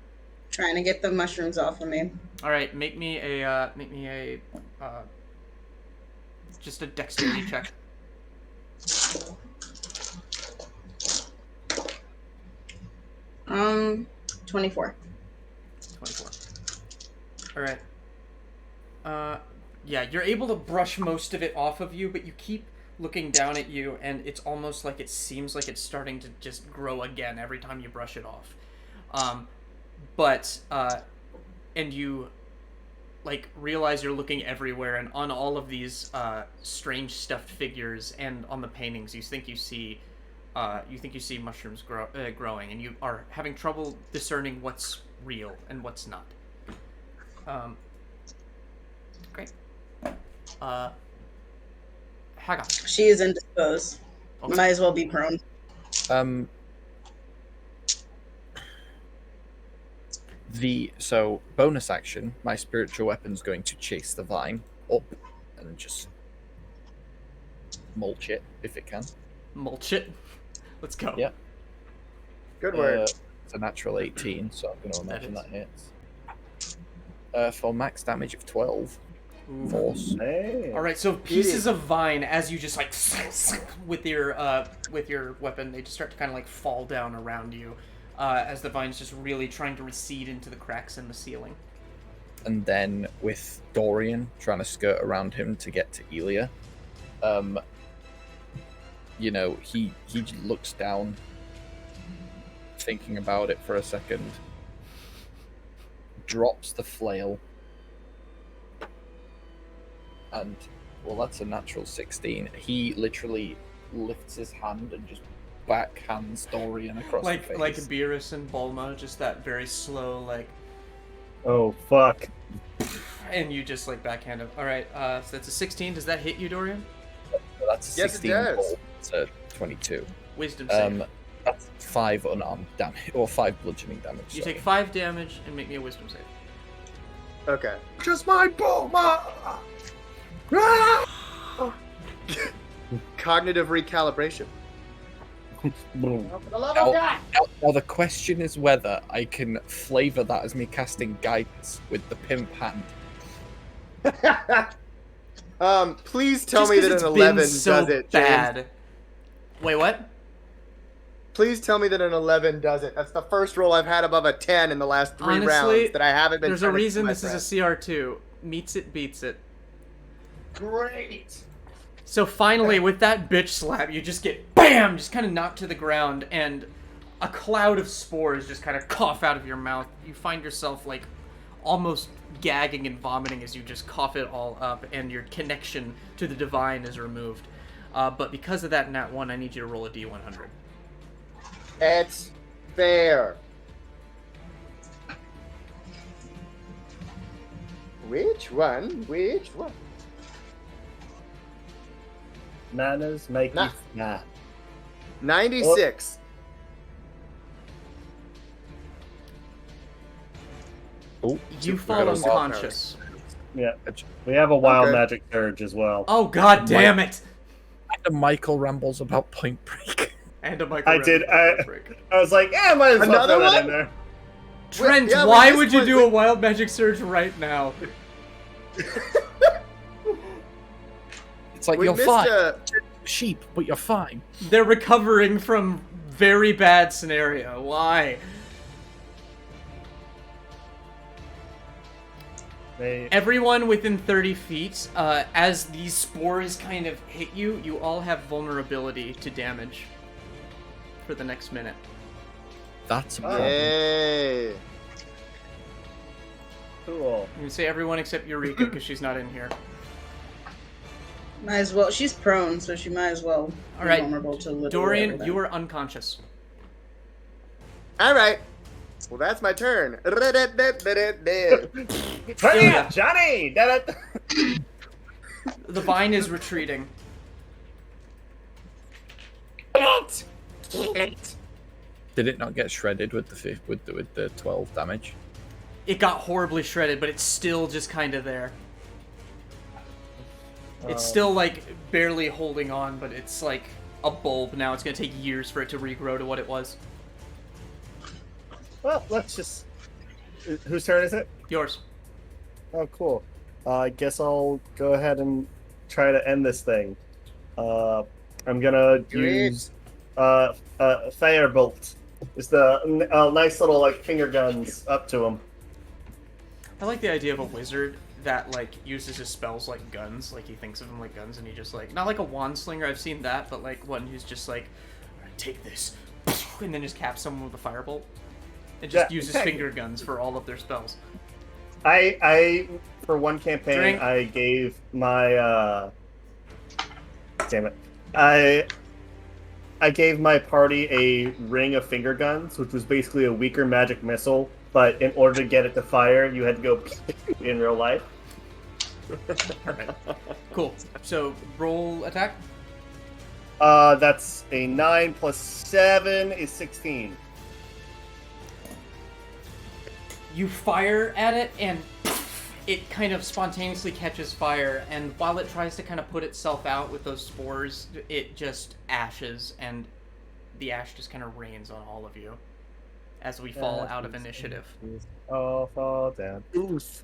Trying to get the mushrooms off of me. All right, make me a just a dexterity check. 24. 24. All right. Yeah, you're able to brush most of it off of you, but you keep looking down at you, and it's almost like it seems like it's starting to just grow again every time you brush it off. And you, like, realize you're looking everywhere, and on all of these strange stuffed figures and on the paintings, you think you see mushrooms growing, and you are having trouble discerning what's real and what's not. Great. Hagosk. She is indisposed. Okay. Might as well be prone. So bonus action, my spiritual weapon's going to chase the vine up and just mulch it if it can. Mulch it. Let's go. Yep. Good work. It's a natural 18, so I'm going to imagine that hits. For max damage of 12. Ooh. Force. Hey. All right, so pieces of vine, as you just like with your weapon, they just start to kind of like fall down around you, as the vine's just really trying to recede into the cracks in the ceiling. And then with Dorian trying to skirt around him to get to Ilya, he looks down, thinking about it for a second, drops the flail, and, well, that's a natural 16. He literally lifts his hand and just backhands Dorian across the face. Like Beerus and Bulma, just that very slow, like... Oh, fuck. and you just, like, backhand him. Alright, so that's a 16. Does that hit you, Dorian? So that's a Yes, it 16 does. roll. It's a 22. Wisdom save. That's 5 unarmed damage, or 5 bludgeoning damage. You sorry. take 5 damage and make me a wisdom save. Okay. Just my Bulma! Cognitive recalibration. Now, the question is whether I can flavor that as me casting guidance with the pimp hand. Please tell Just me 'cause that it's an been 11 so does it, James. bad. Wait, what? Please tell me that an 11 does it. That's the first roll I've had above a 10 in the last 3 Honestly, rounds that I haven't been. There's a trying to reason keep my this is a friend. CR2. Meets it, beats it. Great. So finally, with that bitch slap, you just get BAM! Just kind of knocked to the ground, and a cloud of spores just kind of cough out of your mouth. You find yourself, like, almost gagging and vomiting as you just cough it all up, and your connection to the divine is removed. But because of that nat 1, I need you to roll a D100. It's fair. Which one? Which one? Manners make Nah. you fat. 96. Oh, You super fall good. unconscious. Yeah, we have a wild Okay. magic surge as well. Oh god damn it! And Michael rambles about Point Break. And a Michael I did. Rambo break. I was like, yeah, might as well Another throw that one? in there. Trent, yeah, we why just would you went- do a wild magic surge right now? It's like We you're missed fine. Sheep, but you're fine. They're recovering from very bad scenario. Why? Everyone within 30 feet, as these spores kind of hit you, you all have vulnerability to damage for the next minute. That's a problem. Yay. Cool. You can say everyone except Eureka because she's not in here. Might as well. She's prone, so she might as well be All right, vulnerable to literally Dorian, everything. you are unconscious. All right. Well, that's my turn. Turn Ilya. up, Johnny! Da-da. The vine is retreating. Did it not get shredded with the 12 damage? It got horribly shredded, but it's still just kind of there. It's still, like, barely holding on, but it's like a bulb now. It's gonna take years for it to regrow to what it was. Well, let's just. Whose turn is it? Yours. Oh, cool. I guess I'll go ahead and try to end this thing. I'm gonna use Firebolt. It's the nice little like finger guns up to him. I like the idea of a wizard that, like, uses his spells like guns. Like, he thinks of them like guns, and he just, like... Not like a wand slinger, I've seen that, but, like, one who's just like, alright, take this, and then just caps someone with a firebolt. And just uses finger guns for all of their spells. I for one campaign, Drink. I gave my damn it. I gave my party a ring of finger guns, which was basically a weaker magic missile, but in order to get it to fire, you had to go in real life. Alright. Cool. So, roll attack. That's a 9 plus 7 is 16. You fire at it, and it kind of spontaneously catches fire, and while it tries to kind of put itself out with those spores, it just ashes, and the ash just kind of rains on all of you as we fall out of initiative. Oh, fall down. Oof.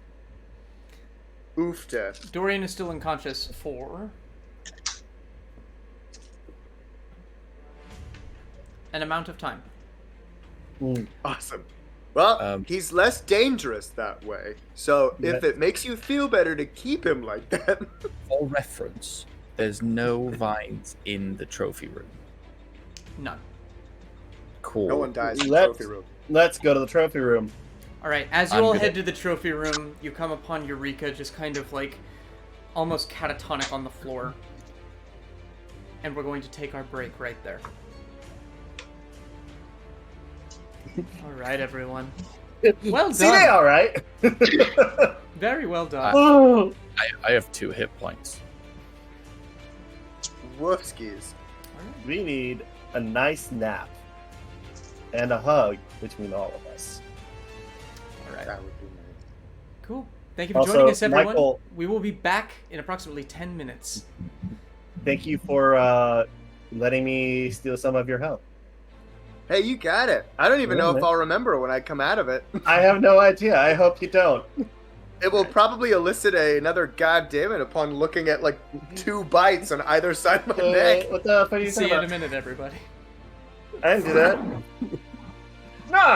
Oofta. Dorian is still unconscious for an amount of time. Awesome. Well, he's less dangerous that way. So if Yeah. it makes you feel better to keep him like that. For reference, there's no vines in the trophy room. None. Cool. No one dies in the Let's- trophy room. Let's go to the trophy room. Alright, as you I'm all gonna- head to the trophy room, you come upon Eureka just kind of like almost catatonic on the floor. And we're going to take our break right there. Alright, everyone. Well done. See, they all right. Very well done. Oh. I have 2 hit points. Woofskis. We need a nice nap and a hug between all of us. Alright. That would be nice. Cool. Thank you for Also, joining us, everyone. Michael- We will be back in approximately 10 minutes. Thank you for letting me steal some of your health. Hey, you got it. I don't even know if Really? I'll remember when I come out of it. I have no idea. I hope you don't. It will probably elicit another goddamn it upon looking at like 2 bites on either side of my neck. What the fuck are you See talking you in a about? minute, everybody. I didn't do that. No.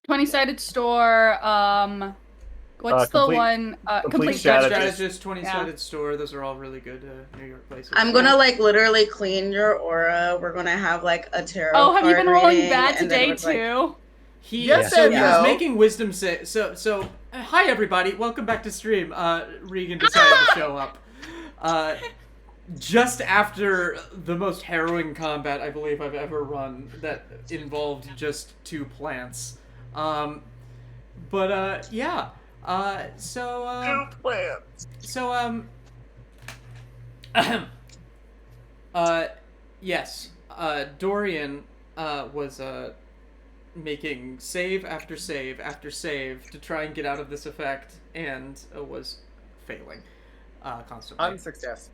20-sided store. What's the one? Complete Strategist, 20-sided store. Those are all really good New York places. I'm gonna literally clean your aura. We're gonna have a tarot. Oh, have you card been rolling reading, bad and then today too? He Yes so and he was no. making wisdom say so hi everybody, welcome back to stream. Regan decided to show up. Just after the most harrowing combat I believe I've ever run that involved just 2 plants. Yeah. 2 plants. Yes. Dorian was making save after save after save to try and get out of this effect, and was failing constantly. Unsuccessful.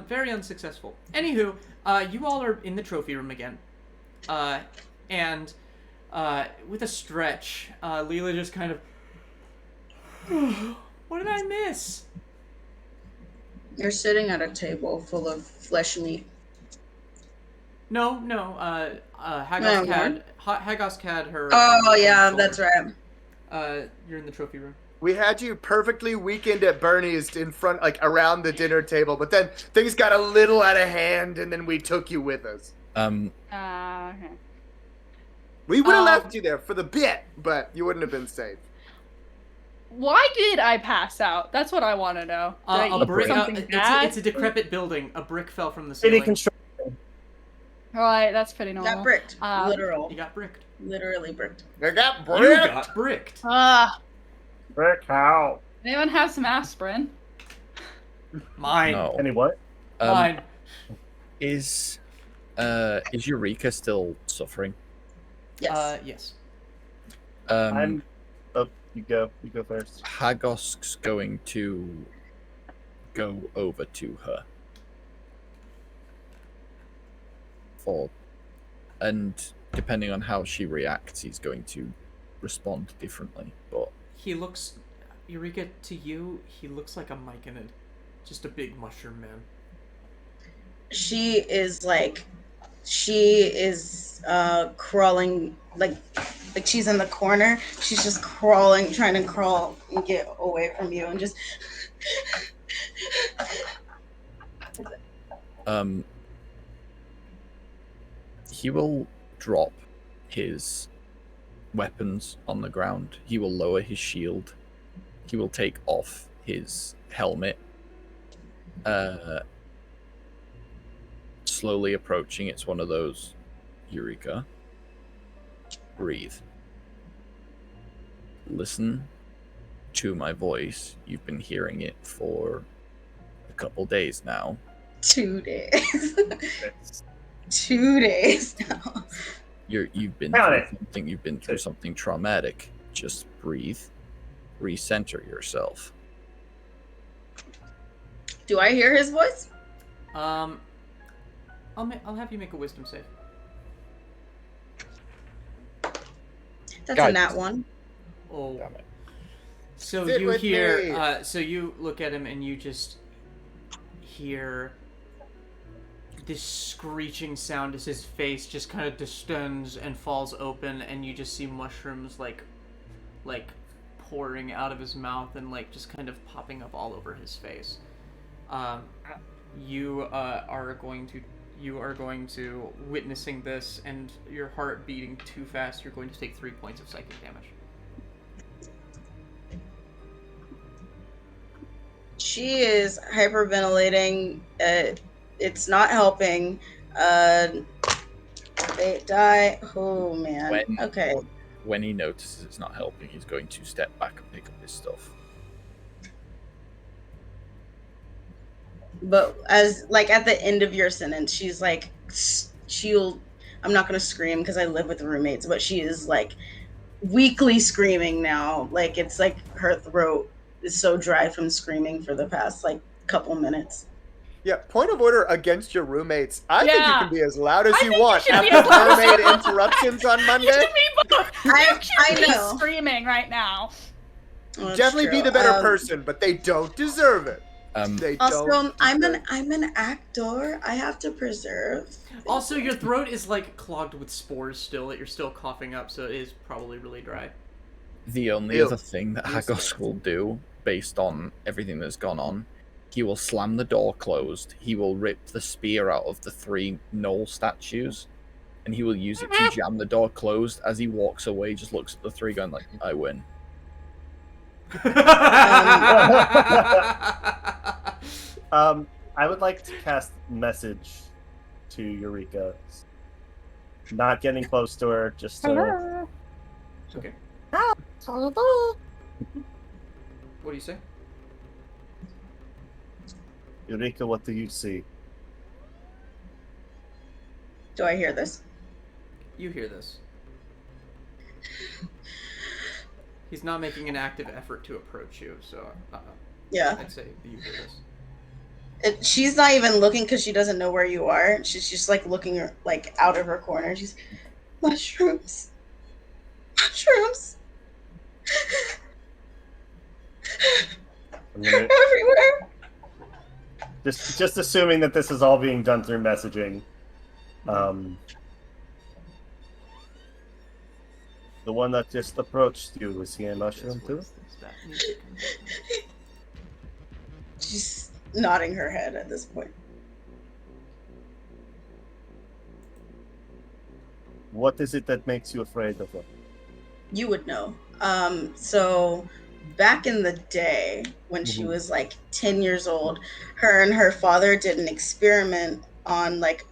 Very unsuccessful. Anywho, you all are in the trophy room again, and with a stretch, Leela just kind of, what did I miss? You're sitting at a table full of flesh meat. No. Hagosk had her. Oh yeah, that's right. You're in the trophy room. We had you perfectly weekend at Bernie's in front, around the dinner table, but then things got a little out of hand, and then we took you with us. Okay. We would have left you there for the bit, but you wouldn't have been safe. Why did I pass out? That's what I want to know. Did I A eat brick. something bad? It's a decrepit building. A brick fell from the City ceiling. construction. Right, that's pretty normal. Got bricked. Literal. You got bricked. Literally bricked. I got You bricked. got bricked. Brick how? Anyone have some aspirin? Mine. No. Any what? Mine. Is Eureka still suffering? Yes. Yes. I'm. Oh, you go. You go first. Hagosk's going to go over to her. And depending on how she reacts, he's going to respond differently. But He looks, Eureka, to you, he looks like a myconid. Just a big mushroom man. She is crawling, like she's in the corner. She's just crawling, trying to crawl and get away from you, and just. He will drop his weapons on the ground. He will lower his shield. He will take off his helmet. Slowly approaching. It's one of those. Eureka. Breathe. Listen to my voice. You've been hearing it for a couple days now. 2 days. 2 days now. You've been Count through it. something. You've been through something traumatic. Just breathe. Recenter yourself. Do I hear his voice? I'll have you make a wisdom save. That's Guys. a nat 1. Oh. Damn it. So Sit you with hear, me. so you look at him and you just hear this screeching sound as his face just kind of distends and falls open, and you just see mushrooms like pouring out of his mouth and just kind of popping up all over his face. You are going to witnessing this, and your heart beating too fast. You're going to take 3 points of psychic damage. She is hyperventilating. It's not helping. They die. Oh man. Okay. When he notices it's not helping, he's going to step back and pick up his stuff. But as at the end of your sentence, she's she'll. I'm not gonna scream because I live with roommates, but she is weakly screaming now. It's her throat is so dry from screaming for the past couple minutes. Yeah, point of order against your roommates. I think you Yeah. can be as loud as I you think you want should be after as loud as mermaid you want. interruptions on You Monday. should be both. I You should be know. screaming right now. Well, that's Definitely be true. the better person, but they don't deserve it. They Also, don't. I'm an actor. I have to preserve. Also, your throat is like clogged with spores still that you're still coughing up, so it is probably really dry. The only Ew. other thing that Ew, Hagosk will do, based on everything that's gone on, he will slam the door closed, he will rip the spear out of the 3 knoll statues, and he will use it to jam the door closed. As he walks away, just looks at the 3 going like, I win. I would like to cast message to Eureka. Not getting close to her, just Okay. Hello. What do you say? Eureka, what do you see? Do I hear this? You hear this. He's not making an active effort to approach you, so Yeah. I'd say you hear this. She's not even looking because she doesn't know where you are. She's just like looking like out of her corner. She's mushrooms. Mushrooms. I'm gonna, Everywhere. just assuming that this is all being done through messaging. The one that just approached you, was he a mushroom too? She's nodding her head at this point. What is it that makes you afraid of them? You would know. So back in the day when she was like 10 years old, her and her father did an experiment on like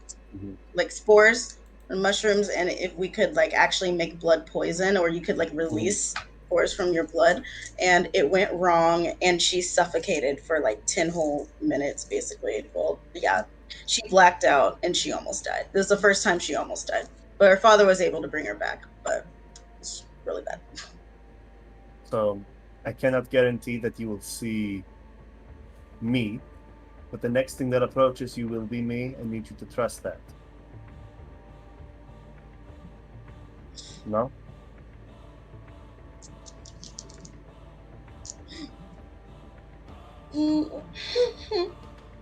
spores and mushrooms, and if we could like actually make blood poison, or you could like release spores from your blood, and it went wrong and she suffocated for like 10 whole minutes basically. Well, yeah, she blacked out and she almost died. This is the first time she almost died, but her father was able to bring her back, but it's really bad. So, I cannot guarantee that you will see me, but the next thing that approaches you will be me. I need you to trust that. No?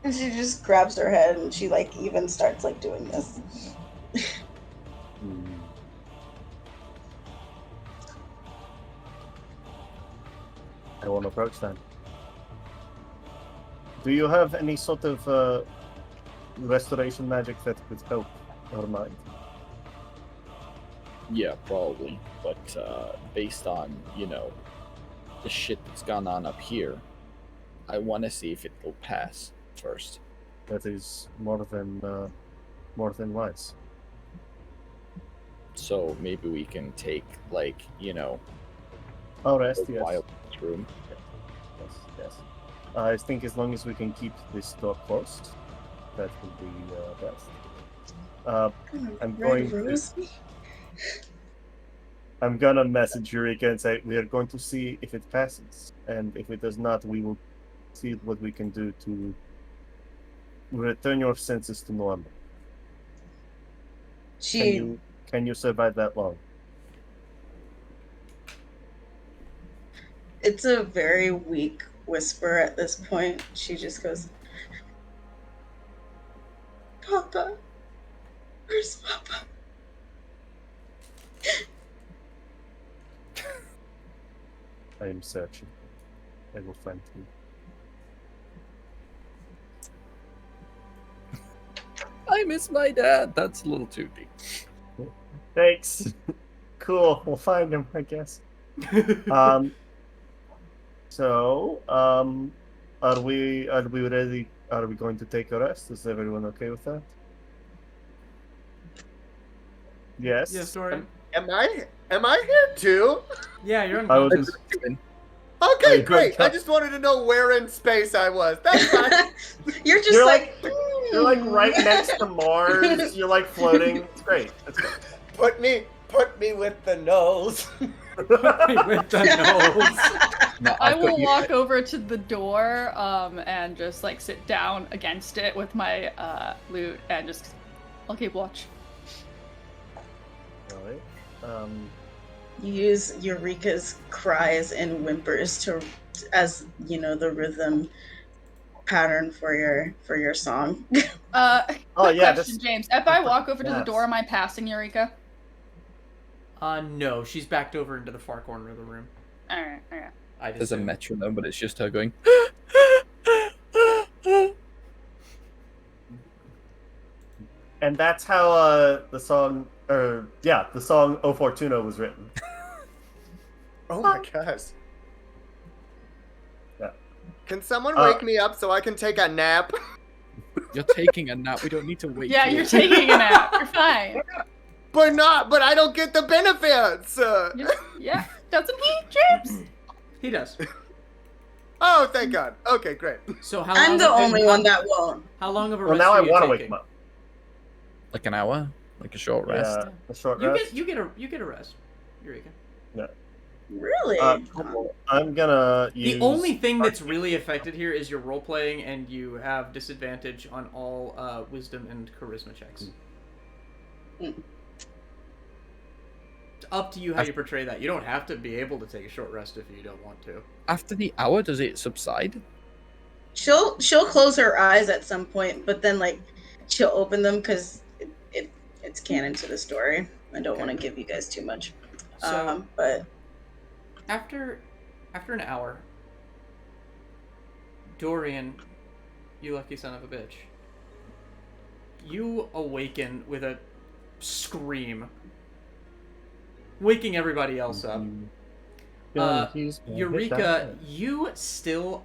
And she just grabs her head and she like even starts like doing this. I won't approach then. Do you have any sort of restoration magic that could help her mind? Yeah, probably. But based on, you know, the shit that's gone on up here, I want to see if it will pass first. That is more than wise. So maybe we can take, like, you know, Oh, rest, a yes. wild room. Yes. I think as long as we can keep this door closed, that would be best. I'm gonna message Eureka and say we are going to see if it passes, and if it does not, we will see what we can do to return your senses to normal. Can you survive that long? It's a very weak whisper at this point. She just goes, Papa, where's Papa? I am searching. I will find him. I miss my dad. That's a little too deep. Thanks. Cool. We'll find him, I guess. Are we ready? Are we going to take a rest? Is everyone okay with that? Yes. Yes, Dorian. Am I here too? Yeah, you're I would unconscious. Okay, Hey, great. good. I just wanted to know where in space I was. That's fine. You're just You're like, You're like right next to Mars. You're like floating. It's great. It's great. Put me with the nose. With the nose. No, I I've got will you- walk over to the door and just like sit down against it with my lute and just I'll keep watch. All right. you use Eureka's cries and whimpers as the rhythm pattern for your song. Oh, Quick yeah, question, this- James. If I walk over to the Yes. door, am I passing Eureka? No, she's backed over into the far corner of the room. Alright. I'd There's a assume. metronome, but it's just her going. And that's how the song, the song O Fortuno was written. Oh my gosh. Yeah. Can someone wake me up so I can take a nap? You're taking a nap. We don't need to wait. Yeah, you're taking a nap. You're fine. But I don't get the benefits. Yeah, doesn't he, James? He does. Oh, thank God. Okay, great. So how I'm long the only one that won't. How long of a Well, rest now I are you want to wake taking? him up. Like an hour, like a short rest. Yeah, a short You rest. get a rest, Eureka. Really? I'm gonna use. The only thing that's really affected here is your role playing, and you have disadvantage on all wisdom and charisma checks. Mm. It's up to you how you portray that. You don't have to be able to take a short rest if you don't want to. After the hour, does it subside? She'll close her eyes at some point, but then like she'll open them because it's canon to the story. I don't want to give you guys too much. So But after an hour, Dorian, you lucky son of a bitch, you awaken with a scream, waking everybody else up. Eureka, you're still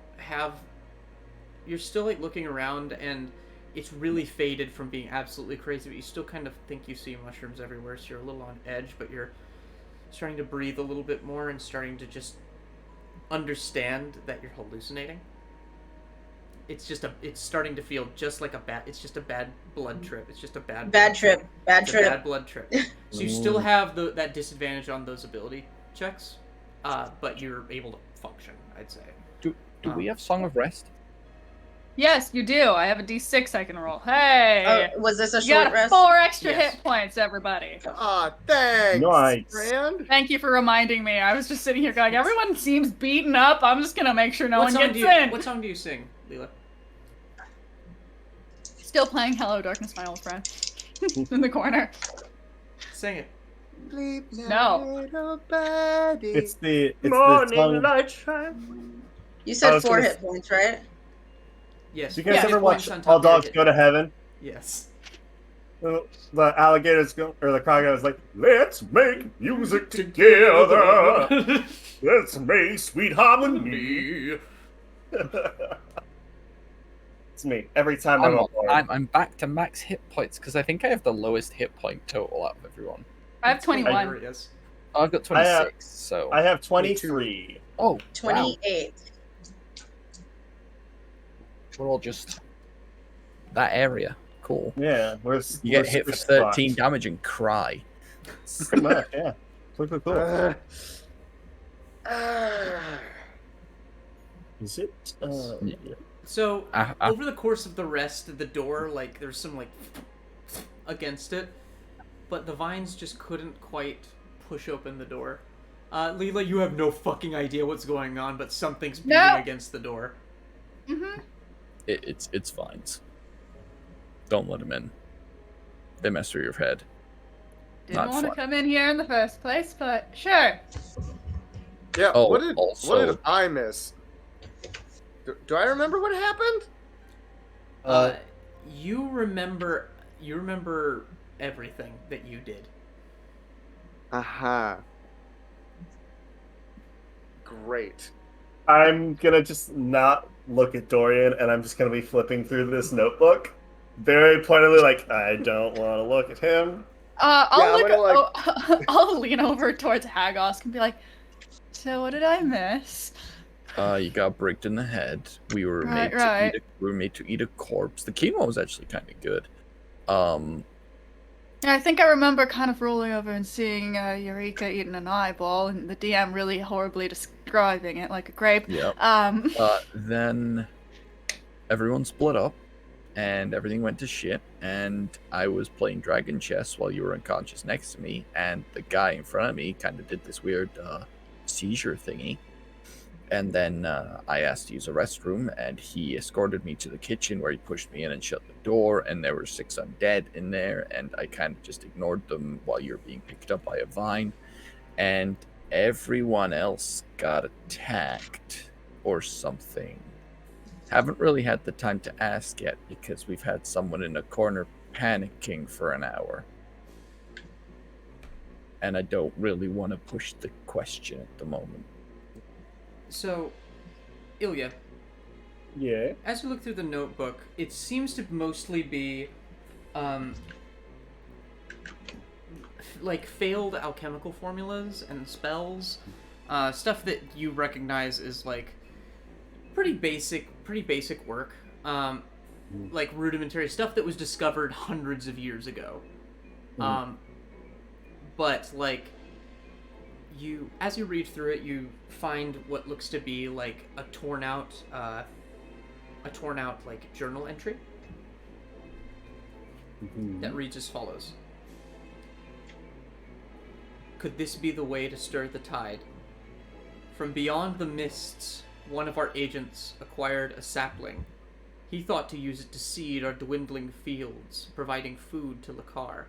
like looking around, and it's really faded from being absolutely crazy, but you still kind of think you see mushrooms everywhere, so you're a little on edge, but you're starting to breathe a little bit more and starting to just understand that you're hallucinating. It's starting to feel just like it's just a bad blood trip. It's just a bad trip. It's a bad blood trip. So you still have that disadvantage on those ability checks, but you're able to function, I'd say. Do we have Song of Rest? Yes, you do. I have a D6 I can roll. Hey! Was this a You short got rest? 4 extra Yes. hit points, everybody. Aw, thanks, Nice. friend. Thank you for reminding me. I was just sitting here going, everyone seems beaten up. I'm just gonna make sure no one gets in. What song do you sing, Leela? Still playing Hello Darkness, My Old Friend. In the corner. Sing it. Sleep No. little birdie. It's the Morning song. light shine. You I said was 4 gonna hit points, right? Yes. You guys Yeah, ever hit points watch on top All of your Dogs hit- Go to Heaven? Yes. The alligators go, or the crocodile's like, let's make music together. Let's make sweet harmony. It's me every time I'm on board. I'm back to max hit points because I think I have the lowest hit point total out of everyone. I have 21. Yes. Oh, I've got 26. So I have 23. oh, wow. 28. We're all just that area. Cool. Yeah, You get hit for 13 damage and cry. Pretty much, yeah. Cool. Is it? So Uh, over the course of the rest of the door, like there's some like against it, but the vines just couldn't quite push open the door. Leela, you have no fucking idea what's going on, but something's beating against the door. Mm-hmm. It's vines. Don't let them in. They mess with your head. Didn't Not want to fun. come in here in the first place, but sure. Yeah. Oh, what did also- I miss? Do I remember what happened? You remember everything that you did. Aha. Great. I'm gonna just not look at Dorian, and I'm just gonna be flipping through this notebook, very pointedly, like I don't want to look at him. I'll lean over towards Hagosk and be like, so what did I miss? You got bricked in the head. We were Right, made right. to eat we were made to eat a corpse. The chemo was actually kind of good. Yeah, I think I remember kind of rolling over and seeing Eureka eating an eyeball, and the DM really horribly describing it like a grape. Yeah. Then everyone split up, and everything went to shit. And I was playing dragon chess while you were unconscious next to me, and the guy in front of me kind of did this weird seizure thingy. And then I asked to use a restroom, and he escorted me to the kitchen where he pushed me in and shut the door, and there were 6 undead in there, and I kind of just ignored them while you're being picked up by a vine, and everyone else got attacked or something. Haven't really had the time to ask yet because we've had someone in a corner panicking for an hour. And I don't really want to push the question at the moment. So, Ilya, Yeah. as you look through the notebook, it seems to mostly be, like failed alchemical formulas and spells, stuff that you recognize as like pretty basic work, like rudimentary stuff that was discovered hundreds of years ago. But like, as you read through it, you find what looks to be like a torn out like journal entry that reads as follows: "Could this be the way to stir the tide? From beyond the mists, one of our agents acquired a sapling. He thought to use it to seed our dwindling fields, providing food to Lakar.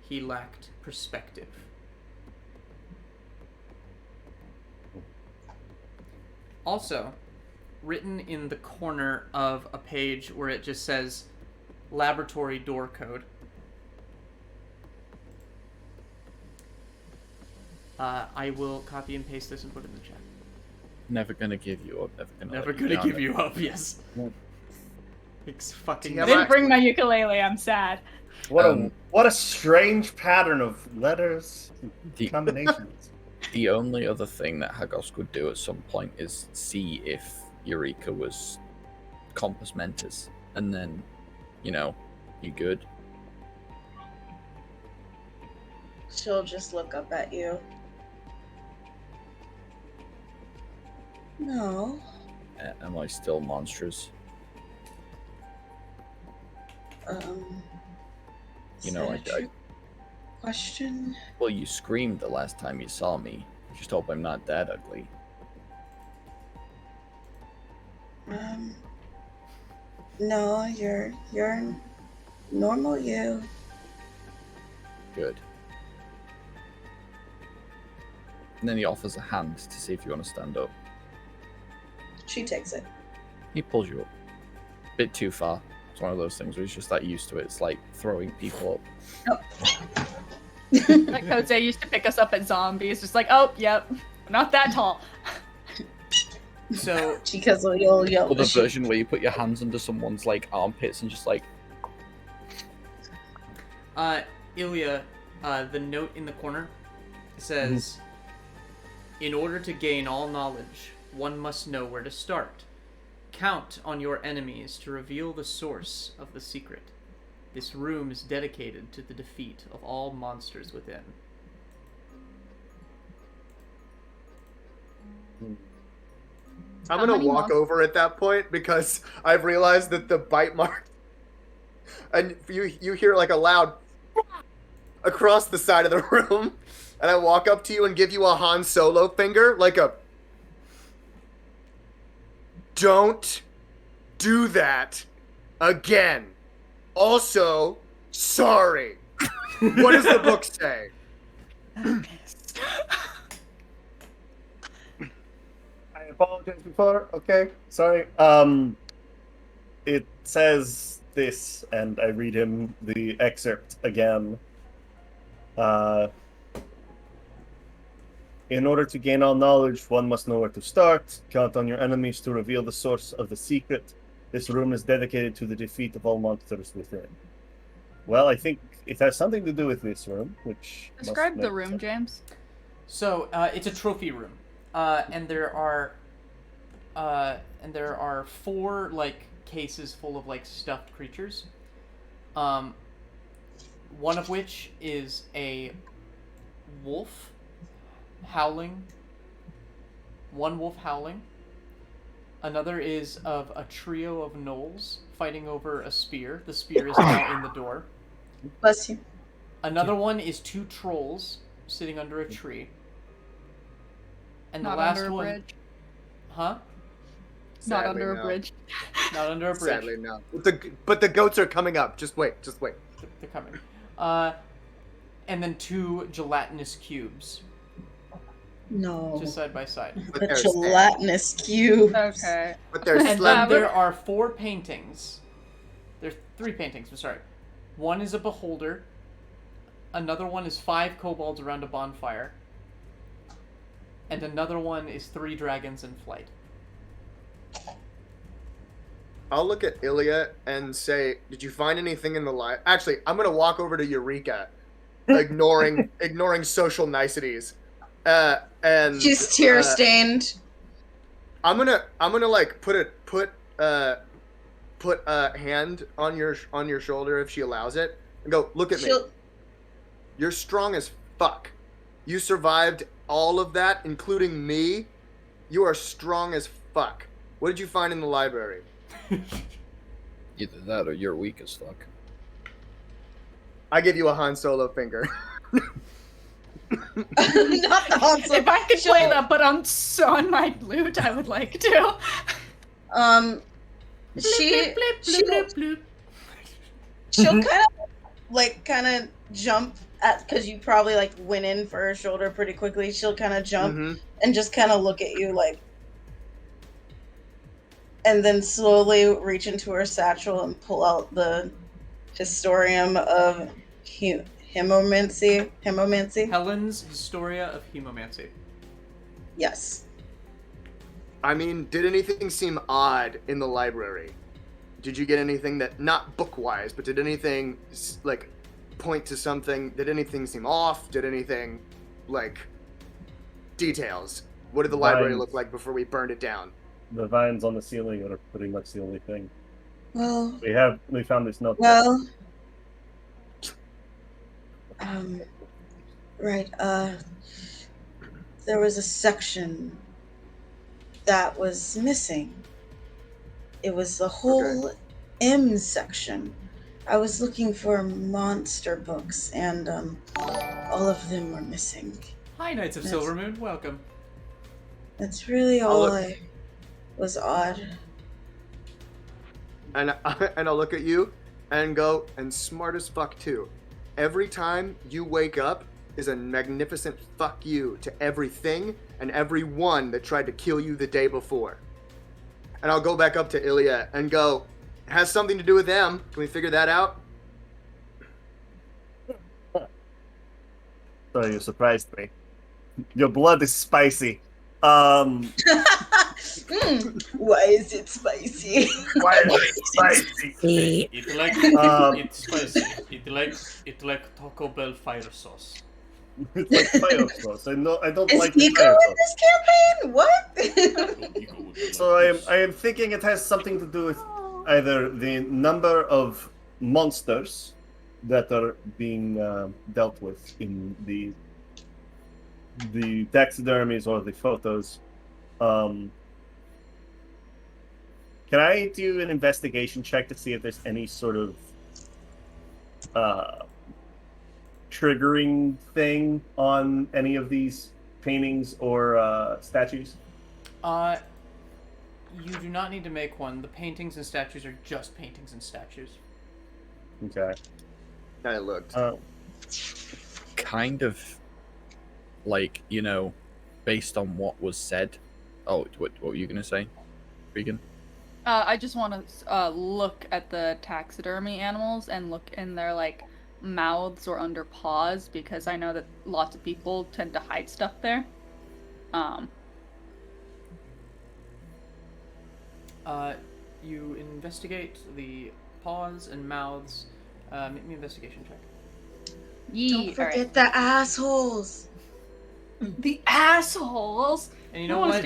He lacked perspective." Also, written in the corner of a page where it just says laboratory door code, I will copy and paste this and put it in the chat. Never gonna give you up. Never gonna give you up, yes. It's fucking... I didn't bring my ukulele, I'm sad. What a strange pattern of letters The- combinations. The only other thing that Hagosk would do at some point is see if Eureka was compos mentis, and then, you good. She'll just look up at you. No. Am I still monstrous? Is know, that a trick question? Well, you screamed the last time you saw me. Just hope I'm not that ugly. No, you're normal you. Good. And then he offers a hand to see if you want to stand up. She takes it. He pulls you up. Bit too far. It's one of those things where he's just that used to it. It's like throwing people up. Like Jose used to pick us up at zombies, just like, oh, yep, not that tall. So, Because you'll yell. Or the version where you put your hands under someone's like armpits and just like... Ilya, the note in the corner says, "In order to gain all knowledge, one must know where to start. Count on your enemies to reveal the source of the secret. This room is dedicated to the defeat of all monsters within." I'm How gonna many walk monsters? over at that point because I've realized that the bite mark, and you hear like a loud across the side of the room, and I walk up to you and give you a Han Solo finger, like a don't do that again. Also, sorry. What does the book say? I apologize before. Okay, sorry. It says this, and I read him the excerpt again. In order to gain all knowledge, one must know where to start. Count on your enemies to reveal the source of the secret. This room is dedicated to the defeat of all monsters within. Well, I think it has something to do with this room, which... must Describe the make room, sense. James. So, it's a trophy room. And there are 4, like, cases full of, like, stuffed creatures. One of which is a wolf howling. One wolf howling. Another is of a trio of gnolls fighting over a spear. The spear is now in the door. Bless you. Another one is 2 trolls sitting under a tree. And the Not last under a one... bridge. Huh? Not Sadly, under no. a bridge. Not under a bridge. Sadly, no. But the goats are coming up. Just wait. They're coming. And then 2 gelatinous cubes, No. just side by side. But The they're gelatinous cube. Okay. But they're And slim. then there are 4 paintings. There's 3 paintings, I'm sorry. One is a beholder. Another one is 5 kobolds around a bonfire. And another one is 3 dragons in flight. I'll look at Ilya and say, "Did you find anything in the library?" Actually, I'm gonna walk over to Eureka, ignoring social niceties, and She's tear stained. I'm gonna like put a hand on your shoulder if she allows it, and go, "Look at me. You're strong as fuck. You survived all of that, including me. You are strong as fuck. What did you find in the library?" Either that or you're weak as fuck. I give you a Han Solo finger. Not the Hanzo. If I could play that, but on my lute, I would like to. She'll kind of jump at, because you probably like went in for her shoulder pretty quickly. She'll kind of jump and just kind of look at you like, and then slowly reach into her satchel and pull out the Historium of Hemomancy. Helen's Historia of Hemomancy. Yes. I mean, did anything seem odd in the library? Did you get anything that, not book-wise, but did anything, like, point to something? Did anything seem off? Did anything, like, details? What did the library look like before we burned it down? The vines on the ceiling are pretty much the only thing. Well, We found this note. well, right, there was a section that was missing. It was the whole M section. I was looking for monster books, and all of them were missing. Hi, Knights of Silvermoon. Welcome. That's really all I was odd. And I'll look at you and go, and smart as fuck too. Every time you wake up is a magnificent fuck you to everything and everyone that tried to kill you the day before. And I'll go back up to Ilya and go, it has something to do with them. Can we figure that out? So you surprised me. Your blood is spicy. Why is it spicy? Why is it spicy? It's spicy. It like Taco Bell fire sauce. It's like fire sauce. I don't Is like Nico fire in this campaign? What? So I am thinking it has something to do with either the number of monsters that are being dealt with in the taxidermies or the photos. Can I do an investigation check to see if there's any sort of triggering thing on any of these paintings or statues? You do not need to make one. The paintings and statues are just paintings and statues. Okay. I looked. Kind of, like, you know, based on what was said. Oh, what were you going to say, Regan? I just want to look at the taxidermy animals and look in their, like, mouths or under paws, because I know that lots of people tend to hide stuff there. You investigate the paws and mouths. Make me an investigation check. Don't forget the assholes. The assholes. And you know what?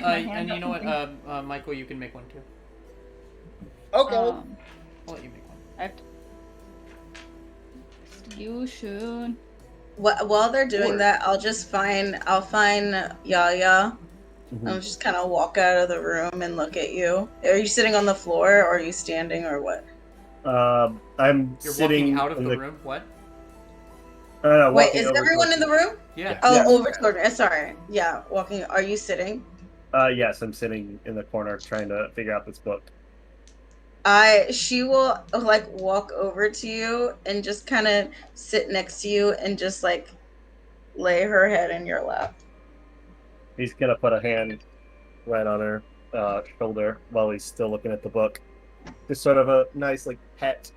Michael, you can make one too. Okay. I'll let you make one. I have to... You should. While they're doing that, I'll find Yaya. Mm-hmm. I'll just kind of walk out of the room and look at you. Are you sitting on the floor, or are you standing, or what? I'm You're sitting walking out of the room? What? Wait, is everyone in the room? Yeah. Oh, Yeah. over toward me. Sorry. Yeah, walking. Are you sitting? Yes, I'm sitting in the corner trying to figure out this book. She will like walk over to you and just kind of sit next to you and just like lay her head in your lap. He's gonna put a hand right on her shoulder while he's still looking at the book. Just sort of a nice like pet.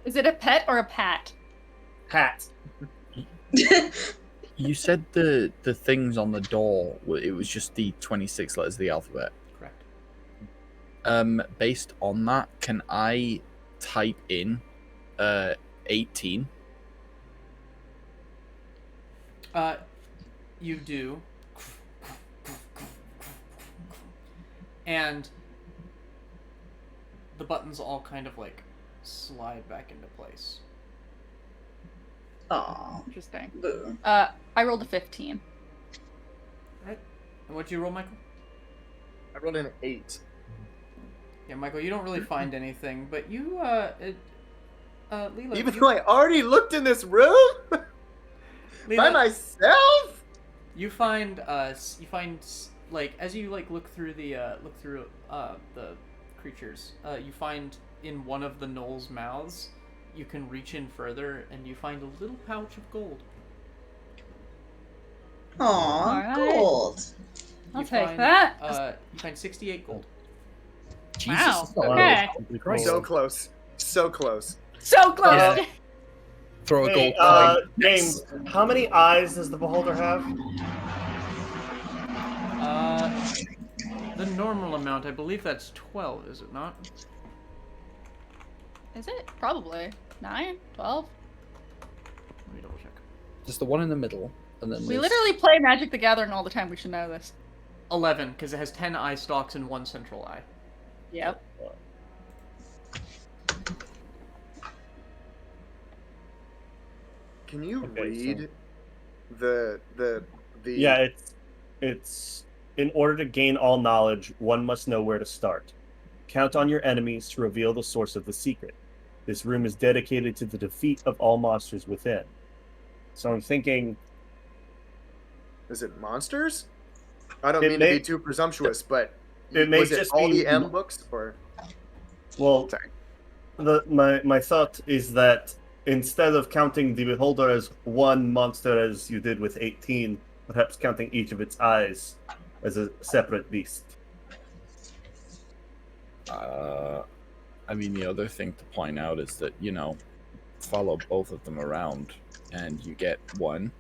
Is it a pet or a pat? Hat. You said the things on the door, it was just the 26 letters of the alphabet. Correct. Based on that, can I type in 18? You do. And the buttons all kind of like slide back into place. Aw, Interesting. boo. I rolled a 15. Right. And what'd you roll, Michael? I rolled an 8. Yeah, Michael, you don't really find anything, but you, Leela, Even you, though I already looked in this room by Leela, myself. you find, like, as you like look through the creatures, you find in one of the gnolls' mouths, you can reach in further, and you find a little pouch of gold. Aw, Alright. gold. I'll You take find, that. You find 68 gold. Wow. that's a lot of Okay. gold. So close. So close. So close. Yeah. Throw a Hey, gold coin. James, how many eyes does the beholder have? The normal amount, I believe that's 12, is it not? Is it? Probably. 9? 12? Let me double check. Just the one in the middle, and then We there's- literally play Magic the Gathering all the time. We should know this. 11, because it has 10 eye stalks and 1 central eye. Yep. Can you Okay, read the Yeah, it's in order to gain all knowledge, one must know where to start. Count on your enemies to reveal the source of the secret. This room is dedicated to the defeat of all monsters within. So I'm thinking, Is it monsters? I don't It mean may- to be too presumptuous, but It may was it just all be- the M books or well, Sorry. my thought is that instead of counting the beholder as one monster as you did with 18, perhaps counting each of its eyes as a separate beast. I mean, the other thing to point out is that, follow both of them around, and you get 1,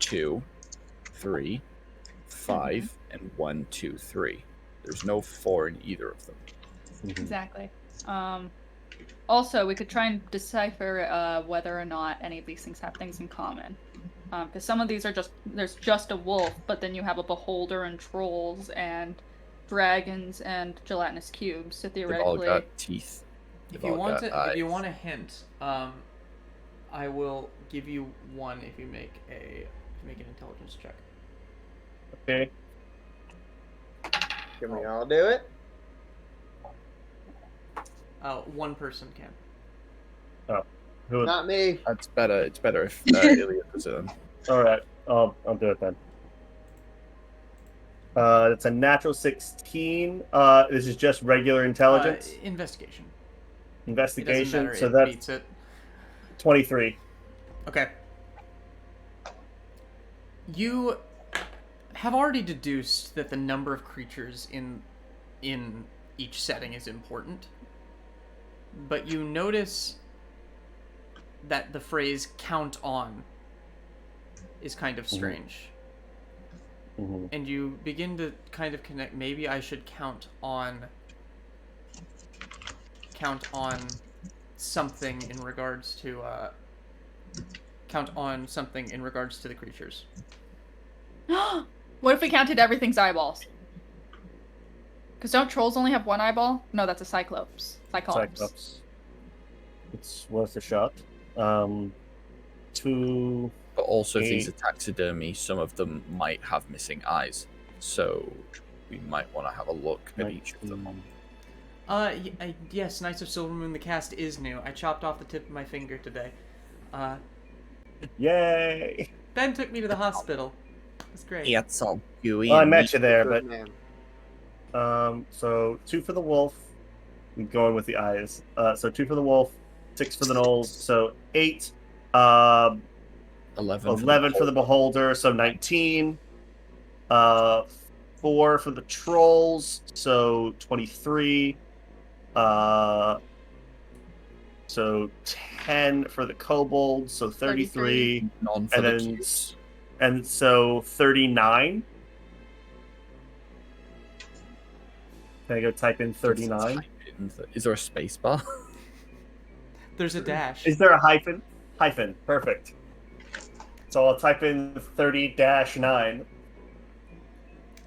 2, 3, 5, and 1, 2, 3. There's no 4 in either of them. Exactly. Also, we could try and decipher whether or not any of these things have things in common. Because some of these are there's just a wolf, but then you have a beholder and trolls and dragons and gelatinous cubes. So They've all theoretically, got teeth. If They've you all want got to, if you eyes. want a hint, I will give you 1 if you make an intelligence check. Okay. can we all do it? 1 person can. Who would... Not me. That's better. It's better if Ilya does it then. All right, I'll do it then. It's a natural 16. This is just regular intelligence, Investigation. It doesn't investigation. matter. So It that's beats it. 23. Okay. You have already deduced that the number of creatures in each setting is important, but you notice that the phrase "count on" is kind of strange, Mhm. and you begin to kind of connect. Maybe I should count on something in regards to the creatures. what if we counted everything's eyeballs? Because don't trolls only have 1 eyeball? No, that's a cyclops. Cyclops. It's worth a shot. 2. But also, if these Eight. are taxidermy, some of them might have missing eyes. So we might want to have a look at each of them. Yes, Knights of Silvermoon, the cast is new. I chopped off the tip of my finger today. Yay! Ben took me to the hospital. It's great. Yeah, it's all gooey. Well, I and met meat. you there, Good but man. so 2 for the wolf. I'm going with the eyes. So 2 for the wolf, 6 for the gnolls, so 8. 11 for the beholder, so 19. 4 for the trolls, so 23. So 10 for the kobolds, so 33. None for And the then cubes. and so 39. Can I go type in 39? Is there a space bar? There's a dash. Is there a hyphen? Hyphen. Perfect. So I'll type in 30-9.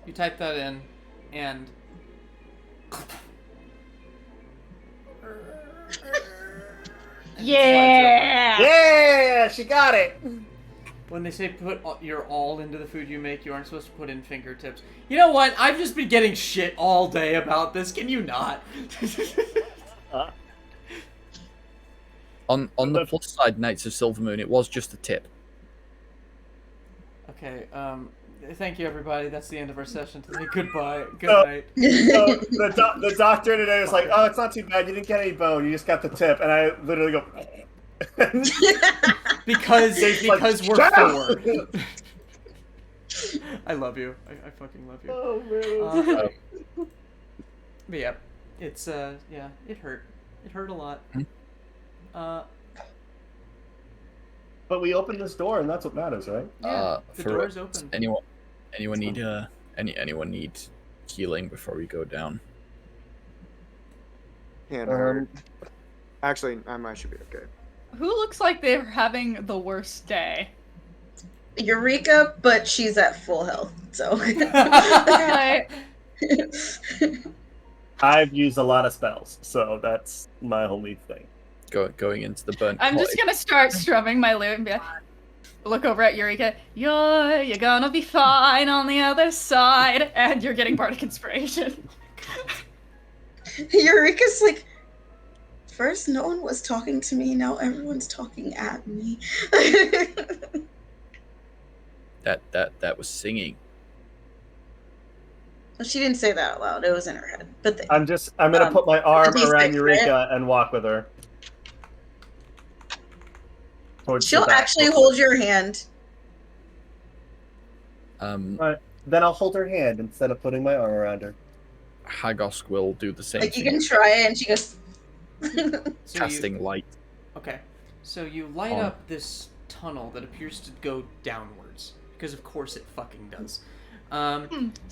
You type that in, and Yeah! Yeah, she got it. when they say put your all into the food you make, you aren't supposed to put in fingertips. You know what? I've just been getting shit all day about this. Can you not? On the plus side, Knights of Silvermoon, it was just a tip. Okay, thank you everybody. That's the end of our session today. Goodbye. Good So- night. So the doctor today was like, "Oh, it's not too bad. You didn't get any bone. You just got the tip." And I literally go, Because It's like, we're "Shut up!" 4. I love you. I fucking love you. Oh man. But yeah, it's yeah, it hurt. It hurt a lot. But we opened this door, and that's what matters, right? Yeah, the For door's open. Anyone need anyone need healing before we go down? Hand hurt. Actually, I should be okay. Who looks like they're having the worst day? Eureka, but she's at full health, so. Right. I've used a lot of spells, so that's my only thing. Going into the burnt I'm just cottage. gonna start strumming my lute and be like, look over at Eureka. You're gonna be fine on the other side, and you're getting bardic inspiration. Eureka's like, first no one was talking to me, now everyone's talking at me. That was singing. Well, she didn't say that out loud. It was in her head. But I'm gonna put my arm D6, around right? Eureka and walk with her. Towards the she'll back. actually hold your hand. Right. Then I'll hold her hand instead of putting my arm around her. Hagosk will do the same Like you thing. can try it, and she goes. So Casting light. Okay, so you light On. up this tunnel that appears to go downwards, because of course it fucking does.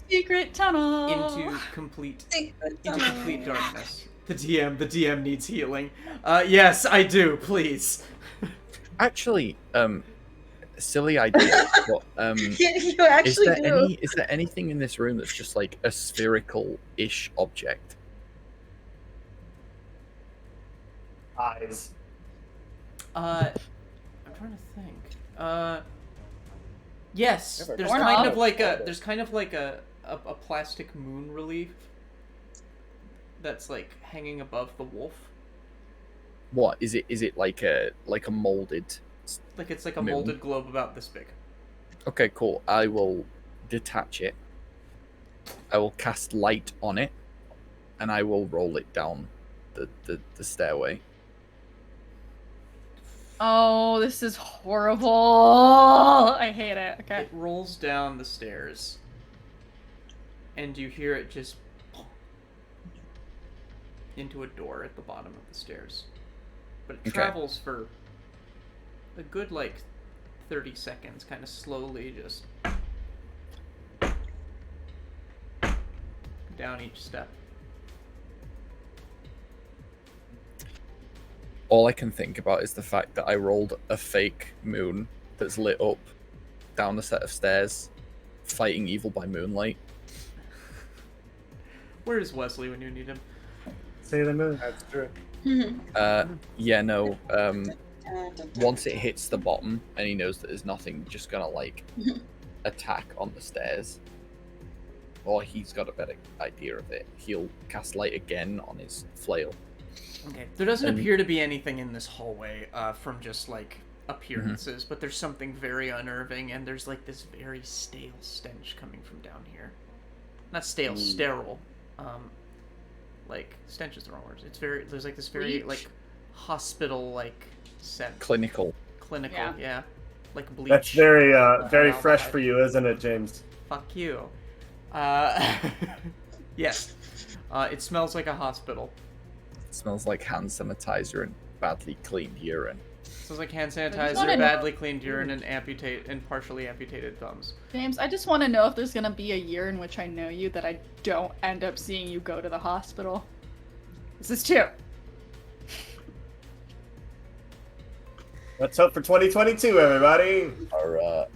Secret tunnel. Into complete Secret into tunnel. complete darkness. The DM needs healing. Yes, I do. Please. Actually, silly idea. But You actually do. is there anything in this room that's just like a spherical-ish object? Eyes. I'm trying to think. Yes, Never there's torn kind off. of like a plastic moon relief that's like hanging above the wolf. What is it? Is it like a molded? Like it's like a Moon. molded globe about this big. Okay, cool. I will detach it. I will cast light on it, and I will roll it down the stairway. Oh, this is horrible. I hate it. Okay. It rolls down the stairs, and you hear it just into a door at the bottom of the stairs. But it Okay. travels for a good, 30 seconds, kind of slowly just down each step. All I can think about is the fact that I rolled a fake moon that's lit up down a set of stairs, fighting evil by moonlight. Where is Wesley when you need him? Say the moon. That's true. Yeah, no. Once it hits the bottom and he knows that there's nothing just gonna attack on the stairs, or he's got a better idea of it, he'll cast light again on his flail. Okay. There doesn't And- appear to be anything in this hallway from just appearances, but there's something very unnerving, and there's like this very stale stench coming from down here. Not stale, sterile. Like stench is the wrong word. It's there's like this very like hospital like scent. Clinical. Yeah. Like bleach. That's very fresh for you, isn't it, James? Fuck you. Yes. It smells like a hospital. It smells like hand sanitizer and badly cleaned urine. It smells like hand sanitizer, badly cleaned urine, and partially amputated thumbs. James, I just want to know if there's gonna be a year in which I know you that I don't end up seeing you go to the hospital. This is 2. Let's hope for 2022, everybody. Are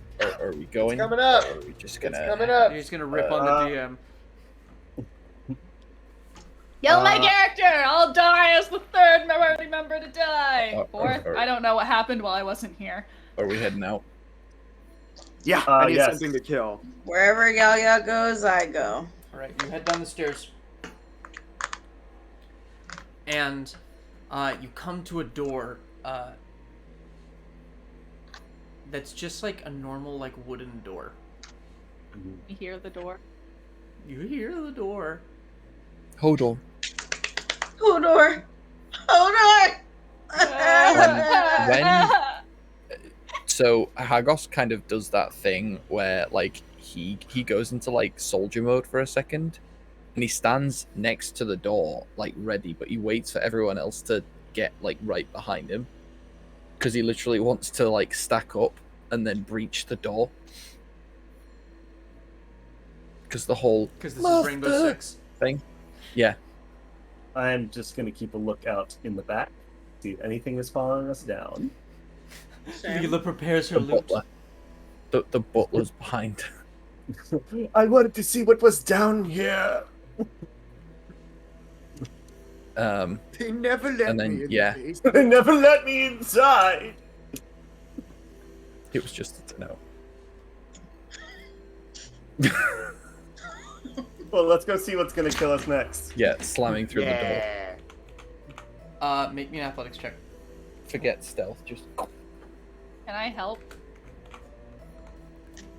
we going? It's coming up. Or are we just gonna? It's coming up. You're just gonna rip on the DM. Kill my character! I'll die as the 3rd minority member to die! 4th? I don't know what happened while I wasn't here. Are we heading out? Yeah, I need yes. something to kill. Wherever Yaya goes, I go. Alright, you head down the stairs. And you come to a door that's just like a normal like wooden door. You hear the door. You hear the door. Hold on. Hodor! Hodor! So Hagosk kind of does that thing where like he goes into like soldier mode for a second, and he stands next to the door like ready, but he waits for everyone else to get like right behind him, because he literally wants to like stack up and then breach the door. Because this is Rainbow Six thing. Yeah. I'm just gonna keep a lookout in the back, see if anything is following us down. Leela prepares her The loot. butler. The butler's behind. I wanted to see what was down here. They never let And then, me in yeah. the base. They never let me inside. It was just no. Well, let's go see what's gonna kill us next. Yeah, slamming through the door. Yeah. Make me an athletics check. Forget stealth, just Can I help?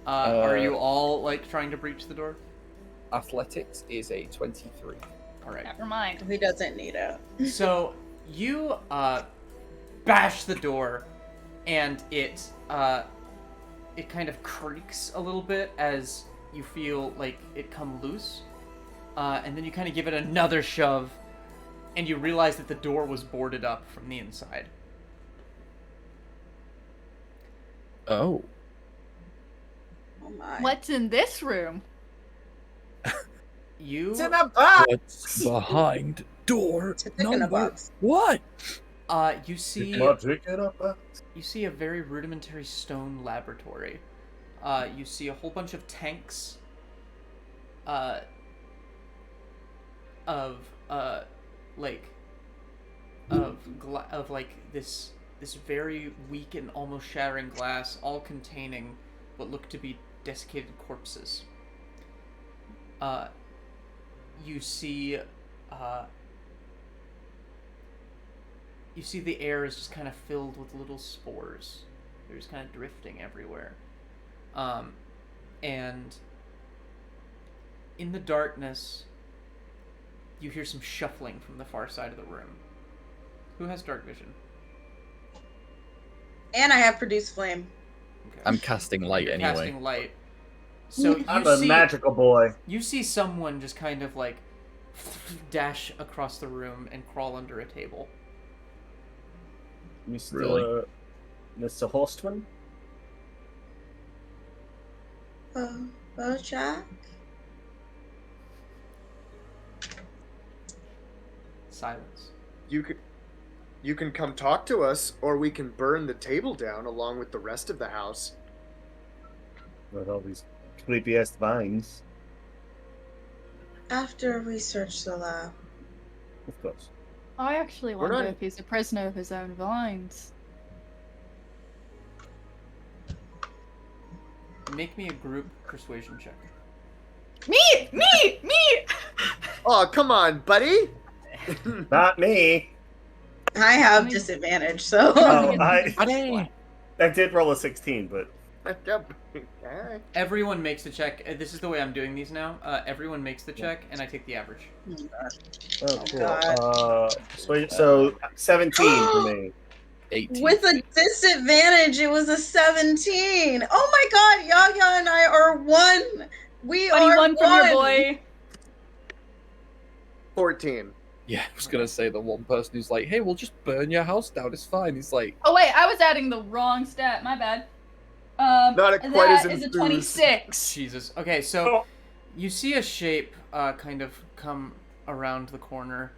Are you all like trying to breach the door? athletics is a 23. Alright. Never mind. He doesn't need it. So you bash the door, and it kind of creaks a little bit as you feel like it come loose, and then you kind of give it another shove, and you realize that the door was boarded up from the inside. Oh. Oh my. What's in this room? You It's in a box. What's behind door It's a dick in a number? box. What? you see you see a very rudimentary stone laboratory. You see a whole bunch of tanks of this very weak and almost shattering glass, all containing what look to be desiccated corpses. You see the air is just kind of filled with little spores. They're just kind of drifting everywhere. And in the darkness, you hear some shuffling from the far side of the room. Who has dark vision? And I have produced flame. Okay. I'm casting light You're anyway. casting light. So I'm a magical boy. You see someone just kind of like dash across the room and crawl under a table. Mr. Really? Mr. Horstman? Oh, Jack? Silence. You can come talk to us, or we can burn the table down along with the rest of the house. With all these creepy ass vines. After we search the lab. Of course. I actually We're wonder not- if he's a prisoner of his own vines. Make me a group persuasion check. Me! Oh, come on, buddy! Not me. I have disadvantage, so. Oh, I. I did roll a 16, but Alright. Everyone makes the check. This is the way I'm doing these now. Everyone makes the check, and I take the average. oh, cool. God. So 17 for me. 18. With a disadvantage, it was a 17. Oh my god, Yaya and I are one. We are 21 from your one. boy. 14. Yeah, I was gonna say the one person who's like, "Hey, we'll just burn your house down. It's fine." He's like, Oh wait, I was adding the wrong stat. My bad. Not quite as that is a enthused. Jesus. 26. Okay, so you see a shape kind of come around the corner,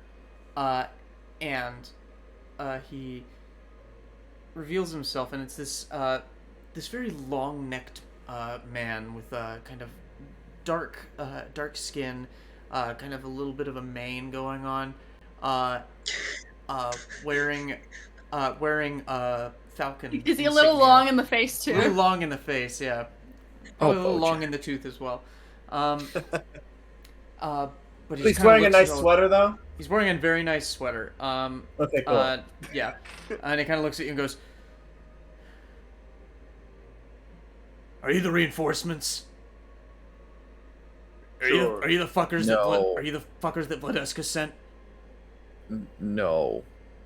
and he reveals himself, and it's this this very long-necked man with kind of dark skin, kind of a little bit of a mane going on, wearing falcon. Is he a little long in the face too? A little long in the face, yeah. Probably a little long in the tooth as well. But He's wearing a nice sweater, though. He's wearing a very nice sweater. Okay, cool. Yeah, and he kind of looks at you and goes, "Are you the reinforcements? Sure. Are you the fuckers No. are you the fuckers that Vladeska sent? "No."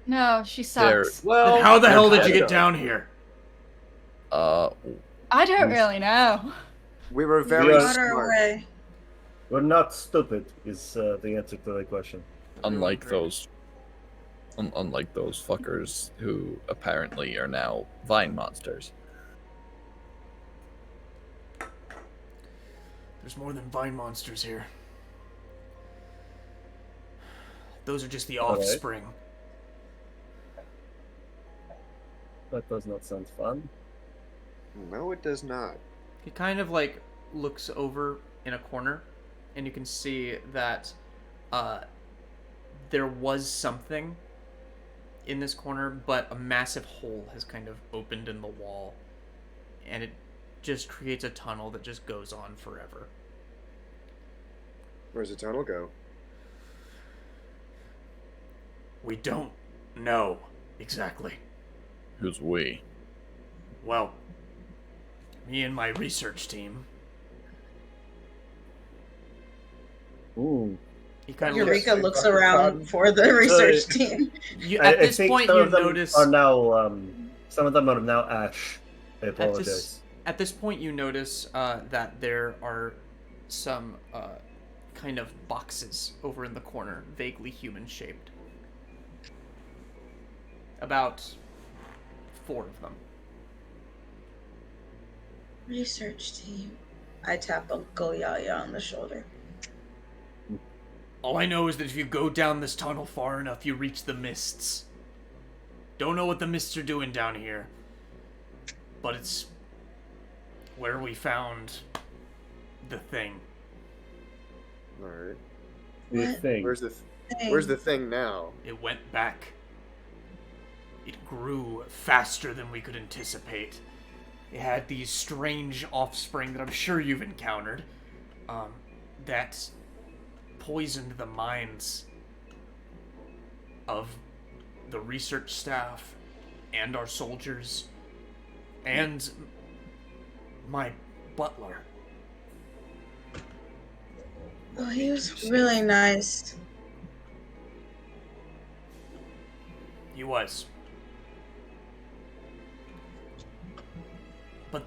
No, she sucks. Well, Then how the hell did you kinda. get down here?" I don't really know. We were very Yeah. Got our smart. way. We're not stupid, is the answer to the question. unlike those fuckers who apparently are now vine monsters. There's more than vine monsters here. Those are just the Alright. offspring. That does not sound fun. No, it does not. He kind of like looks over in a corner, and you can see that there was something in this corner, but a massive hole has kind of opened in the wall, and it just creates a tunnel that just goes on forever. Where's the tunnel go? We don't know exactly. Who's we? Well, me and my research team. Ooh. He kind of Eureka looks around for the research team. At this point, some you of them notice. are now. Some of them are now ash. I apologize. At this point, you notice that there are some kind of boxes over in the corner, vaguely human-shaped. About 4 of them. Research team. I tap Uncle Yaya on the shoulder. All I know is that if you go down this tunnel far enough, you reach the mists. Don't know what the mists are doing down here, but it's where we found the thing. All right. The What? thing. Where's the thing now? It went back. It grew faster than we could anticipate. It had these strange offspring that I'm sure you've encountered, that poisoned the minds of the research staff and our soldiers and my butler. Oh, he was really nice. He was. But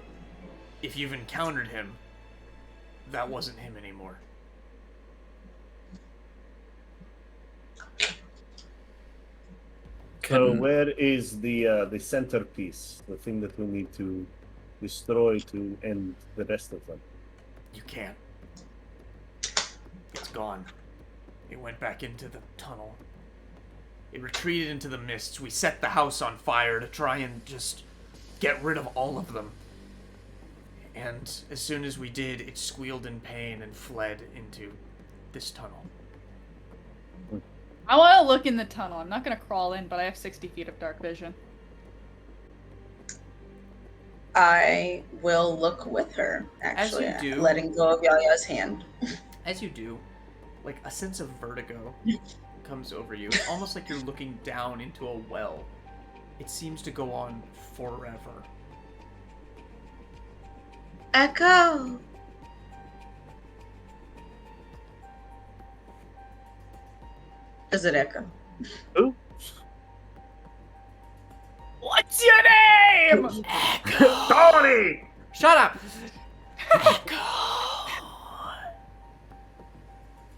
if you've encountered him, that wasn't him anymore. So where is the centerpiece, the thing that we need to destroy to end the rest of them? You can't. It's gone. It went back into the tunnel. It retreated into the mists. We set the house on fire to try and just get rid of all of them. And as soon as we did, it squealed in pain and fled into this tunnel. I want to look in the tunnel. I'm not going to crawl in, but I have 60 feet of dark vision. I will look with her, actually, As you do. letting go of Yaya's hand. As you do, like a sense of vertigo comes over you. It's almost like you're looking down into a well. It seems to go on forever. Echo. Does it echo? Who? What's your name? Tony! Shut up!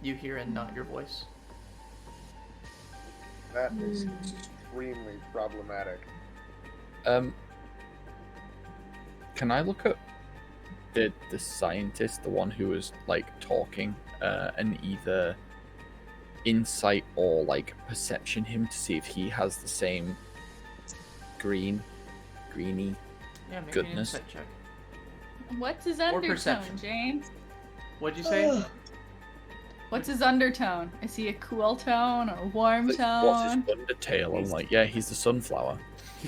You hear and not your voice. That is extremely problematic. Can I look at the scientist, the one who was like talking, and either insight or like perception him to see if he has the same greeny Yeah, maybe goodness? an insight check. What's his Or undertone, perception. James? What'd you say? What's his undertone? Is he a cool tone or a warm Like, tone? what's his undertale? I'm like, yeah, he's the sunflower.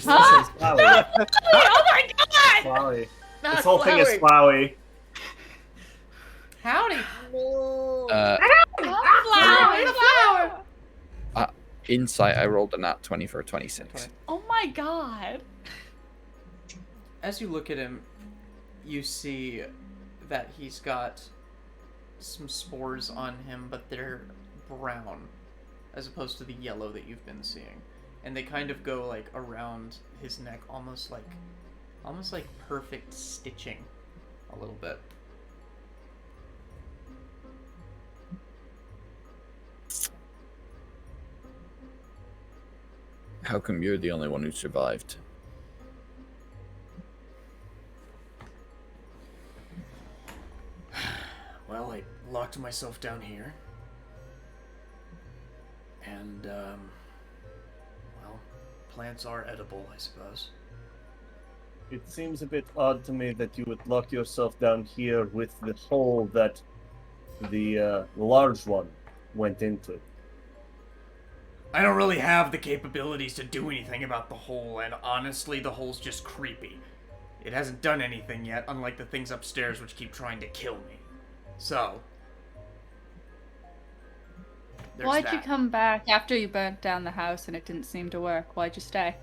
Huh? Flowey. Oh my god! Flowey. Not This whole thing is Flowey. Flowey. Howdy! Flower! Insight, I rolled a nat 20 for a 26. Okay. Oh my god! As you look at him, you see that he's got some spores on him, but they're brown, as opposed to the yellow that you've been seeing. And they kind of go like around his neck, almost like perfect stitching, a little bit. How come you're the only one who survived? Well, I locked myself down here. And, well, plants are edible, I suppose. It seems a bit odd to me that you would lock yourself down here with the hole that the large one went into. I don't really have the capabilities to do anything about the hole, and honestly, the hole's just creepy. It hasn't done anything yet, unlike the things upstairs which keep trying to kill me. So, there's Why'd that. you come back after you burnt down the house and it didn't seem to work? Why'd you stay?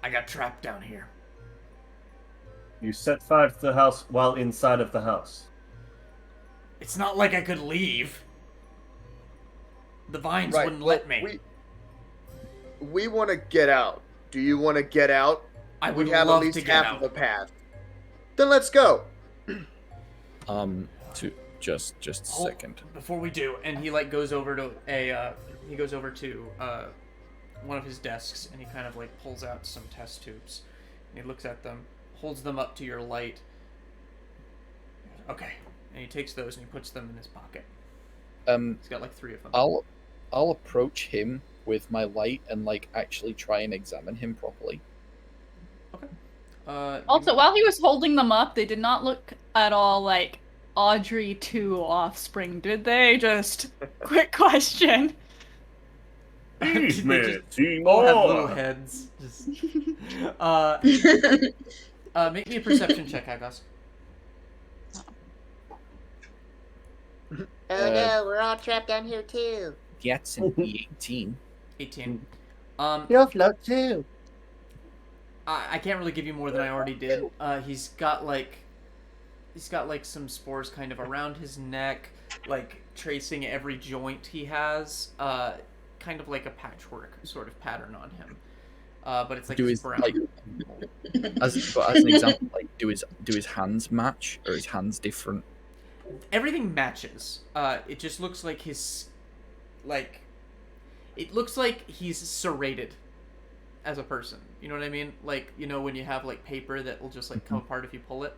I got trapped down here. You set fire to the house while inside of the house. It's not like I could leave. The vines Right, wouldn't well, let me. We want to get out. Do you want to get out? I would We have love at least to get half out. of the path. Then let's go. To just a second. Before we do, and he like goes over to one of his desks, and he kind of like pulls out some test tubes, and he looks at them, holds them up to your light. Okay, and he takes those and he puts them in his pocket. He's got like 3 of them. I'll approach him with my light and like actually try and examine him properly. Okay. Also, while he was holding them up, they did not look at all like Audrey 2 offspring, did they? Just quick question. These They men just seem all have little odd. heads. Just... make me a perception check, Hagosk. Oh no, we're all trapped down here too. That's an E18. 18. You'll float too. I can't really give you more than I already did. He's got like some spores kind of around his neck, like tracing every joint he has, kind of like a patchwork sort of pattern on him. But it's like Do this his brown. like as an example, like do his hands match or his hands different? Everything matches. It just looks like it looks like he's serrated as a person. You know what I mean? Like, you know when you have like paper that will just like come apart if you pull it?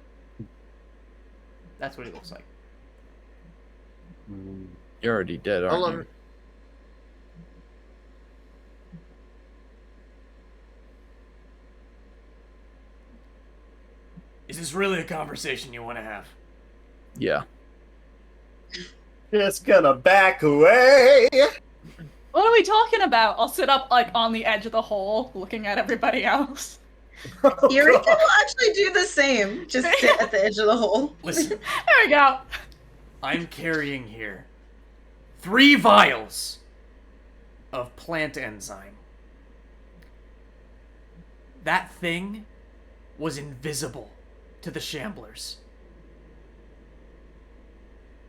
That's what he looks like. You're already dead, How aren't long? you? Is this really a conversation you want to have? Yeah. Just gonna back away. What are we talking about? I'll sit up like on the edge of the hole, looking at everybody else. Oh, Eureka God. will actually do the same. Just sit at the edge of the hole. Listen, There we go. I'm carrying here 3 vials of plant enzyme. That thing was invisible to the Shamblers.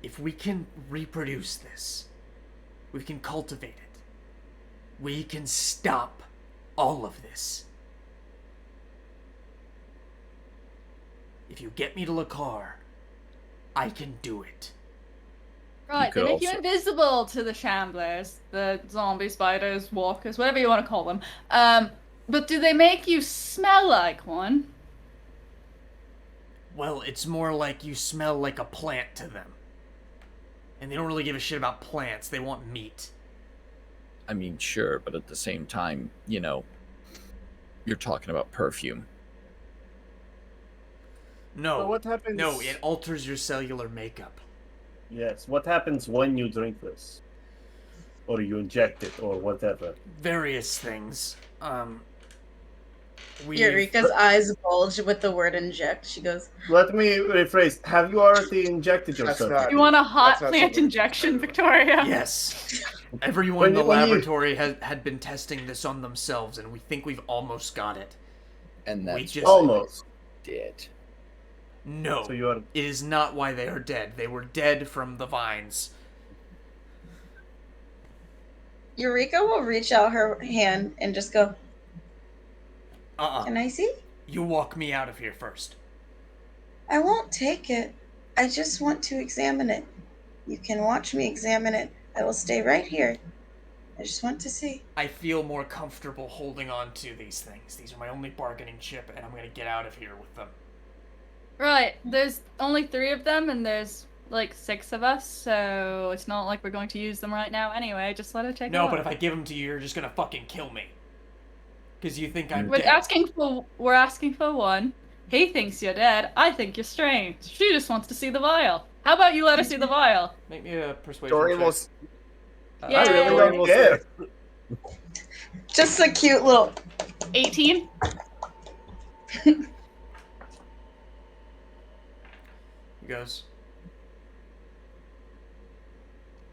if we can reproduce this, we can cultivate it, we can stop all of this. If you get me to Lakar, I can do it. Right, they could make you also- invisible to the shamblers, the zombie spiders, walkers, whatever you want to call them. But do they make you smell like one? Well, it's more like you smell like a plant to them. And they don't really give a shit about plants, they want meat. I mean, sure, but at the same time, you know, you're talking about perfume. No. So what happens? No, it alters your cellular makeup. Yes. What happens when you drink this, or you inject it, or whatever? Various things. Eureka's eyes bulge with the word inject. She goes, Let me rephrase. Have you already injected That's yourself? not- You want a hot That's not plant something- injection, Victoria? Yes. Everyone in the When you- laboratory had been testing this on themselves, and we think we've almost got it. And We that's just- Almost. did. No. So you are. It is not why they are dead. They were dead from the vines. Eureka will reach out her hand and just go, Can I see? You walk me out of here first. I won't take it. I just want to examine it. You can watch me examine it. I will stay right here. I just want to see. I feel more comfortable holding on to these things. These are my only bargaining chip, and I'm gonna get out of here with them. Right, there's only 3 of them, and there's like 6 of us, so it's not like we're going to use them right now anyway. Just let her take No, a but look. if I give them to you, you're just gonna fucking kill me. Because you think I'm We're dead. we're asking for one. He thinks you're dead. I think you're strange. She just wants to see the vial. How about you let her see the vial? Make me a persuasion Dorian check. will. Yeah. I really Dorian don't will care. say- Just a cute little. 18? He goes,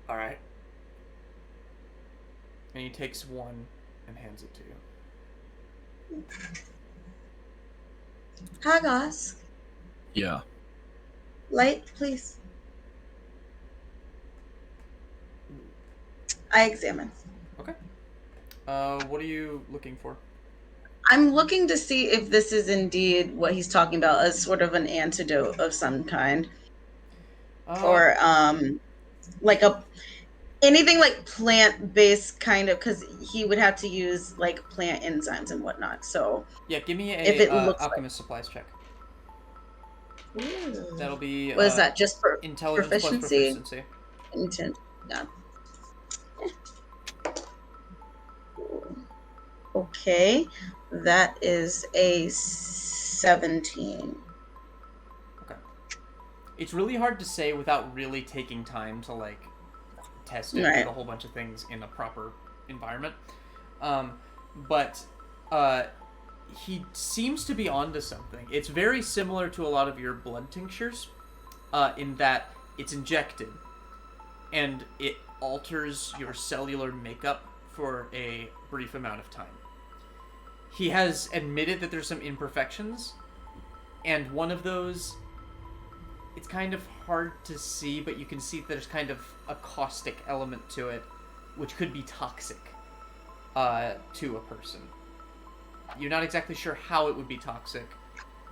alright. And he takes one and hands it to you. Hagosk, Yeah. light, please. I examine. Okay. What are you looking for? I'm looking to see if this is indeed what he's talking about, as sort of an antidote of some kind, or like anything like plant-based kind of, because he would have to use like plant enzymes and whatnot. So yeah, give me if a it looks alchemist supplies check. Ooh. That'll be What is that? Just for intelligence proficiency? plus proficiency. intent? Yeah. Okay, that is a 17. Okay. It's really hard to say without really taking time to like test it Right. with a whole bunch of things in a proper environment. But he seems to be onto something. It's very similar to a lot of your blood tinctures, in that it's injected and it alters your cellular makeup for a brief amount of time. He has admitted that there's some imperfections, and one of those, it's kind of hard to see, but you can see that there's kind of a caustic element to it, which could be toxic to a person. You're not exactly sure how it would be toxic,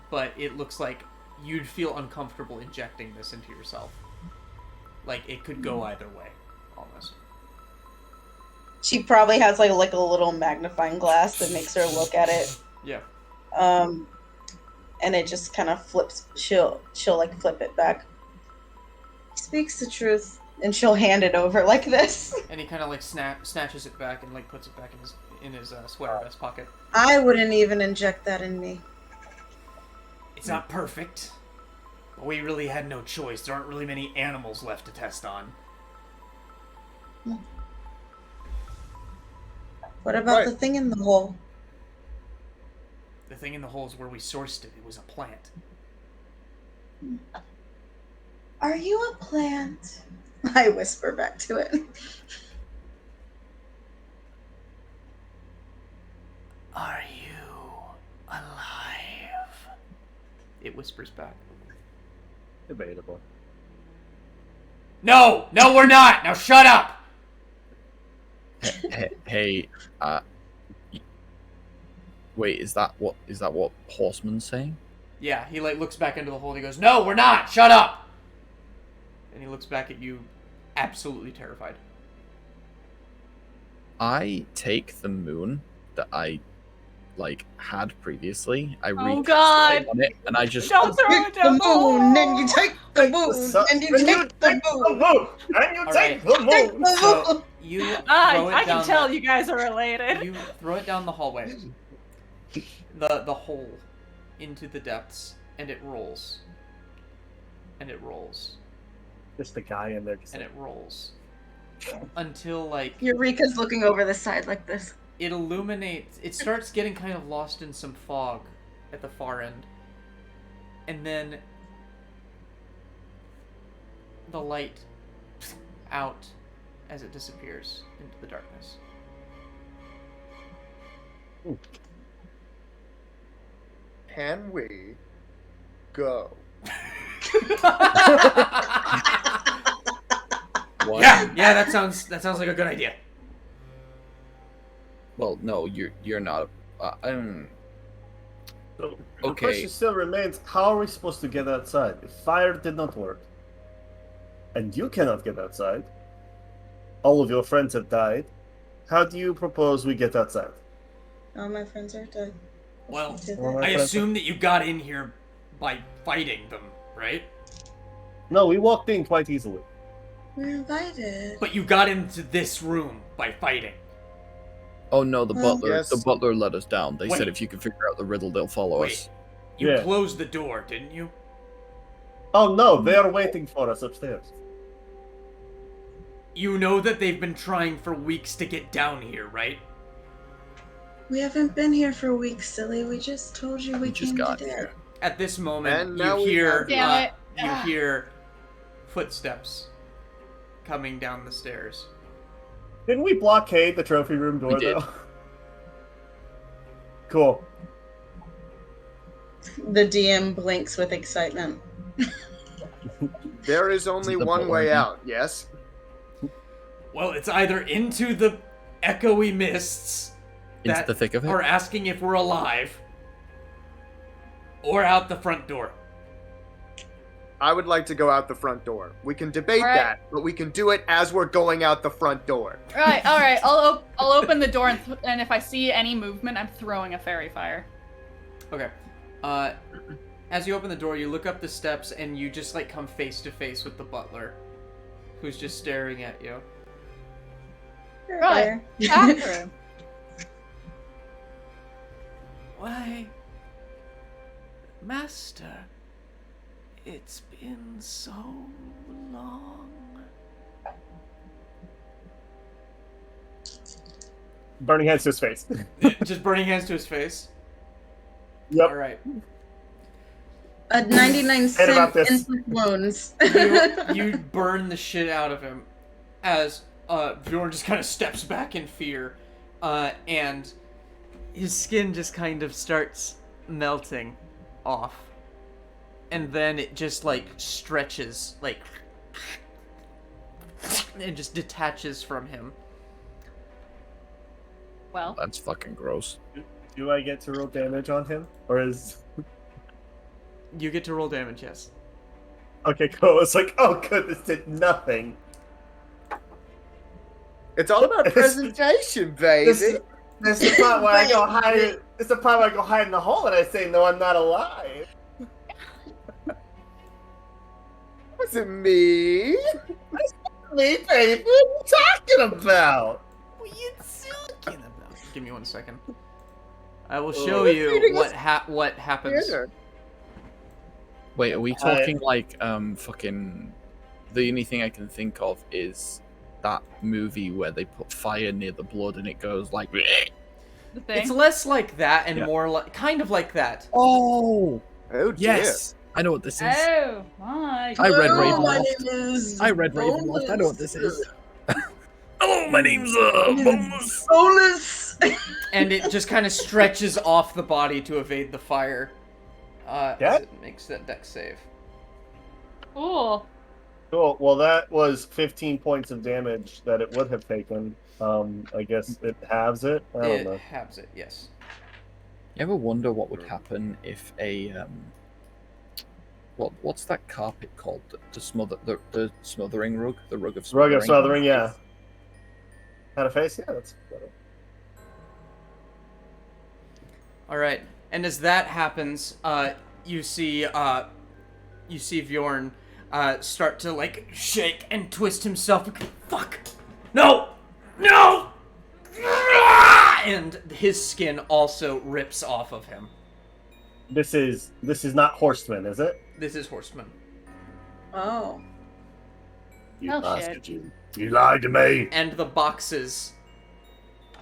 but it looks like you'd feel uncomfortable injecting this into yourself. Like, it could go either way, almost. She probably has like a little magnifying glass that makes her look at it. Yeah. And it just kind of flips. She'll like flip it back. He speaks the truth, and she'll hand it over like this. And he kind of like snatches it back and like puts it back in his sweater vest pocket. I wouldn't even inject that in me. It's not perfect, but we really had no choice. There aren't really many animals left to test on. What about Right. the thing in the hole? The thing in the hole is where we sourced it. It was a plant. Are you a plant? I whisper back to it. Are you alive? It whispers back. Debatable. No, we're not. Now shut up. Hey, wait, is that what Horseman's saying? Yeah, he like looks back into the hole and he goes, "No, we're not. Shut up." And he looks back at you, absolutely terrified. I take the moon that I had previously. I God! on it, and I just Don't throw it down the moon, then hole! you take the moon, and you take the moon. And you All take right. the moon. So you throw it I down can tell you guys are related. You throw it down the hallway. The hole into the depths, and it rolls. And it rolls. Just the guy in there. And it rolls. Until, like... Eureka's looking over the side like this. It illuminates... It starts getting kind of lost in some fog at the far end. And then... the light out as it disappears into the darkness. Ooh. Can we go? what? Yeah, that sounds like a good idea. Well, no, you're not. So, the Okay. question still remains, how are we supposed to get outside? If fire did not work, and you cannot get outside, all of your friends have died, how do you propose we get outside? All my friends are dead. Well, Well, I assume that you got in here by fighting them, right? No, we walked in quite easily. We're invited. But you got into this room by fighting. Oh no, the butler. Yes. The butler let us down. They Wait. said if you can figure out the riddle, they'll follow Wait. us. You Yeah. closed the door, didn't you? Oh no, they are waiting for us upstairs. You know that they've been trying for weeks to get down here, right? We haven't been here for weeks, silly. We just told you we just came got today. here. At this moment, And now you we hear have- Damn it. you hear footsteps coming down the stairs. Didn't we blockade the trophy room door, We did. though? Cool. The DM blinks with excitement. There is only The one butler way again. out, yes? Well, it's either into the echoey mists Into that the thick of it. are asking if we're alive, or out the front door. I would like to go out the front door. We can debate All right. that, but we can do it as we're going out the front door. All right. I'll open the door, and if I see any movement, I'm throwing a fairy fire. Okay. As you open the door, you look up the steps, and you just like come face to face with the butler, who's just staring at you. Right. After him. Why, Master, it's been so long. Burning hands to his face. Just burning hands to his face. Yep. All right. A 99 And about cent this. inflict wounds. You burn the shit out of him as Bjorn just kind of steps back in fear, and his skin just kind of starts melting off, and then it just like stretches, like, and just detaches from him. Well, That's fucking gross. Do I get to roll damage on him? Or is... You get to roll damage, yes. Okay, cool. It's like, oh good, this did nothing. It's all about presentation, baby. This is the part where I go hide. It's the part where I go hide in the hole and I say, no, I'm not alive. Wasn't me. Me, baby. What are you talking about? What are you talking about? Give me 1 second. I will show We're you feeding what us what happens. dinner. Wait, are we talking like fucking? The only thing I can think of is that movie where they put fire near the blood and it goes like. the thing. It's less like that and Yeah. more like kind of like that. Oh Oh dear. yes, I know what this is. Oh my! I read Hello, my Ravenloft. name is I read Ravenloft. I know what this is. Bonus. Hello, my name's Bonus. Bonus. And it just kind of stretches off the body to evade the fire. Yeah? As it makes that dex save. Cool. Cool. Well, that was 15 points of damage that it would have taken. I guess it halves it. I don't It know. halves it, yes. You ever wonder what would happen if a what's that carpet called? The smothering rug, the rug of smothering. Rug of smothering, yeah. Had a face, yeah. That's better. All right, and as that happens, you see Bjorn start to like shake and twist himself. Fuck! No! No! And his skin also rips off of him. This is not Horseman, is it? This is Horseman. Oh. You Oh, bastard, shit. you lied to me. And the boxes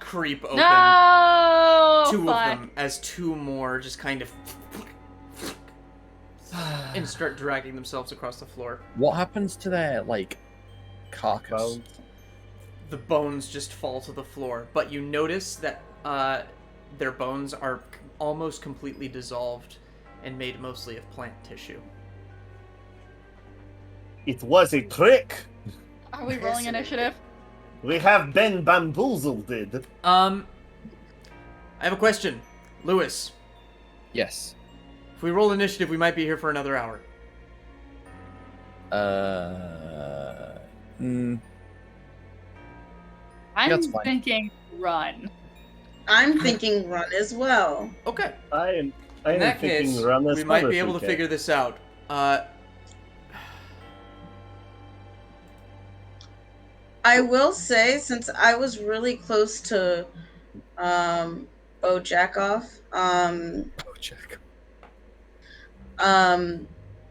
creep open. No! Two Fuck. of them, as two more just kind of and start dragging themselves across the floor. What happens to their carcass? Bones. The bones just fall to the floor, but you notice that their bones are almost completely dissolved and made mostly of plant tissue. It was a trick. Are we rolling initiative? We have been bamboozled. I have a question. Lewis, Yes. if we roll initiative, we might be here for another hour. I'm That's fine. thinking run. I'm thinking run as well. Okay. I am In that thinking case, around this we might other be able to 3K. figure this out. I will say, since I was really close to Bojackov, Check.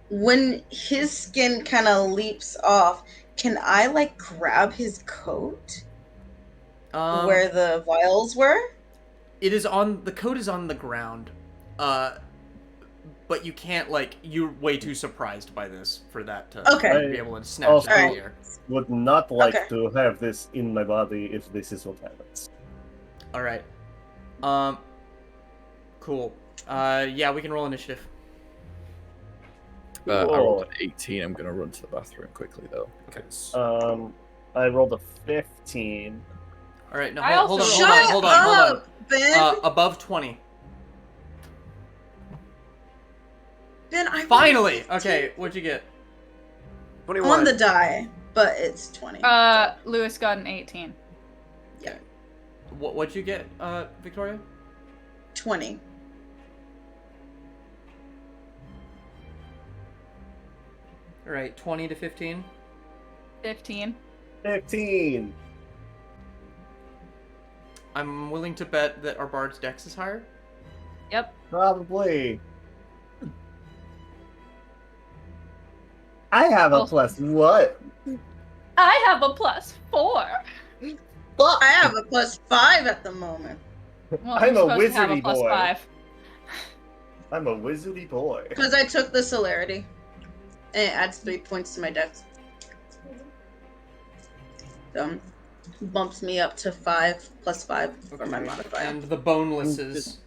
when his skin kind of leaps off, can I grab his coat where the vials were? It is on the coat is on the ground, but you can't you're way too surprised by this for that to Okay. be able to snatch it out of Alright. the air. Would not like Okay. to have this in my body if this is what happens. All right. Cool. Yeah, we can roll initiative. I rolled Cool. an 18. I'm gonna run to the bathroom quickly though. Okay. 'cause- I rolled a 15. All right. No, I hold also on. rolled- Hold on. Shut up, Ben. Above 20. Ben, I rolled Finally. 15 Okay. What'd you get? 21. on the die, but it's 20. Lewis got an 18. What'd you get, Victoria? 20. All right. 20 to 15. 15. 15. I'm willing to bet that our bard's dex is higher. Yep. Probably. I have a Oh. plus what? I have a +4. I have a +5 at the moment. Well, I'm you're a supposed to have wizardy boy. +5. I'm a wizardy boy. Because I took the celerity. And it adds 3 points to my dex. So, bumps me up to 5 +5 for my modifier. And the bonelesses.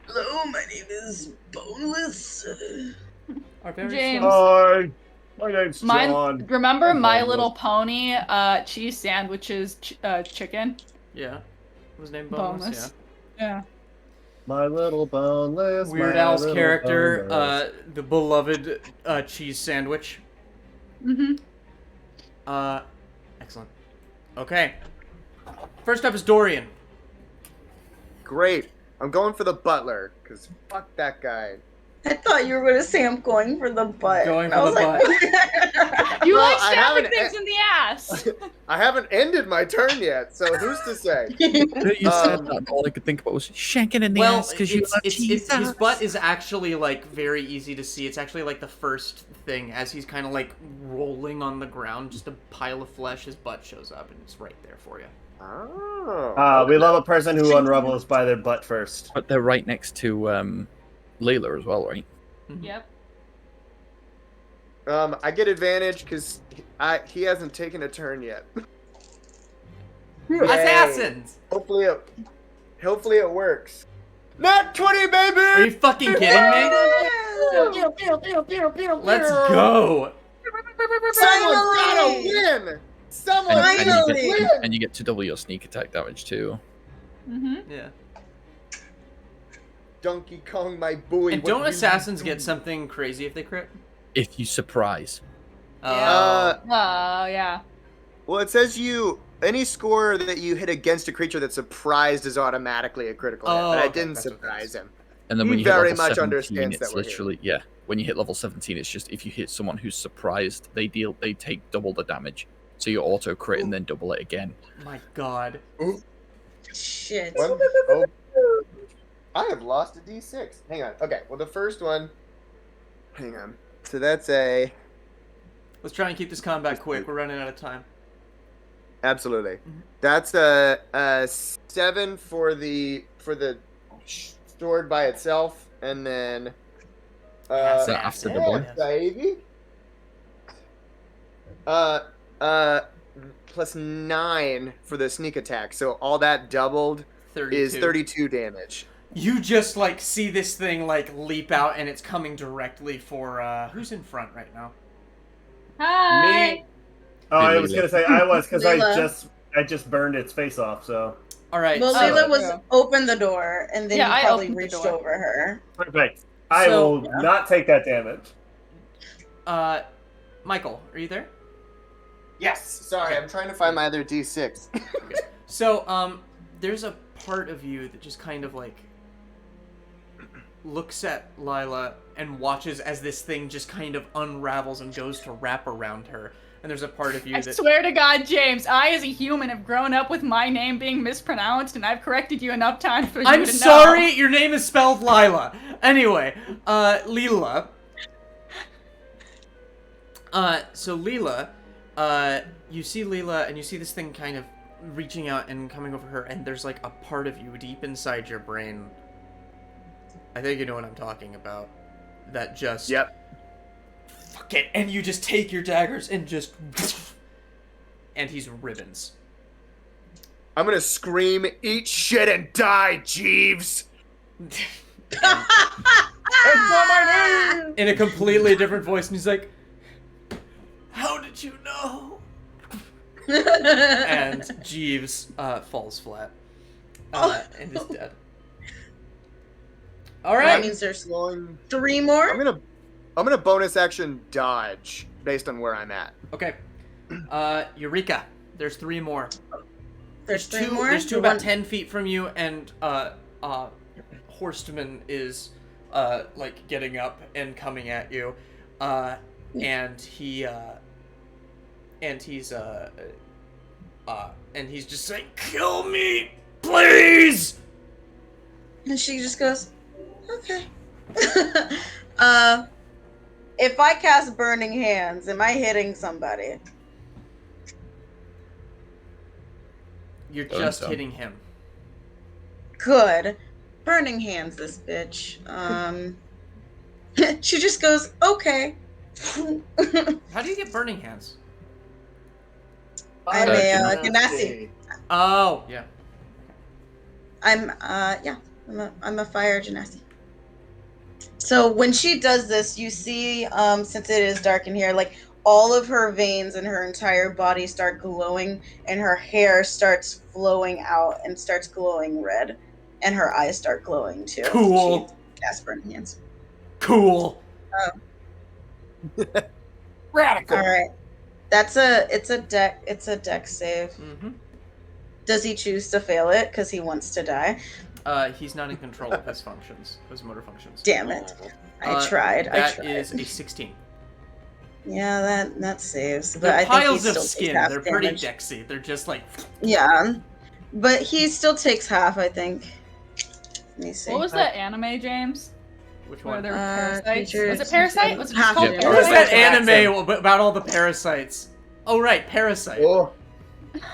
Hello, my name is Boneless. Are very James. slow. Hi, my name's John. Remember I'm My boneless. Little Pony cheese sandwiches chicken? Yeah. Was his name boneless? Boneless. Yeah. Yeah. My little boneless. Weird my Al's little character, boneless. the beloved cheese sandwich. Mm-hmm. Excellent. Okay. First up is Dorian. Great. I'm going for the butler, because fuck that guy. I thought you were going to say I'm going for the butt. Going I for was the like, You Well, like I stabbing haven't- things in the ass. I haven't ended my turn yet, so who's to say? You said that, all I could think about was shanking in the Well, ass because you love cheese. his butt is actually very easy to see. It's actually the first thing as he's kind of rolling on the ground, just a pile of flesh. His butt shows up and it's right there for you. Oh. We love a person who unravels by their butt first. But they're right next to Layla as well, right? Yep. I get advantage because he hasn't taken a turn yet. Yay. Assassins! Hopefully it works. Not 20, baby! Are you fucking kidding me? Let's go! Someone's gotta Finally! win. Someone And, and, you Finally! get, win. and you get to double your sneak attack damage too. Mm-hmm. Yeah. Donkey Kong, my boy. And what don't will you assassins do? get something crazy if they crit? If you surprise. Uh, Oh, yeah. Well, it says any score that you hit against a creature that's surprised is automatically a critical hit, Oh, but I okay, didn't that's what it surprise is. him. And then when He you hit very level much 17, understands it's that we're here. literally yeah. When you hit level 17, it's just if you hit someone who's surprised, they take double the damage. So you auto crit and then double it again. My God. Shit. Oh, I have lost a d6. Hang on. Okay, well the first one. Hang on. So that's a Let's try and keep this combat quick. We're running out of time. absolutely. That's a 7 for the stored by itself, and then Is that after doubling? baby. Plus 9 for the sneak attack. So all that doubled 32. is 32 damage. You just, like, see this thing, like, leap out, and it's coming directly for, who's in front right now? Hi! Me. Oh, I was gonna say I was because Leela. I just burned its face off. So Alright, Well, so, Leela was Yeah. open the door, and then Yeah, you I probably opened the reached door. over her. perfect. I So- will not take that damage. Michael, are you there? Yes. Sorry, I'm trying to find my other d6. So, there's a part of you that just kind of, like, looks at Lila and watches as this thing just kind of unravels and goes to wrap around her. And there's a part of you I that... swear to God, James, I as a human have grown up with my name being mispronounced, and I've corrected you enough times for you to know. I'm sorry, your name is spelled Lila. Anyway, Leela. So Leela, you see Leela, and you see this thing kind of reaching out and coming over her, and there's like a part of you deep inside your brain. I think you know what I'm talking about. That just... Yep. Fuck it, and you just take your daggers and just... And he's ribbons. I'm gonna scream, "Eat shit and die, Jeeves!" That's not my name. In a completely different voice, and he's like, "How did you know?" And Jeeves falls flat and is dead. All That right. means there's Going. 3 more. I'm gonna bonus action dodge based on where I'm at. Okay. Eureka. There's 3 more. There's 3 more. There's 2 The about one- 10 feet from you, and Horstman is like getting up and coming at you, and he's just saying, "Kill me, please." And she just goes, okay. If I cast Burning Hands, am I hitting somebody? You're Don't just so. hitting him. Good. Burning Hands, this bitch. She just goes, okay. How do you get burning hands? I'm a Genasi. Oh, yeah. I'm a fire genasi. So when she does this, you see, since it is dark in here, like all of her veins and her entire body start glowing, and her hair starts flowing out and starts glowing red, and her eyes start glowing too. Cool. She casts Burning Hands. Cool. Radical. All right, it's a deck save. Mm-hmm. Does he choose to fail it because he wants to die? He's not in control of his functions, his motor functions. Damn it! I tried. That is a 16. Yeah, that saves. But They're I think piles he of still skin. takes half They're pretty damage. dexy. They're just like... Yeah, but he still takes half, I think. Let me see. What was that anime, James? Which Where one? there were parasites? creatures- Was it Parasite? Was it just Half called damage. What was that Parasite? anime about all the parasites? Oh, right, Parasite. Oh.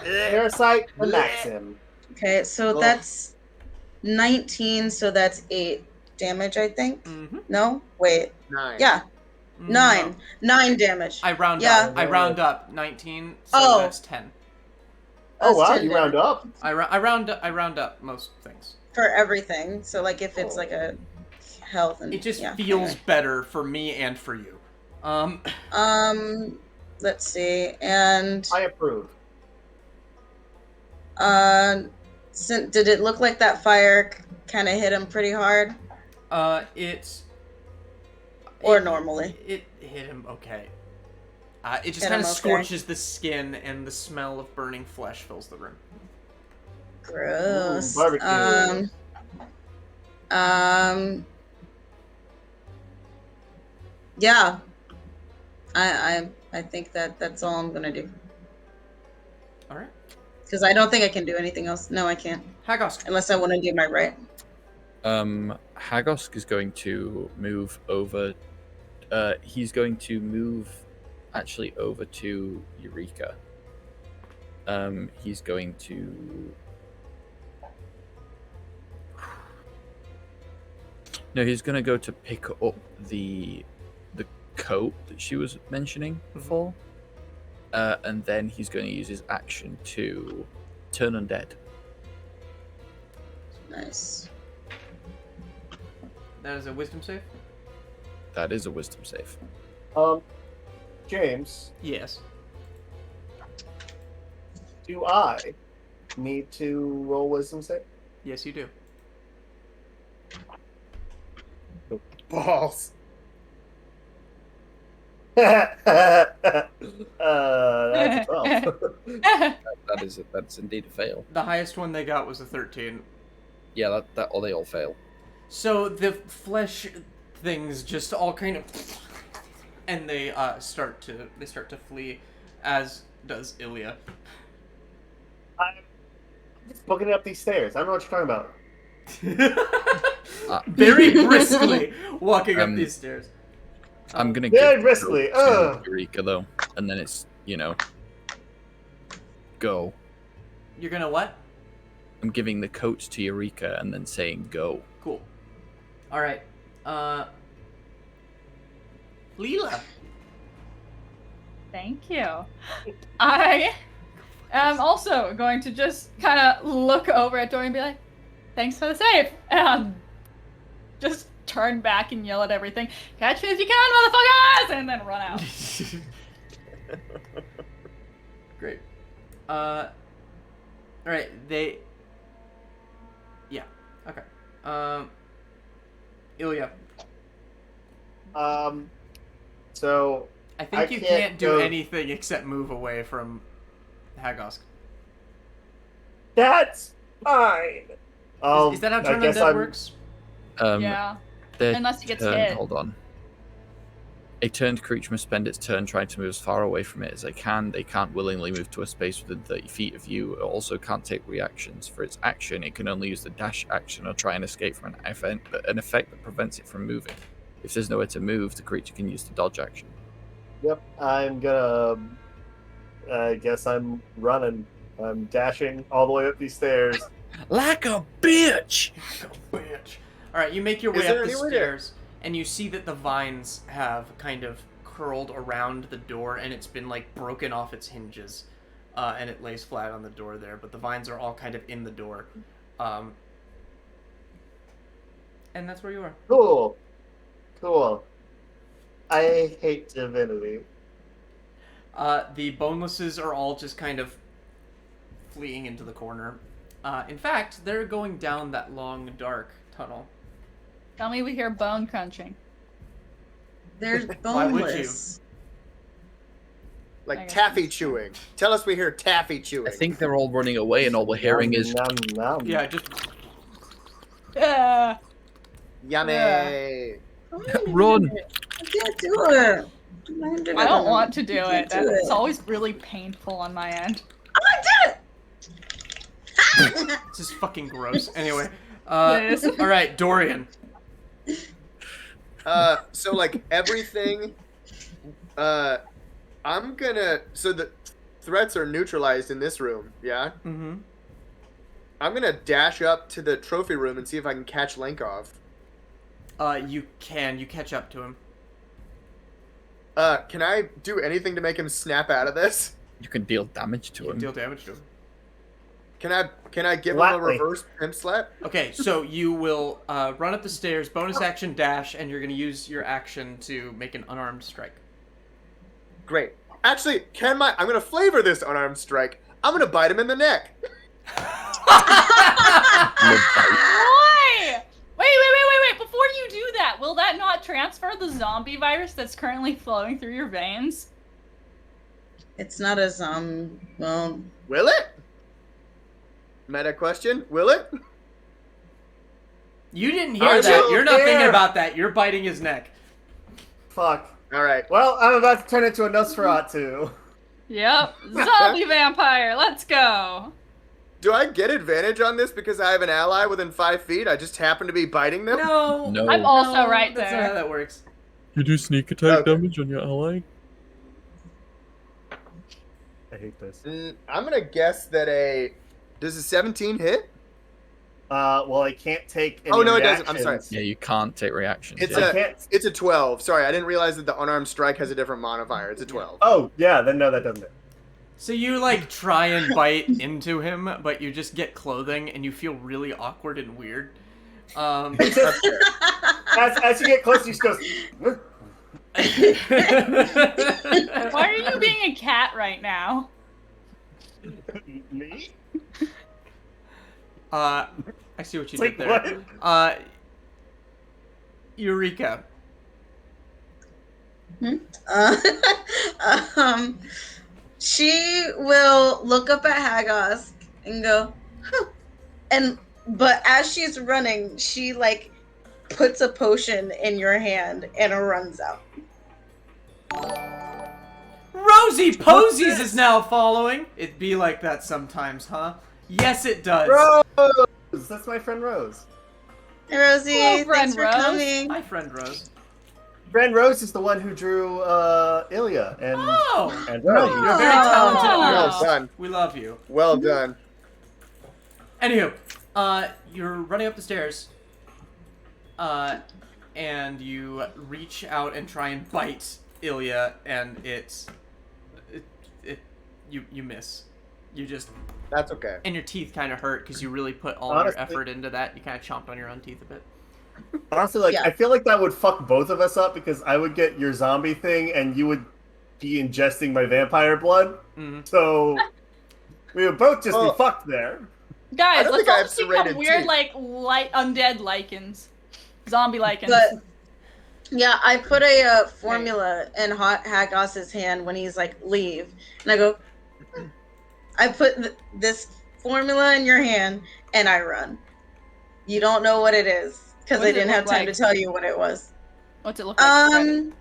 Parasite, relax him. Okay, so Oh. that's 19, so that's 8 damage, I think. Mm-hmm. No? Wait. 9. Yeah, 9. 9 damage. I round Yeah. up. I round up. 19, so Oh. that's 10. Oh wow, That's 10 you round up. I round up most things. for everything. So, like, if it's like a health and It just yeah, feels anyway. better for me and for you. let's see. And I approve. did it look like that fire kind of hit him pretty hard? Or normally? It hit him okay. It just Hit kind of him okay. scorches the skin, and the smell of burning flesh fills the room. Gross. Ooh, barbecue. Yeah. I think that's all I'm gonna do. All right. Because I don't think I can do anything else. No, I can't. Hagosk. Unless I want to do my right. Hagosk is going to move over. He's going to move actually over to Eureka. He's going to. No, he's going to go to pick up the coat that she was mentioning before. And then he's going to use his action to turn undead. Nice. That is a wisdom save? That is a wisdom save. James, Yes. do I need to roll wisdom save? Yes, you do. Balls. That's a 12. That's indeed a fail. The highest one they got was a 13. Yeah, or they all fail. So the flesh things just all kind of, and they start to flee, as does Ilya. I'm just booking up these stairs. I don't know what you're talking about. Very briskly walking up these stairs. I'm gonna Very give briskly. the coat to Eureka though, and then it's go. You're gonna what? I'm giving the coat to Eureka and then saying go. Cool. All right. Leela. Thank you. I am also going to just kind of look over at Dory and be like, thanks for the save. And just turn back and yell at everything, catch me if you can, motherfuckers! And then run out. Great. All right. Yeah. Okay. Ilya. So I think you can't do anything except move away from Hagosk. That's fine. Is that how turn undead works? Yeah. Unless he gets hit. Hold on. A turned creature must spend its turn trying to move as far away from it as they can. They can't willingly move to a space within 30 feet of you. It also can't take reactions. For its action, it can only use the dash action or try and escape from an effect that prevents it from moving. If there's nowhere to move, the creature can use the dodge action. Yep, I'm gonna. I guess I'm running. I'm dashing all the way up these stairs. Like a bitch! All right, you make your way up the stairs, and you see that the vines have kind of curled around the door, and it's been like broken off its hinges, and it lays flat on the door there. But the vines are all kind of in the door, and that's where you are. Cool. I hate divinity. The bonelesses are all just kind of fleeing into the corner. In fact, they're going down that long, dark tunnel. Tell me we hear bone crunching. There's Why would you? boneless. Like taffy chewing. Tell us we hear taffy chewing. I think they're all running away and all we're hearing is... Yeah, just... Yummy! Run! I can't do it. I don't want to do it. It's always really painful on my end. I did it! This is fucking gross. Anyway. Alright, Dorian. So like everything, I'm gonna, so the threats are neutralized in this room, yeah? Mm-hmm. I'm gonna dash up to the trophy room and see if I can catch Lenkov. You catch up to him. Can I do anything to make him snap out of this? You can deal damage to him. Deal damage to him. Can I give him a reverse pimp slap? Okay, so you will run up the stairs, bonus action dash, and you're going to use your action to make an unarmed strike. Great. actually, I'm gonna flavor this unarmed strike. I'm gonna bite him in the neck. Why? Wait. Before you do that, will that not transfer the zombie virus that's currently flowing through your veins? It's not a well, Will it? Meta question. Will it? You didn't hear that. You're not thinking about that. You're biting his neck. Fuck. All right. Well, I'm about to turn into a Nosferatu. Yep. Zombie vampire. Let's go. Do I get advantage on this because I have an ally within 5 feet? I just happen to be biting them? No. I'm also right That's there. not how that works. You do sneak attack damage on your ally? I hate this. I'm gonna guess that does a 17 hit? Well, I can't take any Oh, no, it doesn't. I'm sorry. Yeah, you can't take reactions. It's a 12. Sorry, I didn't realize that the unarmed strike has a different modifier. It's a 12. Oh, yeah, then no, that doesn't it. So you like try and bite into him, but you just get clothing and you feel really awkward and weird. As you get close, he just goes. Why are you being a cat right now? Me? I see what you It's did like, there. what? Eureka. She will look up at Hagosk and go, huh. But as she's running, she like puts a potion in your hand and runs out. Rosie Posies is now following. It'd be like that sometimes, huh? Yes, it does. Rose! That's my friend Rose. Hey, Rosie, Hello, friend thanks for Rose. coming. Hi, friend Rose. Friend Rose is the one who drew Ilya and Oh! Rose. You're a very talented Oh. artist. Well done. We love you. Well done. Anywho, you're running up the stairs, and you reach out and try and bite Ilya, and you miss. You just, That's okay. and your teeth kind of hurt because you really put all Honestly- your effort into that. You kind of chomped on your own teeth a bit. Honestly, like, Yeah. I feel like that would fuck both of us up because I would get your zombie thing and you would be ingesting my vampire blood. Mm-hmm. So we would both just Well- be fucked there. I Guys, don't let's think I all have just become serrated weird, teeth. like, undead lichens. Zombie lichens. But yeah, I put a formula in Hagos's hand when he's like, leave. And I go, I put this formula in your hand and I run. You don't know what it is because What I does it didn't have look time like? to tell you what it was. What's it look like?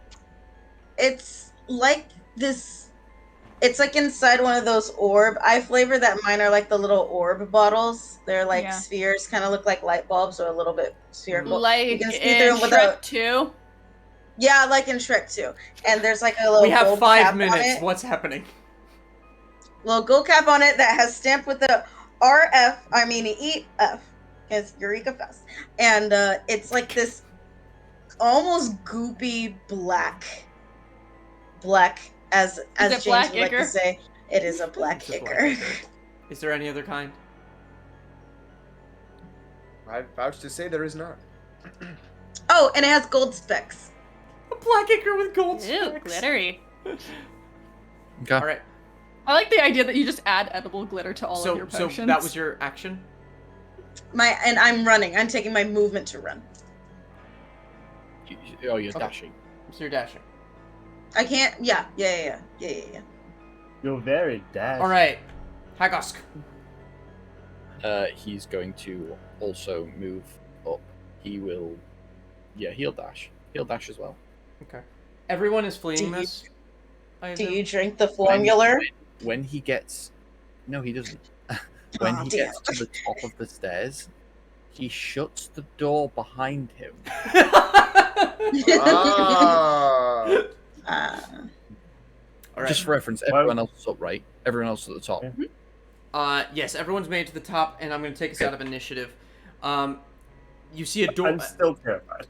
It's like this. It's like inside one of those orb. I flavor that mine are like the little orb bottles. They're like Yeah. spheres, kind of look like light bulbs or a little bit spherical. Like you can see in through 'em with Shrek a 2? yeah, like in Shrek 2. And there's like a little We have gold 5 cap on minutes. it. What's happening? Little gold cap on it that has stamped with the EF, because Eureka Faust. And it's like this almost goopy black, as it James black would like to ichor? say. It is a black It's a black ichor. ichor. Is there any other kind? I vouch to say there is not. Oh, and it has gold specks. A black ichor with gold Ew, specks. glittery. Okay. All right. I like the idea that you just add edible glitter to all of your So potions. that was your action. And I'm running. I'm taking my movement to run. Oh, you're Okay. dashing. So you're dashing. I can't. Yeah. You're very dash. All right. Hagosk. He's going to also move up. He will. Yeah, he'll dash. He'll dash as well. Okay. Everyone is fleeing Do you- this. I Do assume? you drink the formula? When he gets. No, he doesn't. When Aw, he damn. gets to the top of the stairs, he shuts the door behind him. Ah. All right. Just for reference, everyone else is up, right? Everyone else is at the top. Yeah. Yes, everyone's made it to the top, and I'm going to take us out of initiative. You see a door. I'm still terrified.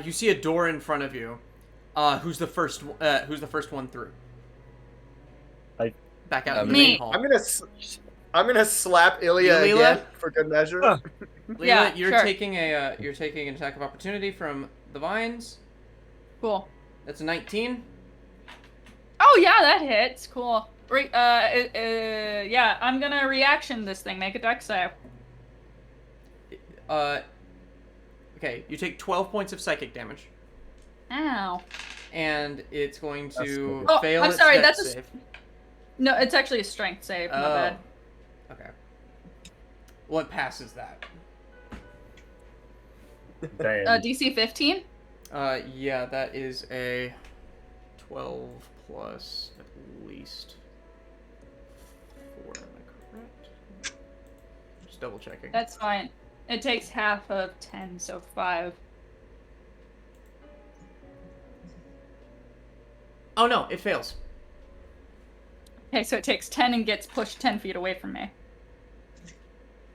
You see a door in front of you. Who's the first? Who's the first one through? Back out in the Me. main hall. I'm gonna slap Ilya Leela? again for good measure. Leela, Yeah, you're sure. taking an attack of opportunity from the vines. Cool. That's a 19. Oh yeah, that hits. Cool. Yeah, I'm gonna reaction this thing. Make a dex save. Okay, you take 12 points of psychic damage. Ow. And it's going to Oh, fail I'm its sorry, dex that's a save. No, it's actually a strength save. My bad. Okay. Well, it passes that. Damn. DC 15? Yeah, that is a 12 plus at least 4. Am I correct? Just double checking. That's fine. It takes half of 10, so 5. Oh no, it fails. Okay, so it takes 10 and gets pushed 10 feet away from me.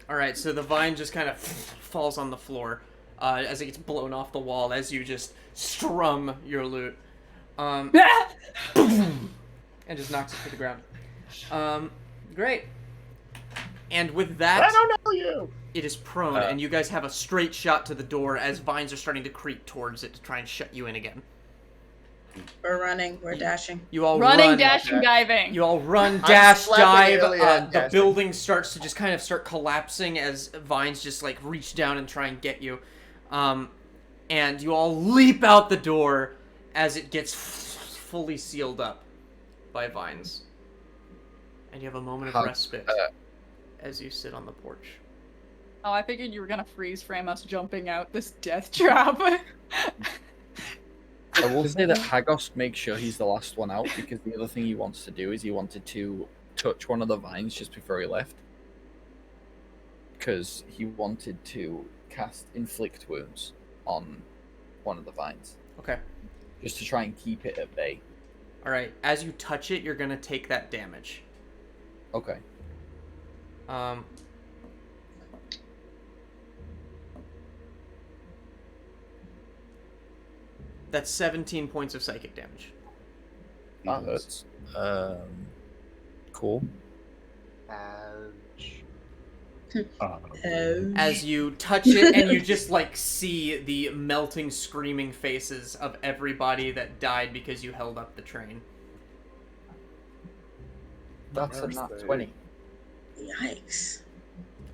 Alright, so the vine just kind of falls on the floor as it gets blown off the wall as you just strum your lute. And just knocks it to the ground. Great. And with that, I don't know you. it is prone, and you guys have a straight shot to the door as vines are starting to creep towards it to try and shut you in again. We're running. We're dashing. You all Running, run. dashing, diving. You all run, dash, slapping dive. Ilya and The dashing. building starts to just kind of start collapsing as vines just like reach down and try and get you. And you all leap out the door as it gets fully sealed up by vines. And you have a moment of respite as you sit on the porch. Oh, I figured you were gonna freeze frame us jumping out this death trap. I will say that Hagosk makes sure he's the last one out, because the other thing he wants to do is he wanted to touch one of the vines just before he left. Because he wanted to cast Inflict Wounds on one of the vines. Okay. Just to try and keep it at bay. Alright, as you touch it, you're going to take that damage. Okay. That's 17 points of psychic damage. That hurts. Cool. Ouch. As you touch it and you just like see the melting, screaming faces of everybody that died because you held up the train. That's a nat 20. Yikes.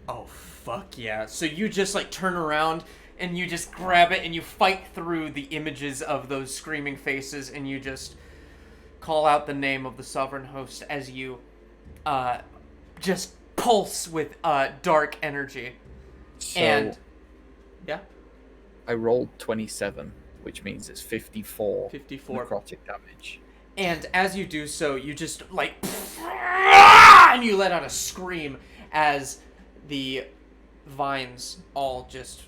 Oh, fuck yeah. So you just like turn around and you just grab it and you fight through the images of those screaming faces and you just call out the name of the Sovereign Host as you just pulse with dark energy. So And yeah, I rolled 27, which means it's 54 54. necrotic damage. And as you do so, you just like and you let out a scream as the vines all just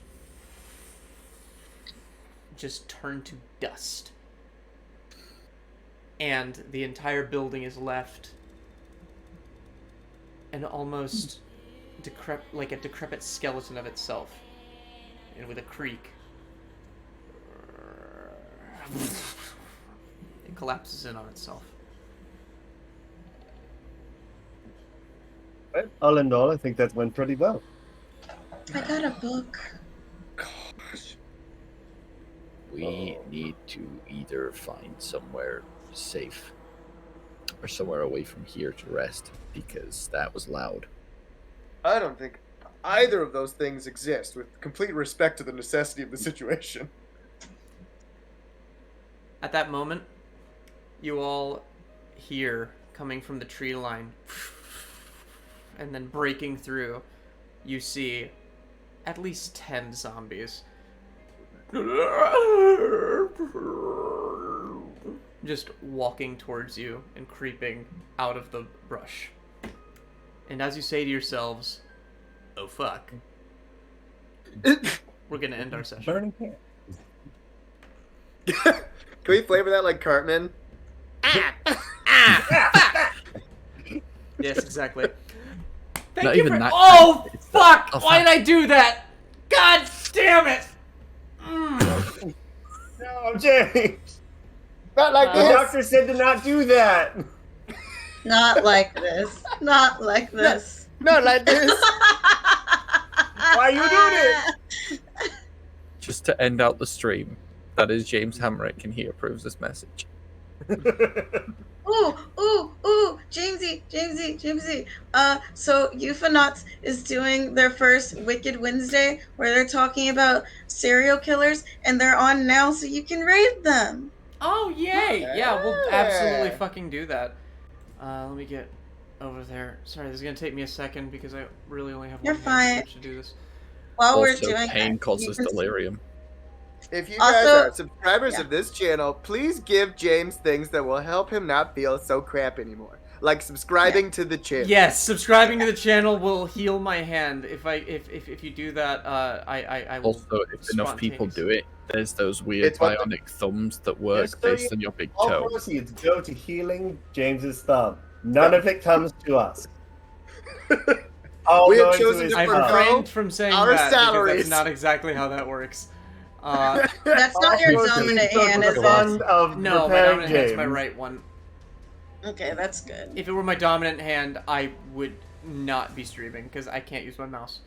turn to dust. And the entire building is left an almost like a decrepit skeleton of itself. And with a creak, it collapses in on itself. But all in all, I think that went pretty well. I got a book. We need to either find somewhere safe or somewhere away from here to rest, because that was loud. I don't think either of those things exist, with complete respect to the necessity of the situation. At that moment, you all hear, coming from the tree line, and then breaking through, you see at least 10 zombies. Just walking towards you and creeping out of the brush. And as you say to yourselves, oh fuck, we're gonna end our session. Burning hand. Can we flavor that like Cartman? Yes, exactly. Thank Not you even for- that Oh kind, it's fuck! the- Why did I do that? God damn it! No, James. Not like The this. doctor said to not do that. Not like this. Not like this. Not like this. Why you doing it? Just to end out the stream, that is James Hamrick, and he approves this message. Ooh, Jamesy. So Euphonauts is doing their first Wicked Wednesday where they're talking about serial killers, and they're on now, so you can raid them. Oh, yay! Yeah, we'll absolutely Yeah. fucking do that. Let me get over there. Sorry, this is gonna take me a second because I really only have You're one hand fine. to do this. While we're Also, doing pain that, causes you can- delirium. If you guys Also- are subscribers yeah. of this channel, please give James things that will help him not feel so crap anymore. Like subscribing to the channel. Yes, subscribing to the channel will heal my hand. If you do that, I will. Also, if enough people do it, there's those weird It's what bionic thumbs that work Just so based you- on your big All toe. proceeds go to healing James's thumb. None of it comes to us. All We have going to chosen his to I've thumb. refrained from saying our that because salaries. that's not exactly how that works. That's not your All dominant goes to hand, the is fund it? of No, my repairing dominant hand's my James. right one. Okay, that's good. If it were my dominant hand, I would not be streaming because I can't use my mouse.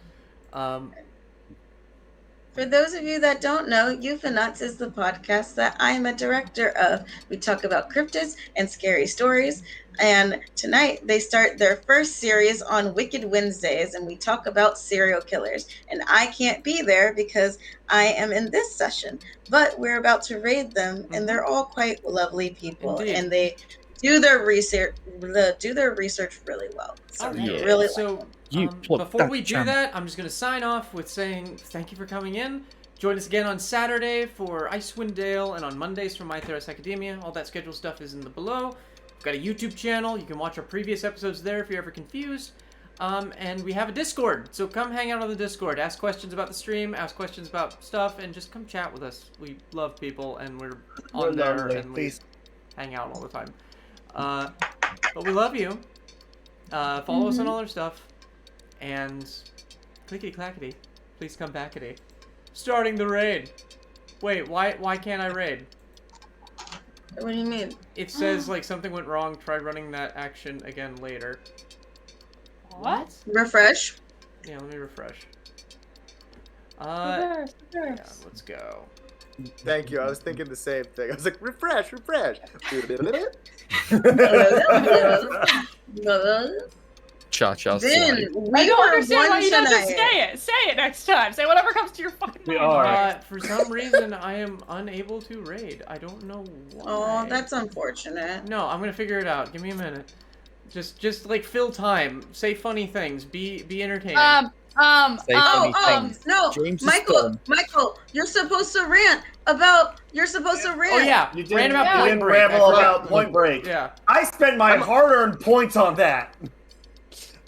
For those of you that don't know, Euphonauts is the podcast that I'm a director of. We talk about cryptids and scary stories. And tonight they start their first series on Wicked Wednesdays, and we talk about serial killers. And I can't be there because I am in this session, but we're about to raid them, and they're all quite lovely people, Indeed. and they do their research. Really well. So Alright, Yeah. really so like them. You plug before that we do channel. that, I'm just going to sign off with saying thank you for coming in. Join us again on Saturday for Icewind Dale and on Mondays for My Theros Academia. All that schedule stuff is in the below. We've got a YouTube channel. You can watch our previous episodes there if you're ever confused. And we have a Discord, so come hang out on the Discord. Ask questions about the stream, ask questions about stuff, and just come chat with us. We love people, and we're on there, lovely. and we Please. hang out all the time. But we love you. Follow us on all our stuff. And clickety clackety, please come backety. Starting the raid. Wait, why can't I raid? What do you mean? It says like something went wrong. Try running that action again later. What? Refresh. Yeah, let me refresh. Reverse. Yeah, let's go. Thank you. I was thinking the same thing. I was like, refresh. Cha-cha Then slide. we I don't were understand why one you don't just tonight. say it. Say it next time. Say whatever comes to your fucking We mind. are. For some reason, I am unable to raid. I don't know why. Oh, that's unfortunate. No, I'm gonna figure it out. Give me a minute. Just like fill time. Say funny things. Be entertaining. Say funny things. No, James is Michael, gone. you're supposed to rant about. You're supposed to rant. Oh yeah, You ran didn't, about you Point didn't Break. I ramble forgot. about Point Break. Yeah. I spent my hard-earned points on that.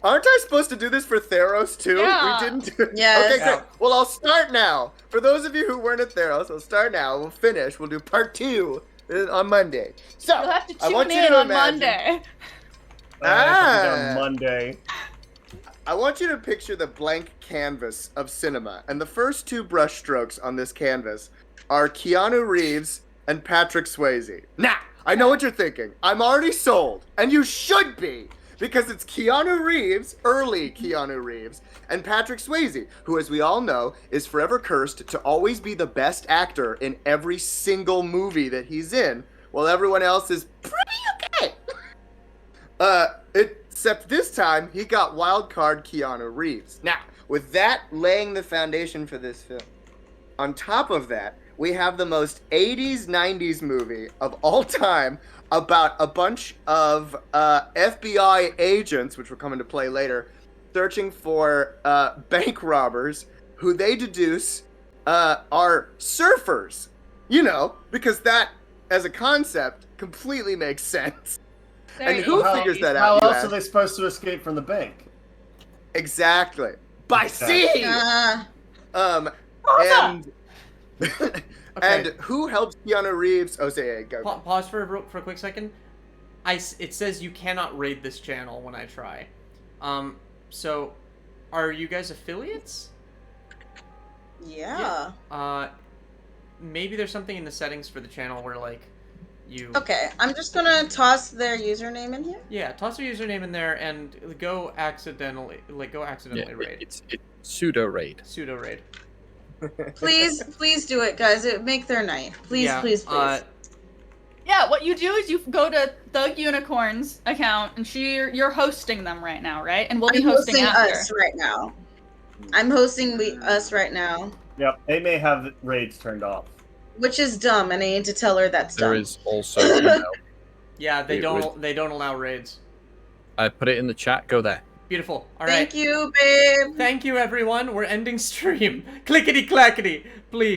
Aren't I supposed to do this for Theros too? Yeah. We didn't do it. Yes. Okay, great. Well, I'll start now. For those of you who weren't at Theros, I'll start now. We'll finish. We'll do part 2 on Monday. So, You'll have to I tune want you in to on imagine- Monday. On Monday. I want you to picture the blank canvas of cinema, and the first 2 brush strokes on this canvas are Keanu Reeves and Patrick Swayze. Now, I know what you're thinking. I'm already sold, and you should be, because it's Keanu Reeves, early Keanu Reeves, and Patrick Swayze, who, as we all know, is forever cursed to always be the best actor in every single movie that he's in, while everyone else is pretty okay. Except this time, he got wild card Keanu Reeves. Now, with that laying the foundation for this film, on top of that, we have the most 80s, 90s movie of all time about a bunch of FBI agents, which will come into play later, searching for bank robbers who they deduce are surfers. You know, because that, as a concept, completely makes sense. And who figures that How out? you else are ask? they supposed to escape from the bank? Exactly. By sea! And and who helps Keanu Reeves? Oh, say, go. Pause for a quick second. It says you cannot raid this channel when I try. So, are you guys affiliates? Yeah. Maybe there's something in the settings for the channel where like you. Okay, I'm just gonna toss their username in here. Yeah, toss your username in there and go accidentally raid. It's pseudo raid. Pseudo raid. Please do it, guys. It would make their night. Please, Yeah, please. Yeah, what you do is you go to Thug Unicorn's account, and you're hosting them right now, right? And we'll be I'm hosting after. us right now. I'm hosting us right now. Yep, they may have raids turned off. Which is dumb, and I need to tell her that's dumb. There is also, you know, Yeah, they don't allow raids. I put it in the chat. Go there. Beautiful. All Thank right. you, babe. Thank you, everyone. We're ending stream. Clickety clackety. Please.